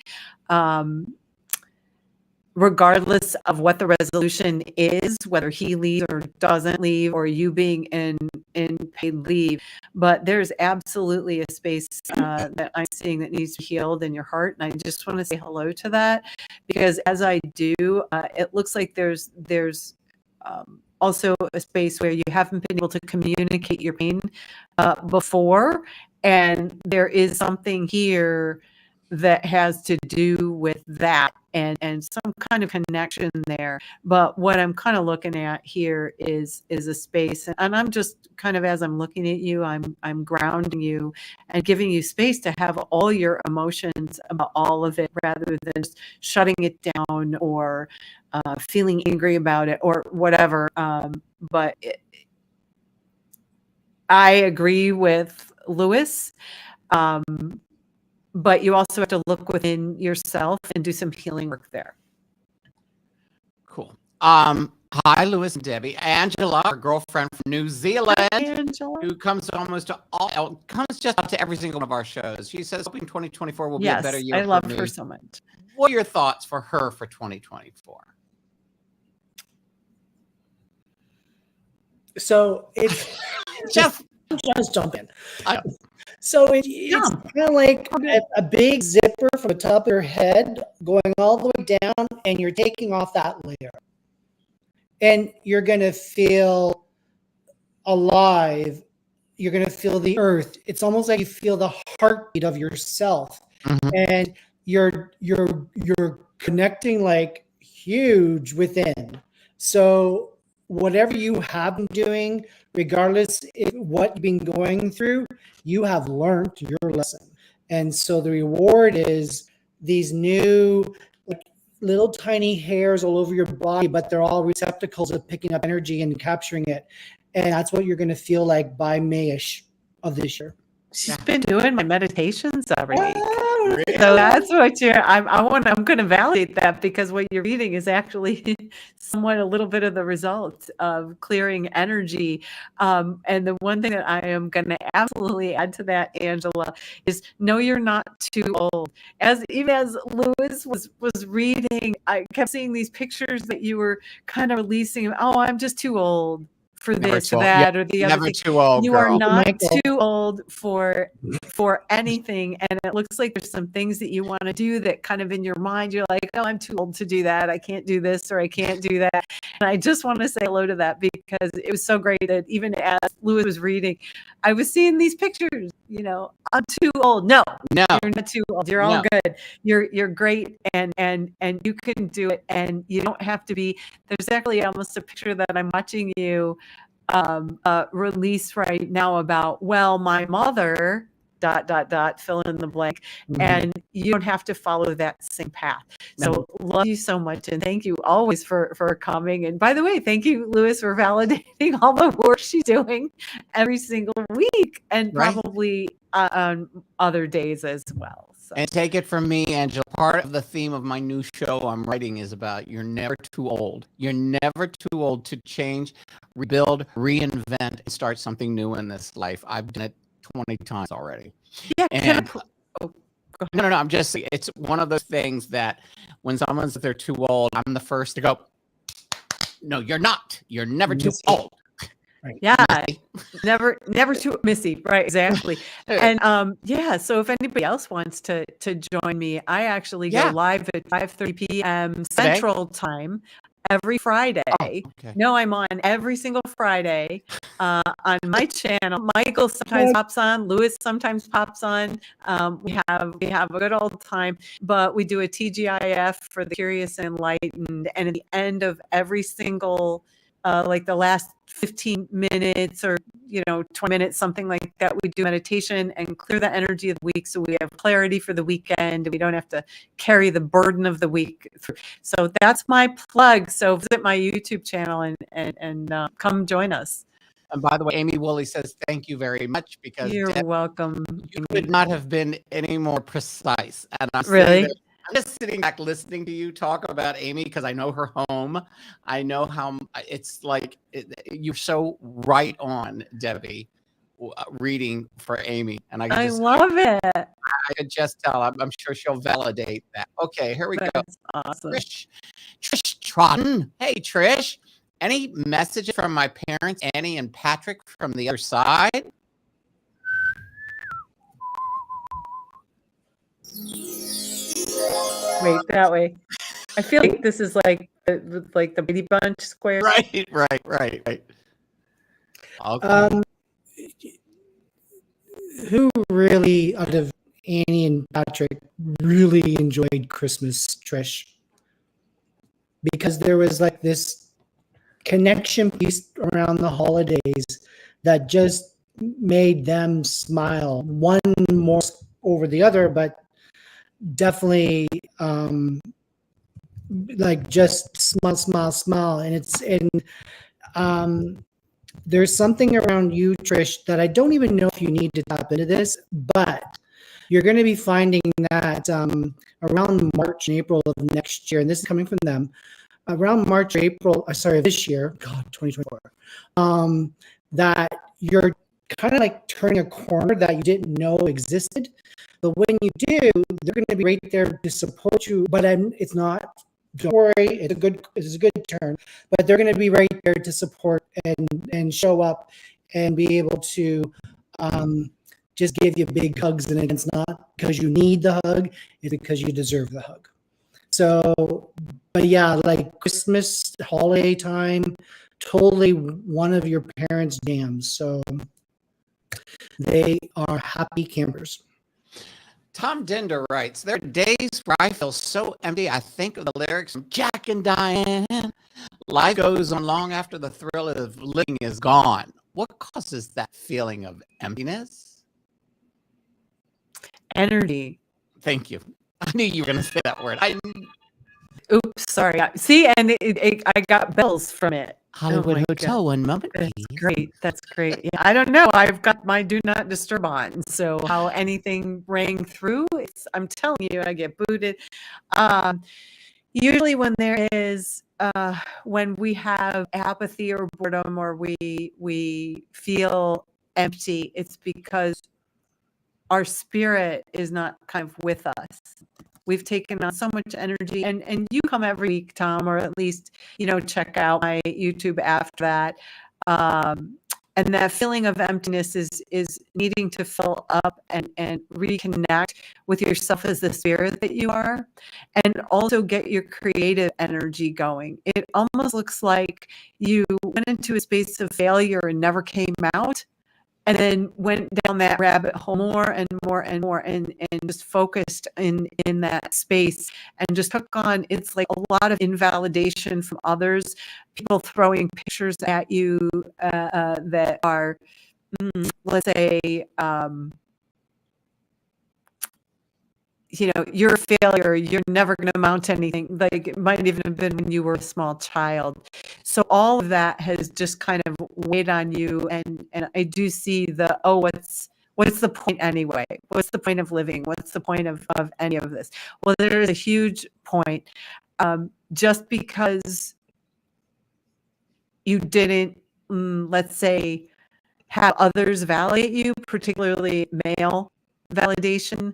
[SPEAKER 3] Regardless of what the resolution is, whether he leaves or doesn't leave, or you being in paid leave, but there's absolutely a space that I'm seeing that needs to be healed in your heart, and I just want to say hello to that, because as I do, it looks like there's also a space where you haven't been able to communicate your pain before, and there is something here that has to do with that and some kind of connection there. But what I'm kind of looking at here is a space, and I'm just kind of, as I'm looking at you, I'm grounding you and giving you space to have all your emotions about all of it, rather than just shutting it down or feeling angry about it or whatever. But I agree with Lewis. But you also have to look within yourself and do some healing work there.
[SPEAKER 1] Cool. Hi, Lewis and Debbie. Angela, our girlfriend from New Zealand, who comes comes just up to every single one of our shows. She says, hoping 2024 will be a better year.
[SPEAKER 3] I love her so much.
[SPEAKER 1] What are your thoughts for her for 2024?
[SPEAKER 4] So it's
[SPEAKER 1] just
[SPEAKER 4] jump in. So it's kind of like a big zipper from the top of your head going all the way down, and you're taking off that layer. And you're going to feel alive. You're going to feel the earth. It's almost like you feel the heartbeat of yourself
[SPEAKER 1] Mhm.
[SPEAKER 4] and you're connecting like huge within. So whatever you have been doing, regardless of what you've been going through, you have learned your lesson. And so the reward is these new, like, little tiny hairs all over your body, but they're all receptacles of picking up energy and capturing it. And that's what you're going to feel like by Mayish of this year.
[SPEAKER 3] She's been doing my meditations every week.
[SPEAKER 1] Really?
[SPEAKER 3] So that's what I'm going to validate that, because what you're reading is actually somewhat a little bit of the result of clearing energy. And the one thing that I am going to absolutely add to that, Angela, is no, you're not too old. Even as Lewis was reading, I kept seeing these pictures that you were kind of releasing. Oh, I'm just too old for this or that or the other
[SPEAKER 1] Never
[SPEAKER 3] thing.
[SPEAKER 1] too old,
[SPEAKER 3] You
[SPEAKER 1] girl.
[SPEAKER 3] are not
[SPEAKER 4] Michael.
[SPEAKER 3] too old for anything, and it looks like there's some things that you want to do that kind of in your mind you're like, oh, I'm too old to do that, I can't do this or I can't do that. And I just want to say hello to that, because it was so great that even as Lewis was reading, I was seeing these pictures. I'm too old. No, you're not too old. You're all good. You're great, and you can do it, and you don't have to be. There's actually almost a picture that I'm watching you release right now about, well, my mother ... fill in the blank.
[SPEAKER 4] Mhm.
[SPEAKER 3] And you don't have to follow that same path. So love you so much, and thank you always for coming. And by the way, thank you, Lewis, for validating all the work she's doing every single week, and probably on other days as well. So.
[SPEAKER 1] And take it from me, Angela, part of the theme of my new show I'm writing is about you're never too old. You're never too old to change, rebuild, reinvent, and start something new in this life. I've done it 20 times already.
[SPEAKER 3] Yeah.
[SPEAKER 1] And no, I'm just saying, it's one of those things that when someone says they're too old, I'm the first to go, no, you're not. You're never too old.
[SPEAKER 3] Right. Yeah, never too Missy. Right, exactly. And so if anybody else wants to join me, I actually go live at 5:30 p.m. Central Time every Friday.
[SPEAKER 1] Oh, okay.
[SPEAKER 3] No, I'm on every single Friday on my channel. Michael sometimes pops on. Lewis sometimes pops on. We have a good old time, but we do a TGIF for the curious and enlightened. And at the end of every single like the last 15 minutes or 20 minutes, something like that, we do meditation and clear the energy of the week, so we have clarity for the weekend. We don't have to carry the burden of the week through. So that's my plug. So visit my YouTube channel and come join us.
[SPEAKER 1] And by the way, Amy Woolley says thank you very much, because
[SPEAKER 3] you're welcome.
[SPEAKER 1] You could not have been any more precise. And I'm just sitting back listening to you talk about Amy, because I know her home. I know how it's like. You're so right on, Debbie, reading for Amy, and I
[SPEAKER 3] love it.
[SPEAKER 1] I could just tell. I'm sure she'll validate that. Okay, here we go.
[SPEAKER 3] Awesome.
[SPEAKER 1] Trish Trotton. Hey, Trish. Any messages from my parents, Annie and Patrick, from the other side?
[SPEAKER 3] Wait, that way. I feel like this is like the Brady Bunch square.
[SPEAKER 1] Right.
[SPEAKER 4] Okay. Who really, out of Annie and Patrick, really enjoyed Christmas, Trish? Because there was like this connection piece around the holidays that just made them smile. One more over the other, but definitely like just smile. And there's something around you, Trish, that I don't even know if you need to tap into this, but you're going to be finding that around March and April of next year, and this is coming from them, around March, April, this year, God, 2024, that you're kind of like turning a corner that you didn't know existed. But when you do, they're going to be right there to support you. But it's not, don't worry, it's a good turn. But they're going to be right there to support and show up and be able to just give you big hugs. And it's not because you need the hug, it's because you deserve the hug. So, but yeah, like Christmas, holiday time, totally one of your parents' jams. So they are happy campers.
[SPEAKER 1] Tom Dinder writes, there are days where I feel so empty, I think of the lyrics from Jack and Diane. Life goes on long after the thrill of living is gone. What causes that feeling of emptiness?
[SPEAKER 3] Energy.
[SPEAKER 1] Thank you. I knew you were going to say that word.
[SPEAKER 3] Oops, sorry. See, and I got bells from it.
[SPEAKER 1] Hollywood
[SPEAKER 3] my
[SPEAKER 1] Hotel,
[SPEAKER 3] God.
[SPEAKER 1] one moment,
[SPEAKER 3] That's
[SPEAKER 1] please.
[SPEAKER 3] great. That's great. Yeah, I don't know. I've got my do not disturb on. So how anything rang through, I'm telling you, I get booted. Usually when there is when we have apathy or boredom, or we feel empty, it's because our spirit is not kind of with us. We've taken on so much energy, and you come every week, Tom, or at least, check out my YouTube after that. And that feeling of emptiness is needing to fill up and reconnect with yourself as the spirit that you are, and also get your creative energy going. It almost looks like you went into a space of failure and never came out, and then went down that rabbit hole more and more and more, and just focused in that space, and just took on, it's like a lot of invalidation from others, people throwing pictures at you that are, let's say, you're a failure, you're never going to amount to anything. Like, it might even have been when you were a small child. So all of that has just kind of weighed on you. And I do see what's the point anyway? What's the point of living? What's the point of any of this? Well, there is a huge point. Just because you didn't, let's say, have others validate you, particularly male validation,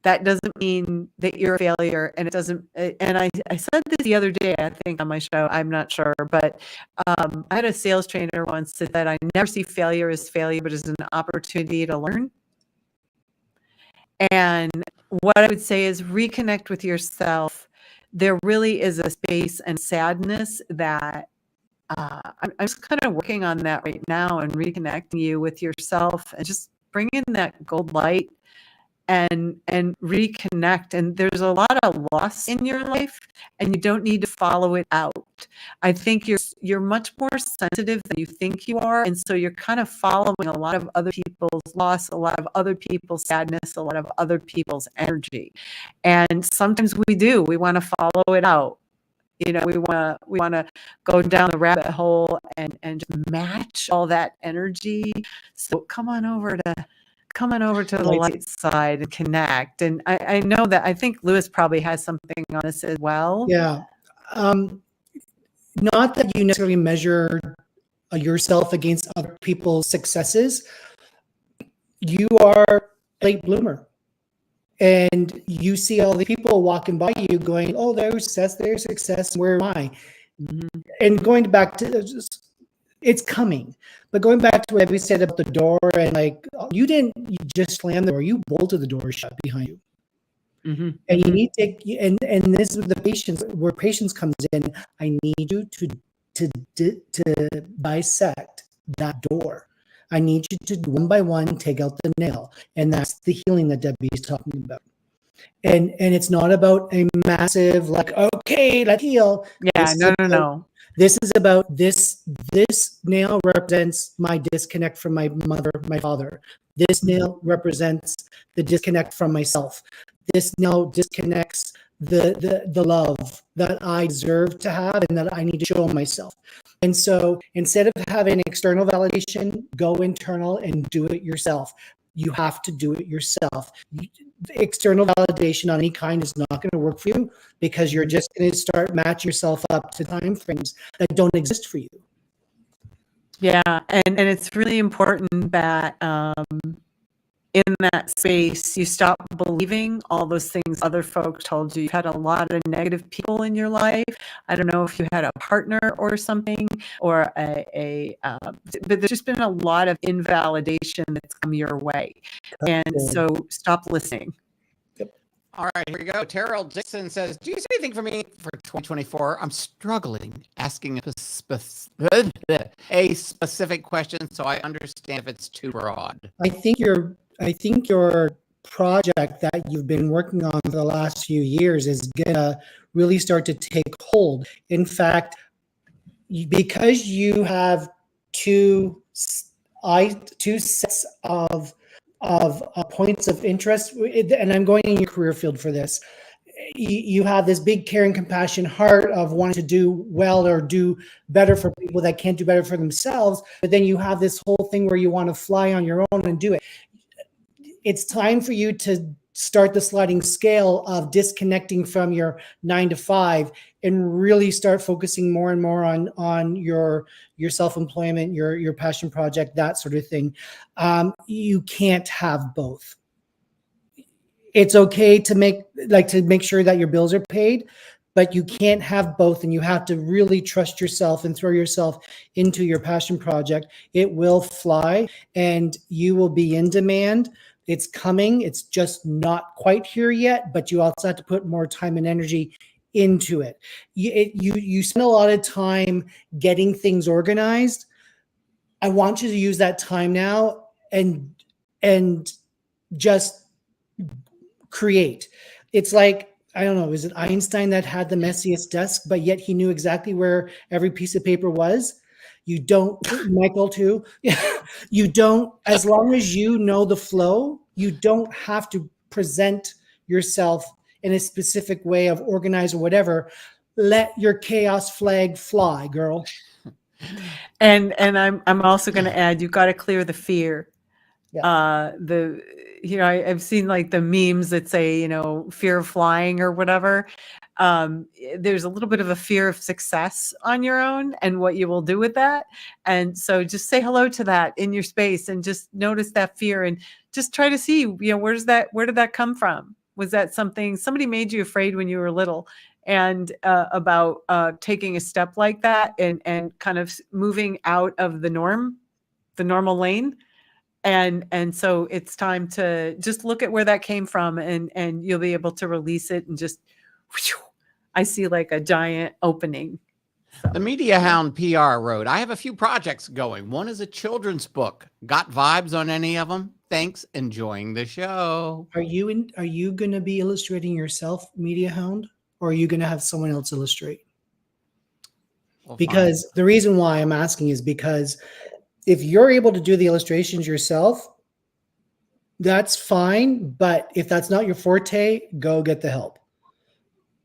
[SPEAKER 3] that doesn't mean that you're a failure. And it doesn't, and I said this the other day, I think on my show, I'm not sure, but I had a sales trainer once said that I never see failure as failure, but as an opportunity to learn. And what I would say is reconnect with yourself. There really is a space and sadness that I'm just kind of working on that right now, and reconnecting you with yourself, and just bring in that gold light and reconnect. And there's a lot of loss in your life, and you don't need to follow it out. I think you're much more sensitive than you think you are, and so you're kind of following a lot of other people's loss, a lot of other people's sadness, a lot of other people's energy. And sometimes we want to follow it out. We want to go down the rabbit hole and just match all that energy. So come on over to the light side and connect. And I know that, I think Lewis probably has something on this as well.
[SPEAKER 4] Yeah. Not that you necessarily measure yourself against other people's successes. You are a late bloomer. And you see all the people walking by you going, oh, there's success. Where am I? Mm-hmm. And going back to, it's coming. But going back to what we said about the door, and like, you just slam the door, you bolted the door shut behind you. Mm-hmm. And you need to, and this is the patience, where patience comes in. I need you to dissect that door. I need you to, one by one, take out the nail. And that's the healing that Debbie is talking about. And it's not about a massive, like, okay, let's heal.
[SPEAKER 3] Yeah, no.
[SPEAKER 4] This is about this nail represents my disconnect from my mother, my father. This nail represents the disconnect from myself. This nail disconnects the love that I deserve to have and that I need to show myself. And so instead of having external validation, go internal and do it yourself. You have to do it yourself. External validation on any kind is not going to work for you, because you're just going to start matching yourself up to time frames that don't exist for you.
[SPEAKER 3] Yeah, and it's really important that in that space, you stop believing all those things other folks told you. You've had a lot of negative people in your life. I don't know if you had a partner or something, or but there's just been a lot of invalidation that's come your way. And so stop listening.
[SPEAKER 1] All right, here we go. Terrell Dixon says, do you see anything for me for 2024? I'm struggling asking a specific question, so I understand if it's too broad.
[SPEAKER 4] I think you're project that you've been working on for the last few years is gonna really start to take hold. In fact, because you have two sets of points of interest, and I'm going in your career field for this. You have this big care and compassion heart of wanting to do well or do better for people that can't do better for themselves, but then you have this whole thing where you want to fly on your own and do it. It's time for you to start the sliding scale of disconnecting from your 9 to 5 and really start focusing more and more on your self-employment, your passion project, that sort of thing. You can't have both. It's okay to make sure that your bills are paid, but you can't have both, and you have to really trust yourself and throw yourself into your passion project. It will fly and you will be in demand. It's coming. It's just not quite here yet, but you also have to put more time and energy into it. You spend a lot of time getting things organized. I want you to use that time now and just create. It's like, I don't know, is it Einstein that had the messiest desk, but yet he knew exactly where every piece of paper was? You don't, Michael too. You don't, as long as you know the flow, you don't have to present yourself in a specific way of organized or whatever. Let your chaos flag fly, girl.
[SPEAKER 3] And I'm also going to add, you've got to clear the fear. Yeah. I've seen like the memes that say, fear of flying or whatever. There's a little bit of a fear of success on your own and what you will do with that. And so just say hello to that in your space and just notice that fear and just try to see, where did that come from? Was that something somebody made you afraid when you were little? And about taking a step like that and kind of moving out of the normal lane. And so it's time to just look at where that came from and you'll be able to release it and just, whew, I see like a giant opening.
[SPEAKER 1] So, the Media Hound PR wrote, I have a few projects going. One is a children's book. Got vibes on any of them? Thanks. Enjoying the show.
[SPEAKER 4] Are you going to be illustrating yourself, Media Hound, or are you going to have someone else illustrate? Well, because the reason why I'm asking is because if you're able to do the illustrations yourself, that's fine. But if that's not your forte, go get the help,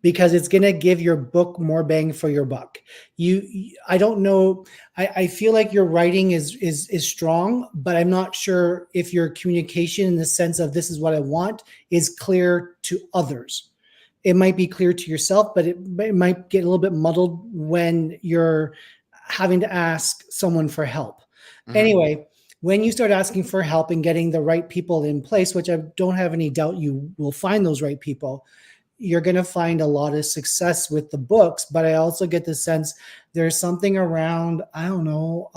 [SPEAKER 4] because it's going to give your book more bang for your buck. I don't know. I feel like your writing is strong, but I'm not sure if your communication in the sense of this is what I want is clear to others. It might be clear to yourself, but it might get a little bit muddled when you're having to ask someone for help. Mm-hmm. Anyway, when you start asking for help and getting the right people in place, which I don't have any doubt you will find those right people, you're going to find a lot of success with the books. But I also get the sense there's something around, I don't know,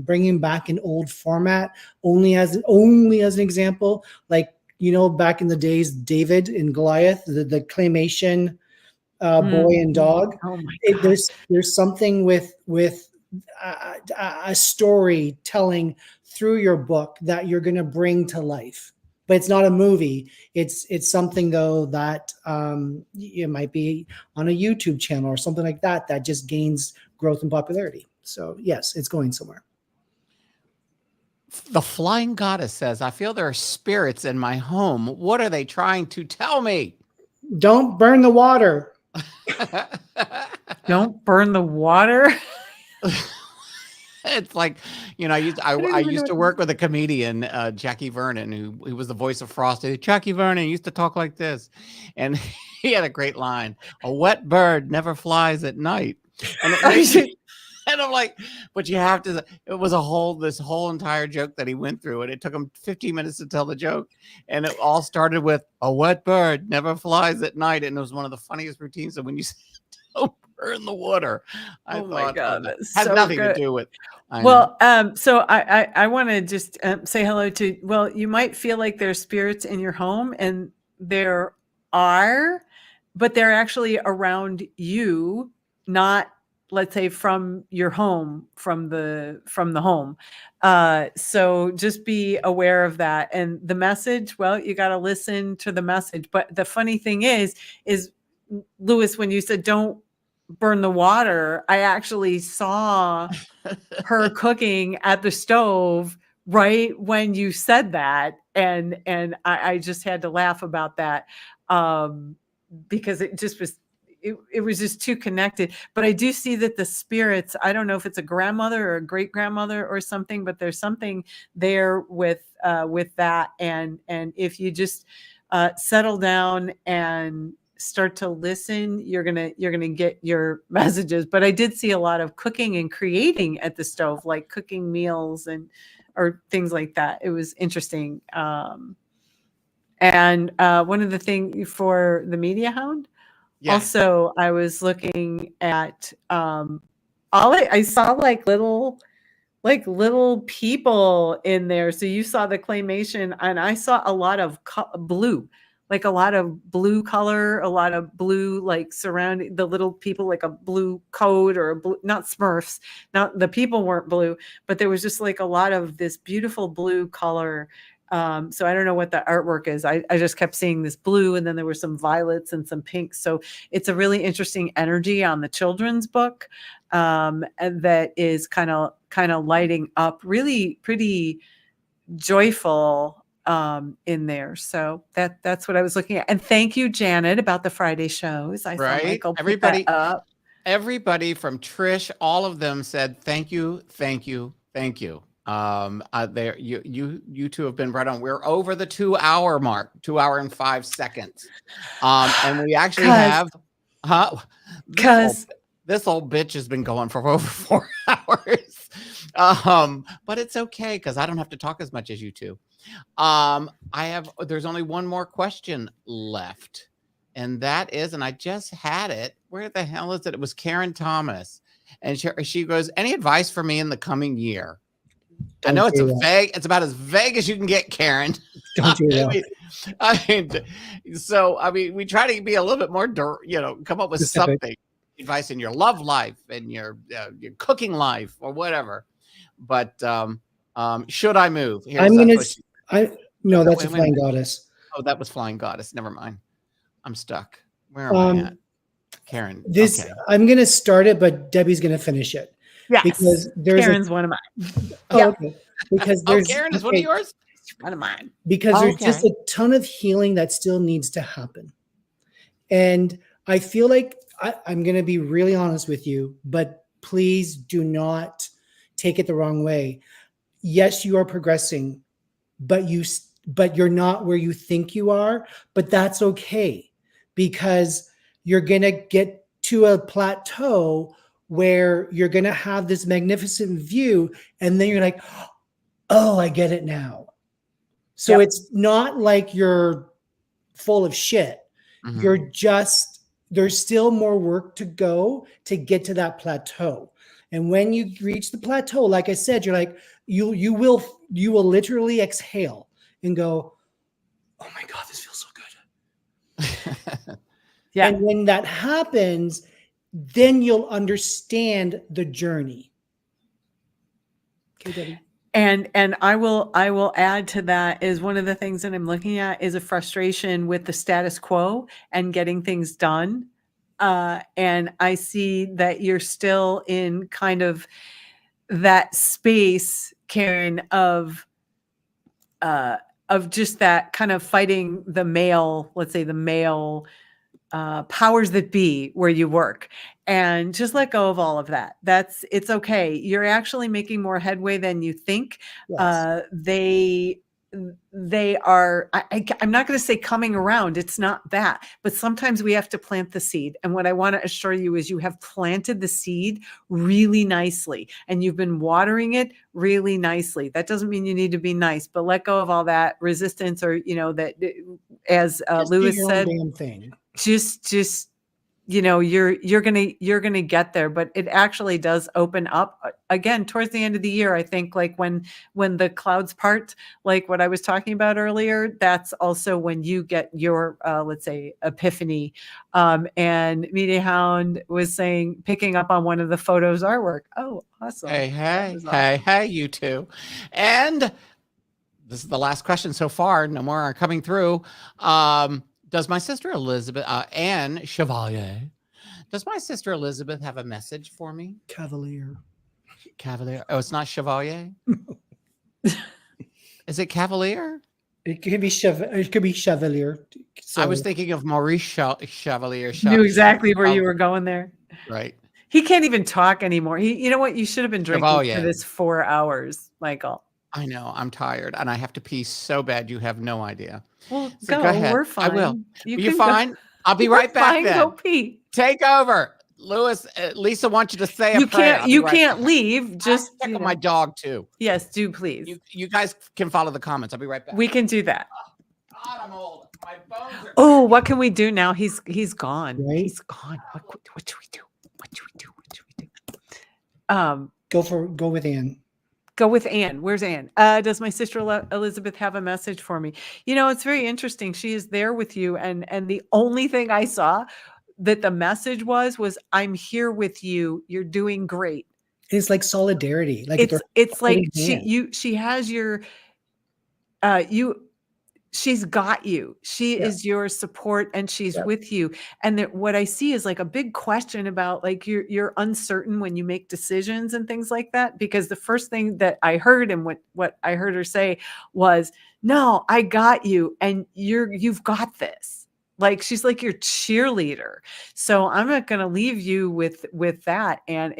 [SPEAKER 4] bringing back an old format only as an example, like, back in the days, David and Goliath, the claymation boy and dog.
[SPEAKER 3] Oh my God.
[SPEAKER 4] There's something with a story telling through your book that you're going to bring to life. But it's not a movie. It's something though that it might be on a YouTube channel or something like that just gains growth and popularity. So yes, it's going somewhere.
[SPEAKER 1] The Flying Goddess says, I feel there are spirits in my home. What are they trying to tell me?
[SPEAKER 4] Don't burn the water.
[SPEAKER 3] Don't burn the water.
[SPEAKER 1] It's like, I used to work with a comedian, Jackie Vernon, who was the voice of Frosty. Jackie Vernon used to talk like this. And he had a great line, a wet bird never flies at night. And and I'm like, but you have to, it was this whole entire joke that he went through, and it took him 15 minutes to tell the joke. And it all started with a wet bird never flies at night. And it was one of the funniest routines. So when you said, don't burn the water, I thought, my God, that has so nothing to do with.
[SPEAKER 3] So I want to just say hello to, you might feel like there's spirits in your home, and there are, but they're actually around you, not let's say from your home, from the home. So just be aware of that. And the message, well, you got to listen to the message. But the funny thing is Lewis, when you said don't burn the water, I actually saw her cooking at the stove right when you said that. And I just had to laugh about that. Because it just was, it was just too connected. But I do see that the spirits, I don't know if it's a grandmother or a great grandmother or something, but there's something there with that. And if you just settle down and start to listen, you're gonna get your messages. But I did see a lot of cooking and creating at the stove, like cooking meals or things like that. It was interesting. And one of the things for the Media Hound, also, I was looking at I saw like little people in there. So you saw the claymation, and I saw a lot of blue, like a lot of blue color, a lot of blue, like surrounding the little people, like a blue coat or a blue, not Smurfs. Not the people weren't blue, but there was just like a lot of this beautiful blue color. So I don't know what the artwork is. I just kept seeing this blue, and then there were some violets and some pinks. So it's a really interesting energy on the children's book, and that is kind of lighting up, really pretty joyful in there. So that's what I was looking at. And thank you, Janet, about the Friday shows. I saw Michael put that up.
[SPEAKER 1] Everybody from Trish, all of them said thank you, thank you, thank you. There, you two have been right on. We're over the 2 hour mark, 2 hour and 5 seconds. And we actually have, this old bitch has been going for over 4 hours. But it's okay, because I don't have to talk as much as you two. There's only one more question left. And that is, and I just had it. Where the hell is it? It was Karen Thomas. And she goes, any advice for me in the coming year? I know it's vague. It's about as vague as you can get, Karen.
[SPEAKER 4] Don't do that.
[SPEAKER 1] I mean, we try to be a little bit more, come up with something, advice in your love life and your cooking life or whatever. But should I move?
[SPEAKER 4] No, that's a flying goddess.
[SPEAKER 1] Oh, that was flying goddess. Never mind. I'm stuck. Where am I at? Karen. Okay.
[SPEAKER 4] I'm going to start it, but Debbie's going to finish it.
[SPEAKER 3] Yes,
[SPEAKER 4] because
[SPEAKER 3] Karen's one of mine.
[SPEAKER 4] Okay. Because
[SPEAKER 1] Karen is one of yours?
[SPEAKER 3] One of mine.
[SPEAKER 4] Because there's just a ton of healing that still needs to happen. And I feel like I'm going to be really honest with you, but please do not take it the wrong way. Yes, you are progressing, but you're not where you think you are, but that's okay, because you're going to get to a plateau where you're going to have this magnificent view, and then you're like, oh, I get it now. So It's not like you're full of shit. Mm-hmm. You're just, there's still more work to go to get to that plateau. And when you reach the plateau, like I said, you're like, you will literally exhale and go, oh my God, this feels so good. And when that happens, then you'll understand the journey. Okay, Debbie.
[SPEAKER 3] And I will add to that is one of the things that I'm looking at is a frustration with the status quo and getting things done. And I see that you're still in kind of that space, Karen, of just that kind of fighting the male, let's say the male powers that be where you work, and just let go of all of that. It's okay. You're actually making more headway than you think. Yes. They are, I'm not going to say coming around. It's not that, but sometimes we have to plant the seed. And what I want to assure you is you have planted the seed really nicely, and you've been watering it really nicely. That doesn't mean you need to be nice, but let go of all that resistance, or, that, as Lewis said,
[SPEAKER 4] damn thing.
[SPEAKER 3] just you're gonna get there, but it actually does open up again towards the end of the year. I think like when the clouds part, like what I was talking about earlier, that's also when you get your let's say epiphany. And Media Hound was saying, picking up on one of the photos artwork. Oh, awesome.
[SPEAKER 1] Hey, you two. And this is the last question so far. No more are coming through. Does my sister Elizabeth, Anne Chevalier, does my sister Elizabeth have a message for me?
[SPEAKER 4] Cavalier.
[SPEAKER 1] Oh, it's not Chevalier? Is it Cavalier?
[SPEAKER 4] It could be Chevalier.
[SPEAKER 1] I was thinking of Maurice Chevalier.
[SPEAKER 3] Knew exactly where you were going there.
[SPEAKER 1] Right.
[SPEAKER 3] He can't even talk anymore. You know what? You should have been drinking for
[SPEAKER 1] Chevalier.
[SPEAKER 3] this 4 hours, Michael.
[SPEAKER 1] I know. I'm tired and I have to pee so bad. You have no idea.
[SPEAKER 3] Well,
[SPEAKER 1] So
[SPEAKER 3] go
[SPEAKER 1] ahead.
[SPEAKER 3] We're fine.
[SPEAKER 1] I will.
[SPEAKER 3] You
[SPEAKER 1] You're fine. I'll be right back
[SPEAKER 3] fine.
[SPEAKER 1] then.
[SPEAKER 3] Go pee.
[SPEAKER 1] Take over. Lewis, Lisa wants you to say a prayer.
[SPEAKER 3] You can't leave. Just
[SPEAKER 1] check on my dog too.
[SPEAKER 3] Yes, do please.
[SPEAKER 1] You guys can follow the comments. I'll be right back.
[SPEAKER 3] We can do that.
[SPEAKER 1] God, I'm old. My bones are.
[SPEAKER 3] Oh, what can we do now? He's gone.
[SPEAKER 4] Right?
[SPEAKER 3] He's gone. What should we do? What should we do?
[SPEAKER 4] Go with Anne.
[SPEAKER 3] Go with Anne. Where's Anne? Does my sister Elizabeth have a message for me? It's very interesting. She is there with you, and the only thing I saw that the message was I'm here with you. You're doing great.
[SPEAKER 4] It's like solidarity. Like
[SPEAKER 3] it's like she has your she's got you. She is your support, and she's with you. And what I see is like a big question about like you're uncertain when you make decisions and things like that. Because the first thing that I heard and what I heard her say was, "No, I got you, and you've got this." Like she's like your cheerleader. So I'm not going to leave you with that. And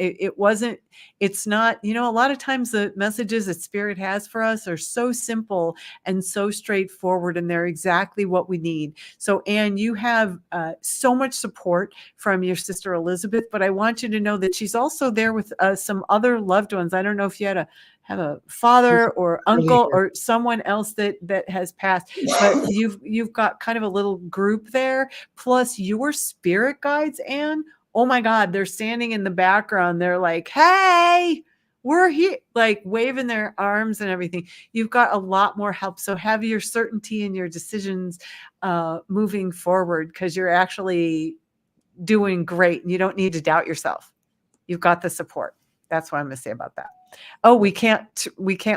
[SPEAKER 3] it's not, a lot of times the messages that Spirit has for us are so simple and so straightforward, and they're exactly what we need. So Anne, you have so much support from your sister Elizabeth, but I want you to know that she's also there with some other loved ones. I don't know if you have a father or uncle or someone else that has passed, but you've got kind of a little group there, plus your spirit guides. And oh my God, they're standing in the background. They're like, "Hey, we're here," like waving their arms and everything. You've got a lot more help. So have your certainty in your decisions moving forward, because you're actually doing great and you don't need to doubt yourself. You've got the support. That's what I'm going to say about that. Oh, we can't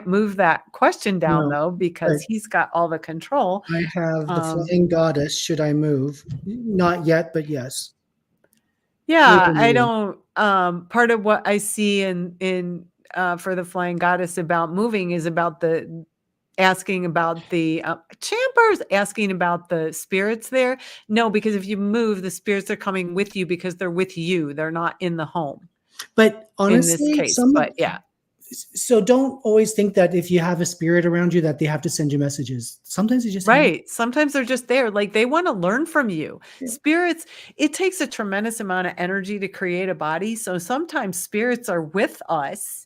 [SPEAKER 3] move that question down though, because he's got all the control.
[SPEAKER 4] I have the flying goddess. Should I move? Not yet, but yes.
[SPEAKER 3] Yeah, I don't. Part of what I see in for the flying goddess about moving is about asking about the Champers, asking about the spirits there. No, because if you move, the spirits are coming with you because they're with you. They're not in the home.
[SPEAKER 4] But honestly,
[SPEAKER 3] in this case, yeah.
[SPEAKER 4] So don't always think that if you have a spirit around you that they have to send you messages. Sometimes they just
[SPEAKER 3] Sometimes they're just there. Like they want to learn from you. Yeah. Spirits, it takes a tremendous amount of energy to create a body. So sometimes spirits are with us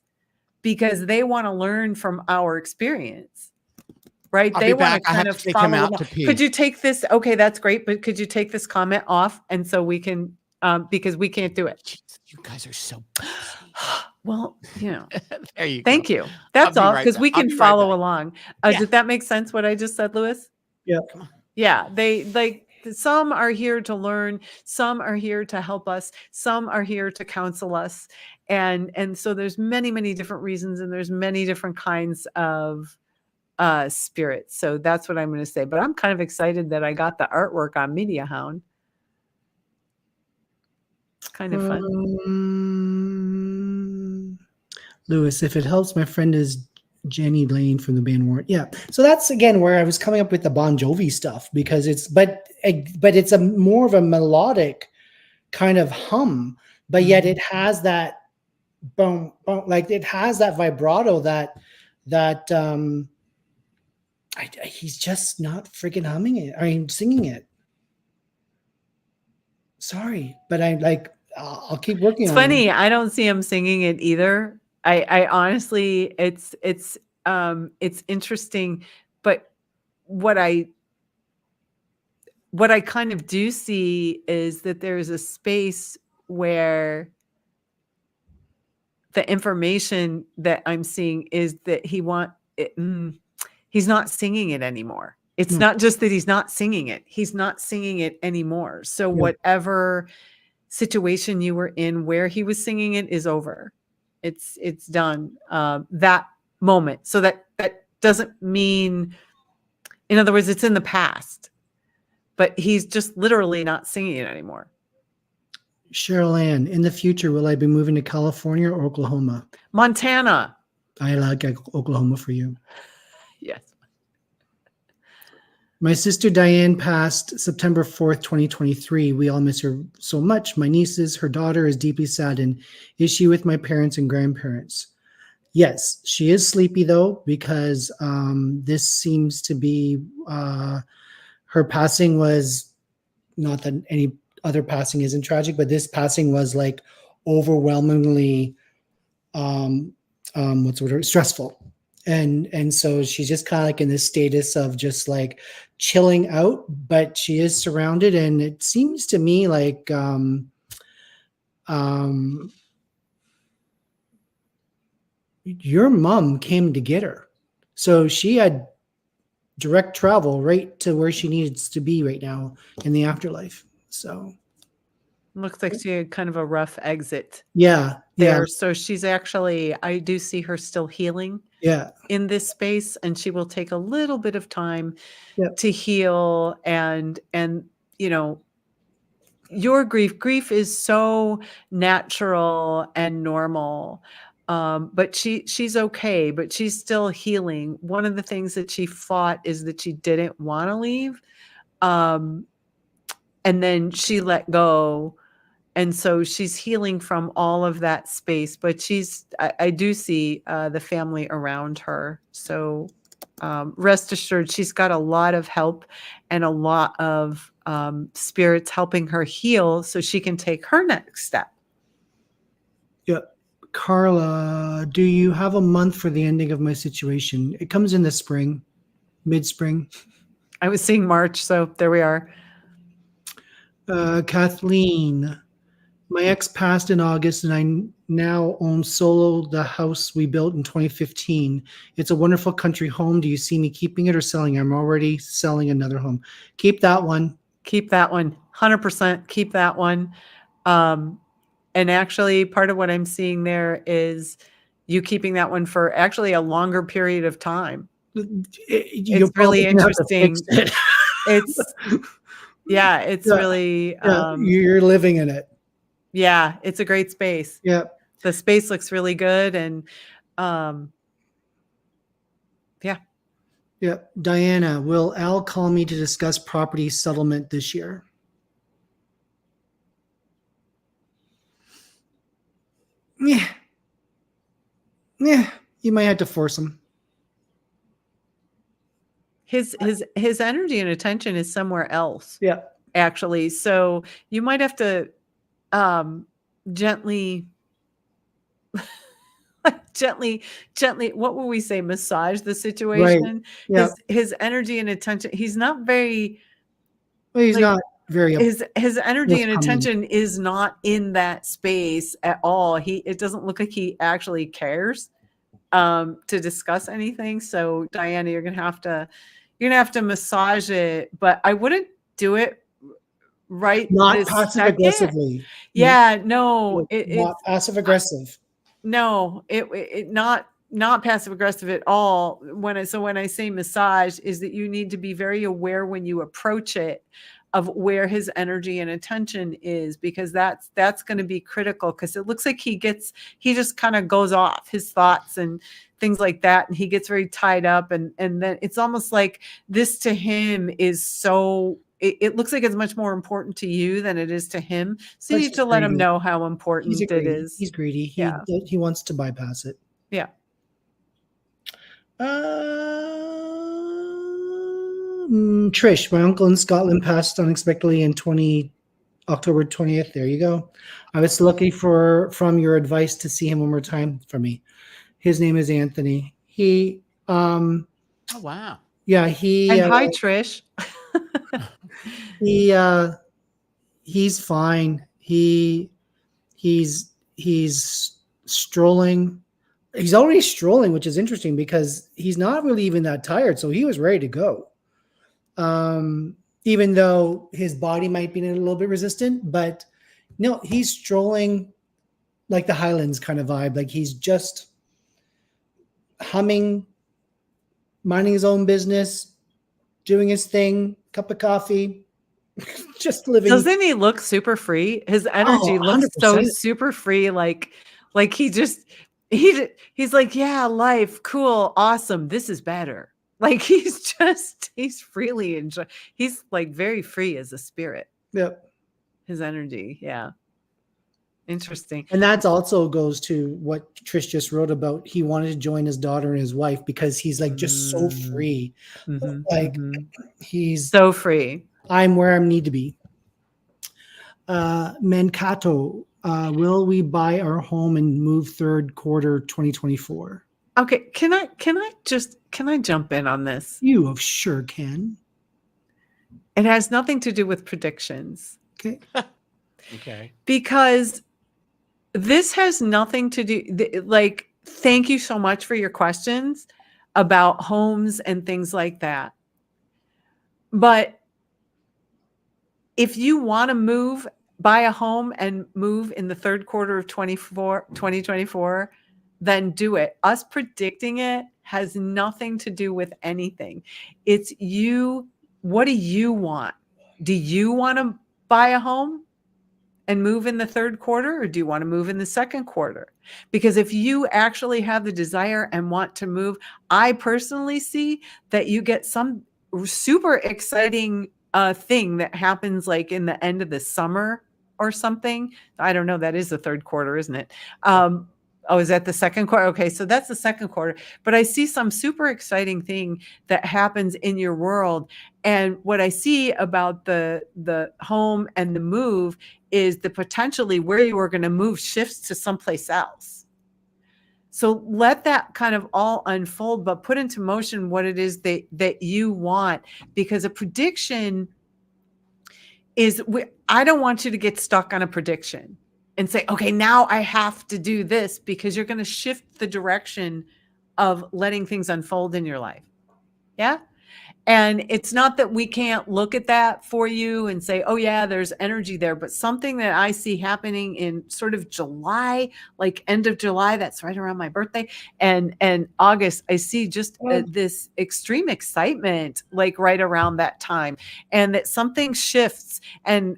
[SPEAKER 3] because they want to learn from our experience. Right? They want to kind of
[SPEAKER 1] take him out to pee.
[SPEAKER 3] Could you take this? Okay, that's great. But could you take this comment off? And so we can, because we can't do it.
[SPEAKER 1] Jesus, you guys are so
[SPEAKER 3] well,
[SPEAKER 1] there you go.
[SPEAKER 3] Thank you. That's all, because we can follow along. Did that make sense what I just said, Lewis?
[SPEAKER 4] Yeah.
[SPEAKER 3] Yeah. They like some are here to learn, some are here to help us, some are here to counsel us. And so there's many, many different reasons, and there's many different kinds of spirits. So that's what I'm going to say. But I'm kind of excited that I got the artwork on Media Hound. It's kind of fun.
[SPEAKER 4] Lewis, if it helps, my friend is Jenny Blaine from the band Warrant. Yeah. So that's again where I was coming up with the Bon Jovi stuff, because but it's a more of a melodic kind of hum, but yet it has that boom, boom, like it has that vibrato that he's just not freaking humming it. I mean, singing it. Sorry, but I'll keep working on it.
[SPEAKER 3] It's funny. I don't see him singing it either. I honestly, it's interesting, but what what I kind of do see is that there's a space where the information that I'm seeing is that he's not singing it anymore. It's not just that he's not singing it. He's not singing it anymore. So whatever situation you were in where he was singing it is over. It's done. That moment. So that doesn't mean, in other words, it's in the past, but he's just literally not singing it anymore.
[SPEAKER 4] Cheryl Ann, in the future, will I be moving to California or Oklahoma?
[SPEAKER 3] Montana.
[SPEAKER 4] I like Oklahoma for you.
[SPEAKER 3] Yes.
[SPEAKER 4] My sister Diane passed September 4th, 2023. We all miss her so much. My nieces, her daughter is deeply saddened. Is she with my parents and grandparents? Yes, she is sleepy though, because this seems to be her passing was, not that any other passing isn't tragic, but this passing was like overwhelmingly stressful. And so she's just kind of like in this status of just like chilling out, but she is surrounded. And it seems to me like your mom came to get her. So she had direct travel right to where she needs to be right now in the afterlife. So
[SPEAKER 3] looks like she had kind of a rough exit.
[SPEAKER 4] Yeah.
[SPEAKER 3] There. So she's actually, I do see her still healing.
[SPEAKER 4] Yeah.
[SPEAKER 3] In this space, and she will take a little bit of time to heal. And you know, your grief is so natural and normal. But she's okay, but she's still healing. One of the things that she fought is that she didn't want to leave. And then she let go. And so she's healing from all of that space, but I do see the family around her. So rest assured, she's got a lot of help and a lot of spirits helping her heal so she can take her next step.
[SPEAKER 4] Yeah. Carla, do you have a month for the ending of my situation? It comes in the spring, mid-spring.
[SPEAKER 3] I was seeing March, so there we are.
[SPEAKER 4] Kathleen, my ex passed in August and I now own solo the house we built in 2015. It's a wonderful country home. Do you see me keeping it or selling it? I'm already selling another home. Keep that one.
[SPEAKER 3] Keep that one. 100% keep that one. And actually part of what I'm seeing there is you keeping that one for actually a longer period of time. It's really interesting. It's really
[SPEAKER 4] you're living in it.
[SPEAKER 3] Yeah, it's a great space.
[SPEAKER 4] Yeah.
[SPEAKER 3] The space looks really good. And
[SPEAKER 4] yeah. Diana, will Al call me to discuss property settlement this year? Yeah. You might have to force him.
[SPEAKER 3] His energy and attention is somewhere else.
[SPEAKER 4] Yeah.
[SPEAKER 3] Actually. So you might have to gently, what will we say? Massage the situation.
[SPEAKER 4] Right. Yeah.
[SPEAKER 3] His energy and attention. He's not very.
[SPEAKER 4] Well, he's not very.
[SPEAKER 3] His energy and attention is not in that space at all. It doesn't look like he actually cares to discuss anything. So Diana, you're gonna have to massage it, but I wouldn't do it right.
[SPEAKER 4] Not passive aggressively.
[SPEAKER 3] Yeah, no,
[SPEAKER 4] not passive aggressive.
[SPEAKER 3] No, it not passive aggressive at all. When I say massage, is that you need to be very aware when you approach it of where his energy and attention is, because that's going to be critical, because it looks like he just kind of goes off his thoughts and things like that, and he gets very tied up, and then it's almost like this to him is so. It looks like it's much more important to you than it is to him. So you need to let him know how important it is.
[SPEAKER 4] He's greedy. He wants to bypass it.
[SPEAKER 3] Yeah.
[SPEAKER 4] Trish, my uncle in Scotland passed unexpectedly in October 20th. There you go. I was lucky from your advice to see him one more time for me. His name is Anthony.
[SPEAKER 1] Oh wow.
[SPEAKER 4] Yeah,
[SPEAKER 3] and hi Trish.
[SPEAKER 4] He's fine. He's strolling. He's already strolling, which is interesting because he's not really even that tired. So he was ready to go. Even though his body might be a little bit resistant, but no, he's strolling like the Highlands kind of vibe. Like he's just humming, minding his own business, doing his thing, cup of coffee, just living.
[SPEAKER 3] Doesn't he look super free? His energy looks
[SPEAKER 4] 100%.
[SPEAKER 3] so super free. Like he just, he's like, yeah, life, cool, awesome. This is better. Like he's freely enjoy. He's like very free as a spirit.
[SPEAKER 4] Yep.
[SPEAKER 3] His energy. Yeah. Interesting.
[SPEAKER 4] And that also goes to what Trish just wrote about. He wanted to join his daughter and his wife because he's like just so free. He's
[SPEAKER 3] so free.
[SPEAKER 4] I'm where I need to be. Mankato, will we buy our home and move third quarter 2024?
[SPEAKER 3] Okay, can I jump in on this?
[SPEAKER 4] You sure can.
[SPEAKER 3] It has nothing to do with predictions.
[SPEAKER 4] Okay.
[SPEAKER 1] Okay.
[SPEAKER 3] Because this has nothing to do, like, thank you so much for your questions about homes and things like that. But if you want to buy a home and move in the third quarter of 2024, then do it. Us predicting it has nothing to do with anything. It's you. What do you want? Do you want to buy a home and move in the third quarter, or do you want to move in the second quarter? Because if you actually have the desire and want to move, I personally see that you get some super exciting thing that happens like in the end of the summer or something. I don't know. That is the third quarter, isn't it? Oh, is that the second quarter? Okay, so that's the second quarter. But I see some super exciting thing that happens in your world. And what I see about the home and the move is the potentially where you are going to move shifts to someplace else. So let that kind of all unfold, but put into motion what it is that you want, because a prediction is, I don't want you to get stuck on a prediction and say, okay, now I have to do this, because you're going to shift the direction of letting things unfold in your life. Yeah. And it's not that we can't look at that for you and say, oh yeah, there's energy there, but something that I see happening in sort of July, like end of July, that's right around my birthday, and August, I see just this extreme excitement, like right around that time, and that something shifts, and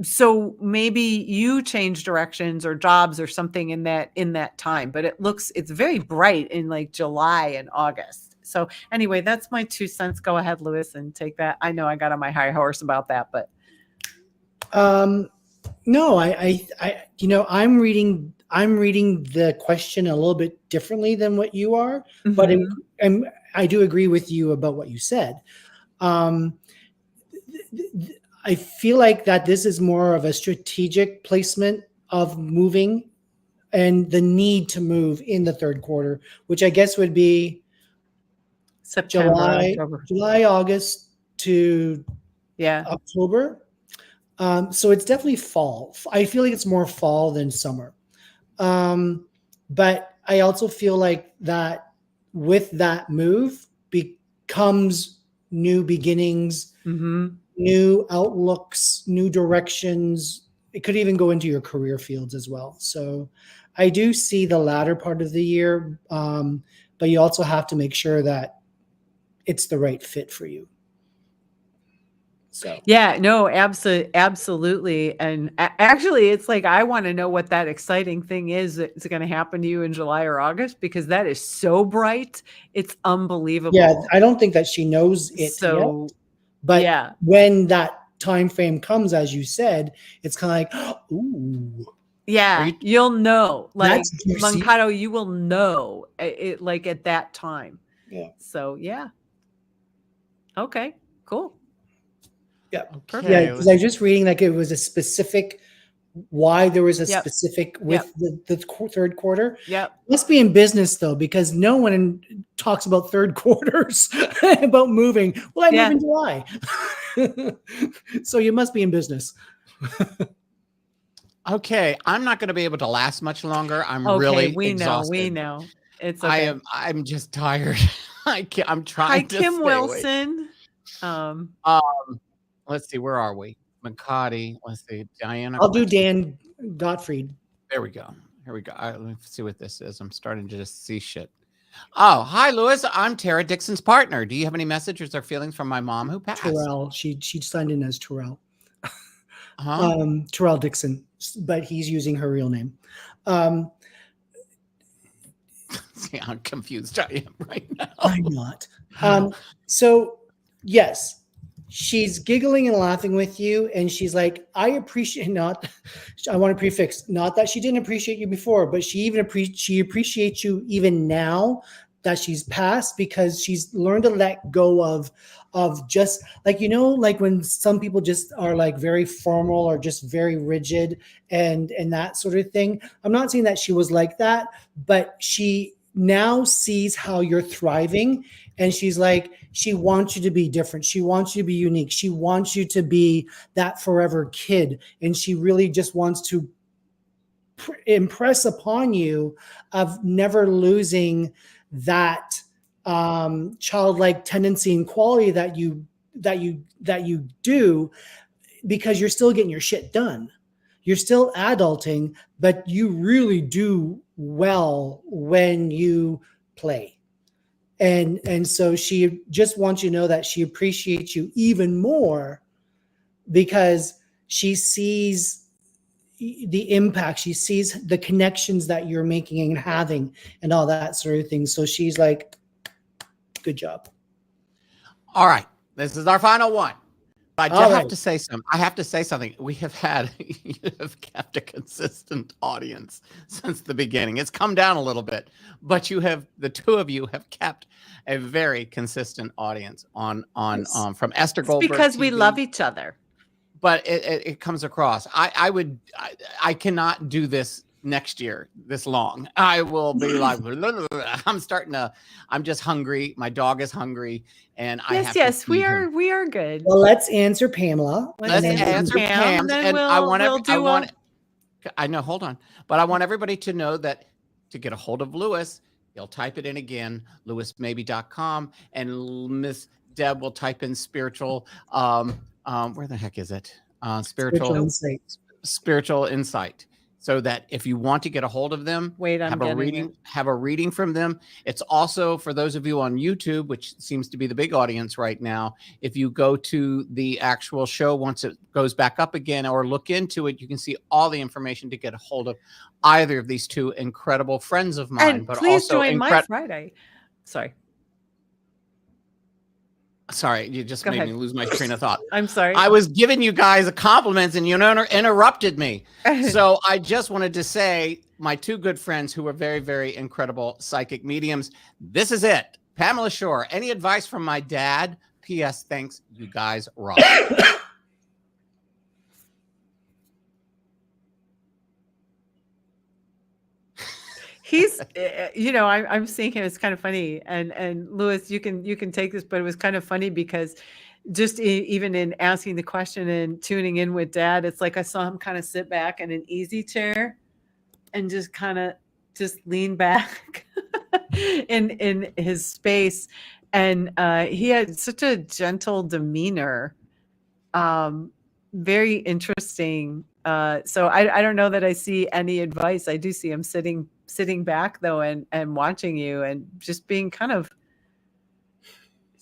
[SPEAKER 3] so maybe you change directions or jobs or something in that time, but it's very bright in like July and August. So anyway, that's my 2 cents. Go ahead, Lewis, and take that. I know I got on my high horse about that, but
[SPEAKER 4] no, I'm reading the question a little bit differently than what you are, but I do agree with you about what you said. I feel like that this is more of a strategic placement of moving and the need to move in the third quarter, which I guess would be
[SPEAKER 3] September,
[SPEAKER 4] July, August to October. So it's definitely fall. I feel like it's more fall than summer. But I also feel like that with that move becomes new beginnings, new outlooks, new directions. It could even go into your career fields as well. So I do see the latter part of the year, but you also have to make sure that it's the right fit for you. So
[SPEAKER 3] yeah, no, absolutely. And actually, it's like, I want to know what that exciting thing is that's going to happen to you in July or August, because that is so bright. It's unbelievable.
[SPEAKER 4] Yeah, I don't think that she knows it yet. But when that time frame comes, as you said, it's kind of like, ooh.
[SPEAKER 3] Yeah, you'll know. Like Mankato, you will know it like at that time.
[SPEAKER 4] Yeah.
[SPEAKER 3] So yeah. Okay, cool.
[SPEAKER 4] Yeah. Perfect. Yeah, because I was just reading like it was a specific why there was a
[SPEAKER 3] Yep.
[SPEAKER 4] specific with the third quarter.
[SPEAKER 3] Yep.
[SPEAKER 4] Must be in business though, because no one talks about third quarters about moving. Well, I move in July. So you must be in business.
[SPEAKER 1] Okay, I'm not going to be able to last much longer. I'm
[SPEAKER 3] Okay,
[SPEAKER 1] really
[SPEAKER 3] we
[SPEAKER 1] exhausted.
[SPEAKER 3] know. It's okay.
[SPEAKER 1] I'm just tired. I'm trying
[SPEAKER 3] Hi,
[SPEAKER 1] to
[SPEAKER 3] Kim
[SPEAKER 1] stay
[SPEAKER 3] Wilson.
[SPEAKER 1] Let's see, where are we? McCarty. Let's see, Diana.
[SPEAKER 4] I'll do Dan Gottfried.
[SPEAKER 1] There we go. Here we go. Let me see what this is. I'm starting to just see shit. Oh, hi, Lewis. I'm Tara Dixon's partner. Do you have any messages or feelings from my mom who passed?
[SPEAKER 4] Terrell. She signed in as Terrell.
[SPEAKER 1] Huh?
[SPEAKER 4] Terrell Dixon, but he's using her real name.
[SPEAKER 1] See how confused I am right now.
[SPEAKER 4] I'm not. So yes, she's giggling and laughing with you, and she's like, I appreciate not. I want to prefix not that she didn't appreciate you before, but she appreciates you even now that she's passed, because she's learned to let go of just like, like when some people just are like very formal or just very rigid and that sort of thing. I'm not saying that she was like that, but she now sees how you're thriving, and she's like, she wants you to be different. She wants you to be unique. She wants you to be that forever kid. And she really just wants to impress upon you of never losing that childlike tendency and quality that you do, because you're still getting your shit done. You're still adulting, but you really do well when you play. And so she just wants you to know that she appreciates you even more, because she sees the impact, she sees the connections that you're making and having and all that sort of thing. So she's like, good job.
[SPEAKER 1] All right. This is our final one. I just have to say something. I have to say something. You have kept a consistent audience since the beginning. It's come down a little bit, but the two of you have kept a very consistent audience on from Esther Goldberg.
[SPEAKER 3] Because
[SPEAKER 1] TV,
[SPEAKER 3] we love each other.
[SPEAKER 1] But it comes across. I cannot do this next year this long. I will be like, I'm just hungry. My dog is hungry, and I have to feed him.
[SPEAKER 3] we are good.
[SPEAKER 4] Well, let's answer Pamela.
[SPEAKER 1] Let's answer Pam's, and I know, hold on, but I want everybody to know that to get a hold of Lewis, you'll type it in again, lewismaybe.com, and Miss Deb will type in spiritual. Where the heck is it? Spiritual insight. So that if you want to get a hold of them, have a reading from them. It's also for those of you on YouTube, which seems to be the big audience right now. If you go to the actual show, once it goes back up again, or look into it, you can see all the information to get a hold of either of these two incredible friends of mine.
[SPEAKER 3] And
[SPEAKER 1] but
[SPEAKER 3] please
[SPEAKER 1] also
[SPEAKER 3] join my Friday.
[SPEAKER 1] Sorry, you just made me lose my train of thought.
[SPEAKER 3] I'm sorry.
[SPEAKER 1] I was giving you guys a compliment and you interrupted me. So I just wanted to say, my two good friends who are very, very incredible psychic mediums, this is it. Pamela Shore, any advice from my dad? P.S. Thanks, you guys rock.
[SPEAKER 3] He's, I'm seeing him. It's kind of funny. And Lewis, you can take this, but it was kind of funny because just even in asking the question and tuning in with Dad, it's like I saw him kind of sit back in an easy chair and just kind of just lean back in his space. And he had such a gentle demeanor. Very interesting. So I don't know that I see any advice. I do see him sitting back though and watching you and just being kind of,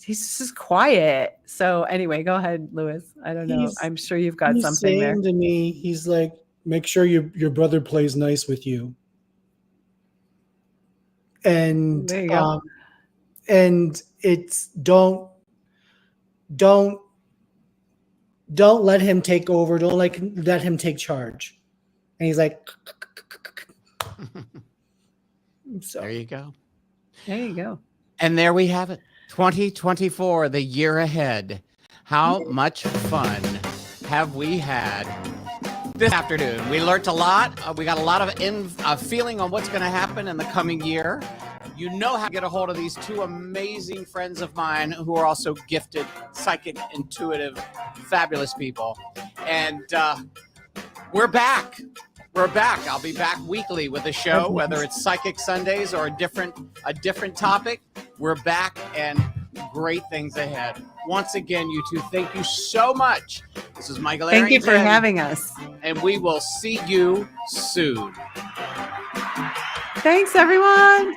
[SPEAKER 3] he's just quiet. So anyway, go ahead, Lewis. I don't know. I'm sure you've got something there.
[SPEAKER 4] To me, he's like, make sure your brother plays nice with you. And
[SPEAKER 3] there you go.
[SPEAKER 4] And it's don't let him take over. Don't let him take charge. And he's like, so
[SPEAKER 1] there you go.
[SPEAKER 3] There you go.
[SPEAKER 1] And there we have it. 2024, the year ahead. How much fun have we had this afternoon. We learned a lot. We got a lot of feeling on what's going to happen in the coming year. You know how to get a hold of these two amazing friends of mine who are also gifted, psychic, intuitive, fabulous people. And we're back. We're back. I'll be back weekly with a show, whether it's Psychic Sundays or a different topic. We're back and great things ahead. Once again, you two, thank you so much. This is Michael Arrington.
[SPEAKER 3] Thank you for having us.
[SPEAKER 1] And we will see you soon.
[SPEAKER 3] Thanks, everyone.